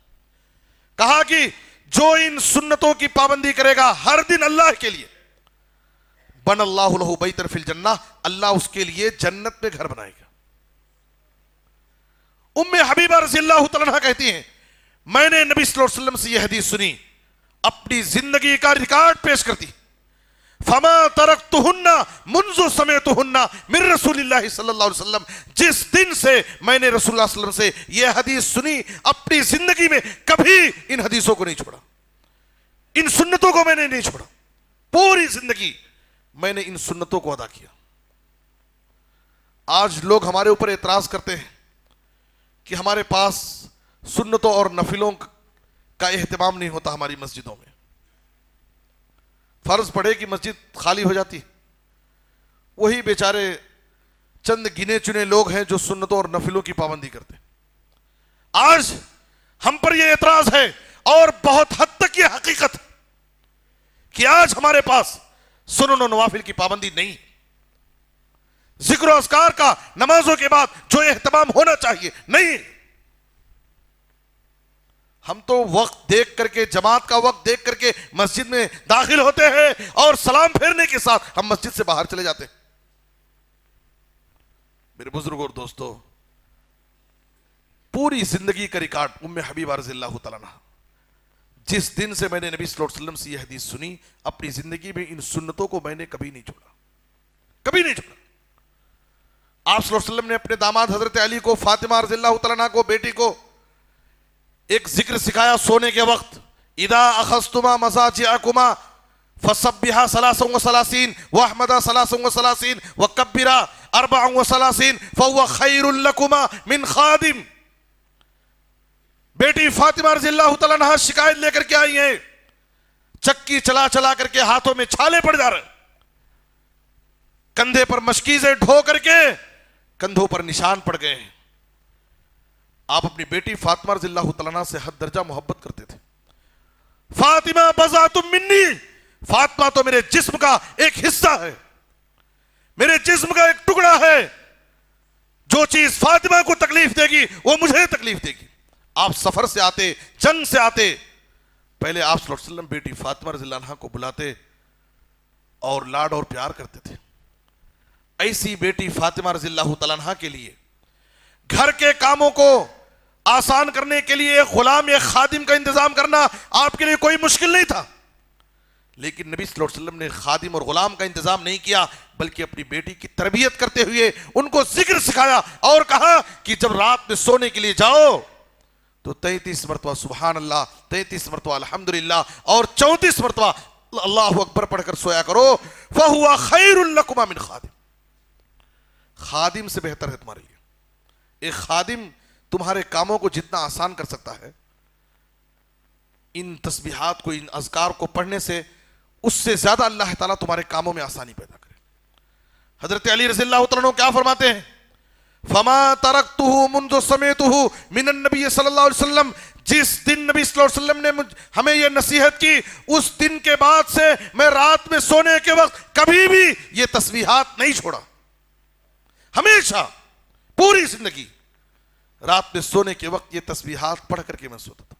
کہا کہ جو ان سنتوں کی پابندی کرے گا ہر دن اللہ کے لیے، بن اللہ لہ بیتا فی الجنہ، اللہ اس کے لیے جنت میں گھر بنائے گا۔ ام حبیبہ رضی اللہ تعالیٰ عنہ کہتی ہیں میں نے نبی صلی اللہ علیہ وسلم سے یہ حدیث سنی، اپنی زندگی کا ریکارڈ پیش کرتی، فما ترکتہن منذ سمعتہن من رسول اللہ صلی اللہ علیہ وسلم، جس دن سے میں نے رسول اللہ صلی اللہ علیہ وسلم سے یہ حدیث سنی، اپنی زندگی میں کبھی ان حدیثوں کو نہیں چھوڑا، ان سنتوں کو میں نے نہیں چھوڑا، پوری زندگی میں نے ان سنتوں کو ادا کیا۔ آج لوگ ہمارے اوپر اعتراض کرتے ہیں کہ ہمارے پاس سنتوں اور نفلوں کا اہتمام نہیں ہوتا ہماری مسجدوں میں، فرض پڑے کہ مسجد خالی ہو جاتی، وہی بیچارے چند گنے چنے لوگ ہیں جو سنتوں اور نفلوں کی پابندی کرتے ہیں۔ آج ہم پر یہ اعتراض ہے، اور بہت حد تک یہ حقیقت ہے کہ آج ہمارے پاس سنن و نوافل کی پابندی نہیں، ذکر و اذکار کا نمازوں کے بعد جو اہتمام ہونا چاہیے نہیں۔ ہم تو وقت دیکھ کر کے، جماعت کا وقت دیکھ کر کے مسجد میں داخل ہوتے ہیں، اور سلام پھیرنے کے ساتھ ہم مسجد سے باہر چلے جاتے ہیں۔ میرے بزرگوں اور دوستو، پوری زندگی کا ریکارڈ ام حبیبہ رضی اللہ تعالیٰ عنہ، جس دن سے میں نے نبی صلی اللہ علیہ وسلم سے یہ حدیث سنی، اپنی زندگی میں ان سنتوں کو میں نے کبھی نہیں چھوڑا، کبھی نہیں چھوڑا۔ آپ صلی اللہ علیہ وسلم نے اپنے داماد حضرت علی کو، فاطمہ رضی اللہ تعالیٰ عنہ کو، بیٹی کو ایک ذکر سکھایا سونے کے وقت، اذا اخذتما مضاجعکما فسبحا 33 واحمدا 33 وکبرا 34 فهو خیر لکما من خادم۔ بیٹی فاطمہ رضی اللہ تعالیٰ عنہ شکایت لے کر کے آئی ہیں، چکی چلا چلا کر کے ہاتھوں میں چھالے پڑ جا رہے، کندھے پر مشکیزیں ڈھو کر کے کندھوں پر نشان پڑ گئے ہیں۔ آپ اپنی بیٹی فاطمہ رضی اللہ تعالیٰ عنہ سے حد درجہ محبت کرتے تھے۔ فاطمہ بضعۃ منی، فاطمہ تو میرے جسم کا ایک حصہ ہے، میرے جسم کا ایک ٹکڑا ہے، جو چیز فاطمہ کو تکلیف دے گی وہ مجھے تکلیف دے گی۔ آپ سفر سے آتے، جنگ سے آتے، پہلے آپ صلی اللہ علیہ وسلم بیٹی فاطمہ رضی اللہ عنہ کو بلاتے اور لاڈ اور پیار کرتے تھے۔ ایسی بیٹی فاطمہ رضی اللہ تعالیٰ عنہ کے لیے گھر کے کاموں کو آسان کرنے کے لیے ایک غلام، ایک خادم کا انتظام کرنا آپ کے لیے کوئی مشکل نہیں تھا، لیکن نبی صلی اللہ علیہ وسلم نے خادم اور غلام کا انتظام نہیں کیا، بلکہ اپنی بیٹی کی تربیت کرتے ہوئے ان کو ذکر سکھایا اور کہا کہ جب رات میں سونے کے لیے جاؤ تو 33 مرتبہ سبحان اللہ، 33 مرتبہ الحمدللہ اور 34 مرتبہ اللہ اکبر پڑھ کر سویا کرو۔ فَهُوَ خَيْرٌ لَكُمَا مِنْ خادم، خادم سے بہتر ہے تمہارے لیے۔ ایک خادم تمہارے کاموں کو جتنا آسان کر سکتا ہے، ان تسبیحات کو، ان اذکار کو پڑھنے سے اس سے زیادہ اللہ تعالیٰ تمہارے کاموں میں آسانی پیدا کرے۔ حضرت علی رضی اللہ تعالیٰ عنہ کیا فرماتے ہیں؟ فَمَا تَرَكْتُهُ مُنْذُ سَمِعْتُهُ مِنَ النَّبِيِّ صلی اللہ علیہ وسلم، جس دن نبی صلی اللہ علیہ وسلم نے ہمیں یہ نصیحت کی، اس دن کے بعد سے میں رات میں سونے کے وقت کبھی بھی یہ تسبیحات نہیں چھوڑا۔ ہمیشہ پوری زندگی رات میں سونے کے وقت یہ تسبیحات پڑھ کر کے میں سوتا تھا۔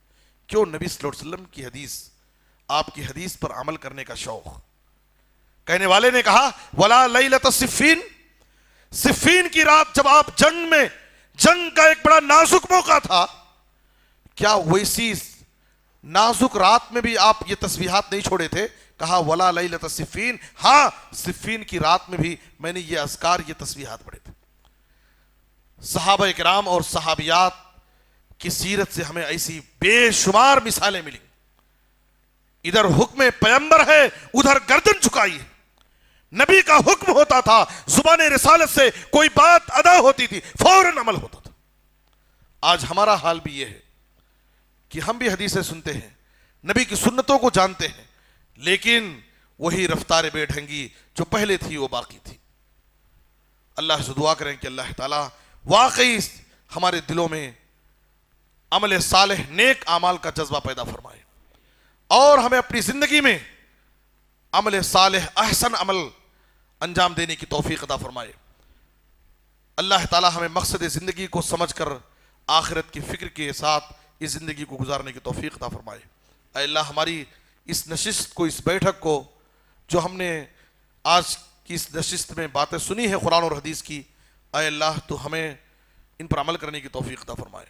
کیوں؟ نبی صلی اللہ علیہ وسلم کی حدیث، آپ کی حدیث پر عمل کرنے کا شوق۔ کہنے والے نے کہا وَلَا لَيْلَةَ صِفِّينَ، صفین کی رات جب آپ جنگ کا ایک بڑا نازک موقع تھا، کیا ویسی نازک رات میں بھی آپ یہ تسبیحات نہیں چھوڑے تھے؟ کہا وَلَا لَيْلَةَ صِفِّينَ، ہاں صفین کی رات میں بھی میں نے یہ اذکار، یہ تسبیحات پڑھے تھے۔ صحابہ کرام اور صحابیات کی سیرت سے ہمیں ایسی بے شمار مثالیں ملیں۔ ادھر حکم پیغمبر ہے، ادھر گردن جھکائی ہے۔ نبی کا حکم ہوتا تھا، زبان رسالت سے کوئی بات ادا ہوتی تھی، فوراً عمل ہوتا تھا۔ آج ہمارا حال بھی یہ ہے کہ ہم بھی حدیثیں سنتے ہیں، نبی کی سنتوں کو جانتے ہیں، لیکن وہی رفتار بے ڈھنگی جو پہلے تھی وہ باقی تھی۔ اللہ سے دعا کریں کہ اللہ تعالیٰ واقعی ہمارے دلوں میں عمل صالح، نیک اعمال کا جذبہ پیدا فرمائے، اور ہمیں اپنی زندگی میں عمل صالح، احسن عمل انجام دینے کی توفیق عطا فرمائے۔ اللہ تعالیٰ ہمیں مقصد زندگی کو سمجھ کر آخرت کی فکر کے ساتھ اس زندگی کو گزارنے کی توفیق عطا فرمائے۔ اے اللہ، ہماری اس نشست کو، اس بیٹھک کو، جو ہم نے آج کی اس نشست میں باتیں سنی ہیں قرآن اور حدیث کی، اے اللہ تو ہمیں ان پر عمل کرنے کی توفیق عطا فرمائے۔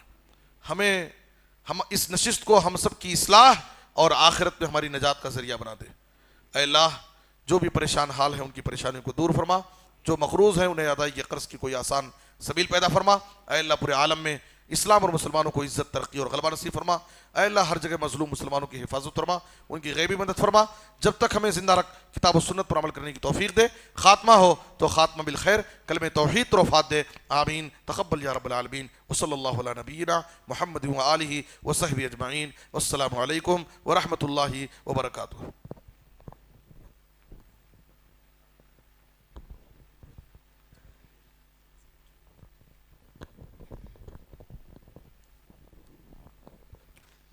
ہم اس نشست کو ہم سب کی اصلاح اور آخرت میں ہماری نجات کا ذریعہ بنا دے۔ اے اللہ، جو بھی پریشان حال ہیں ان کی پریشانیوں کو دور فرما، جو مقروض ہیں انہیں ادائیگی قرض کی کوئی آسان سبیل پیدا فرما۔ اے اللہ، پورے عالم میں اسلام اور مسلمانوں کو عزت، ترقی اور غلبہ نصیب فرما۔ اے اللہ، ہر جگہ مظلوم مسلمانوں کی حفاظت فرما، ان کی غیبی مدد فرما۔ جب تک ہمیں زندہ رکھ، کتاب و سنت پر عمل کرنے کی توفیق دے۔ خاتمہ ہو تو خاتمہ بالخیر، کلمہ توحید پر وفات دے۔ آمین، تقبل یا رب العالمین۔ وصلی اللہ علی نبینا محمد وآلہ وصحبہ اجمعین۔ والسلام علیکم ورحمۃ اللہ وبرکاتہ۔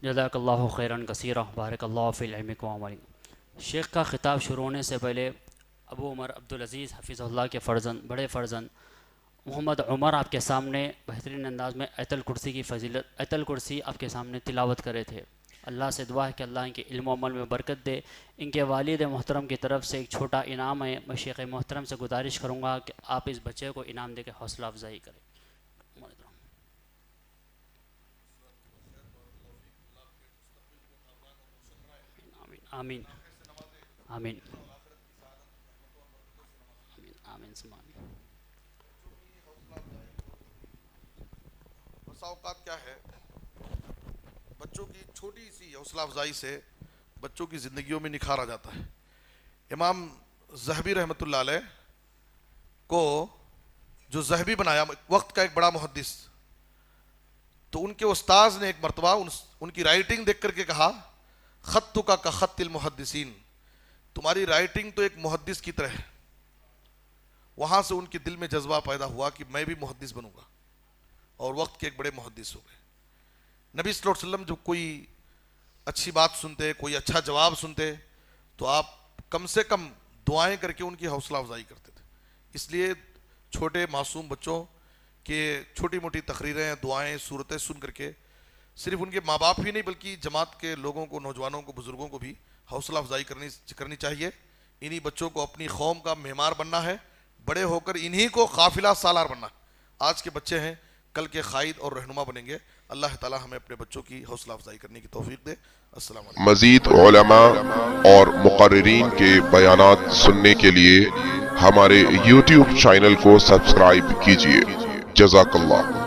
جزاک اللہ خیراً کثیرہ، بارک اللہ فی علمک و عملک۔ شیخ کا خطاب شروع ہونے سے پہلے ابو عمر عبدالعزیز حفظ اللہ کے فرزند، بڑے فرزند محمد عمر آپ کے سامنے بہترین انداز میں آیت الکرسی کی فضیلت، آیت الکرسی آپ کے سامنے تلاوت کرے تھے۔ اللہ سے دعا ہے کہ اللہ ان کے علم و عمل میں برکت دے۔ ان کے والد محترم کی طرف سے ایک چھوٹا انعام ہے، میں شیخ محترم سے گزارش کروں گا کہ آپ اس بچے کو انعام دے کے حوصلہ افزائی کریں۔ آمین آمین آمین آمین۔ بسا اوقات کیا ہے، بچوں کی چھوٹی سی حوصلہ افزائی سے بچوں کی زندگیوں میں نکھار آ جاتا ہے۔ امام ذہبی رحمۃ اللہ علیہ کو جو ذہبی بنایا، وقت کا ایک بڑا محدث، تو ان کے استاذ نے ایک مرتبہ ان کی رائٹنگ دیکھ کر کے کہا خطک کا خط المحدثین، تمہاری رائٹنگ تو ایک محدث کی طرح ہے۔ وہاں سے ان کے دل میں جذبہ پیدا ہوا کہ میں بھی محدث بنوں گا، اور وقت کے ایک بڑے محدث ہو گئے۔ نبی صلی اللہ علیہ وسلم جب کوئی اچھی بات سنتے، کوئی اچھا جواب سنتے، تو آپ کم سے کم دعائیں کر کے ان کی حوصلہ افزائی کرتے تھے۔ اس لیے چھوٹے معصوم بچوں کے چھوٹی موٹی تقریریں، دعائیں، صورتیں سن کر کے صرف ان کے ماں باپ ہی نہیں بلکہ جماعت کے لوگوں کو، نوجوانوں کو، بزرگوں کو بھی حوصلہ افزائی کرنی چاہیے۔ انہی بچوں کو اپنی قوم کا معمار بننا ہے، بڑے ہو کر انہی کو قافلہ سالار بننا ہے۔ آج کے بچے ہیں کل کے قائد اور رہنما بنیں گے. اللہ تعالی ہمیں اپنے بچوں کی حوصلہ افزائی کرنے کی توفیق دے. السلام علیکم. مزید علماء اور مقررین کے بیانات سننے کے لیے ہمارے YouTube چینل کو سبسکرائب کیجیے. جزاک اللہ.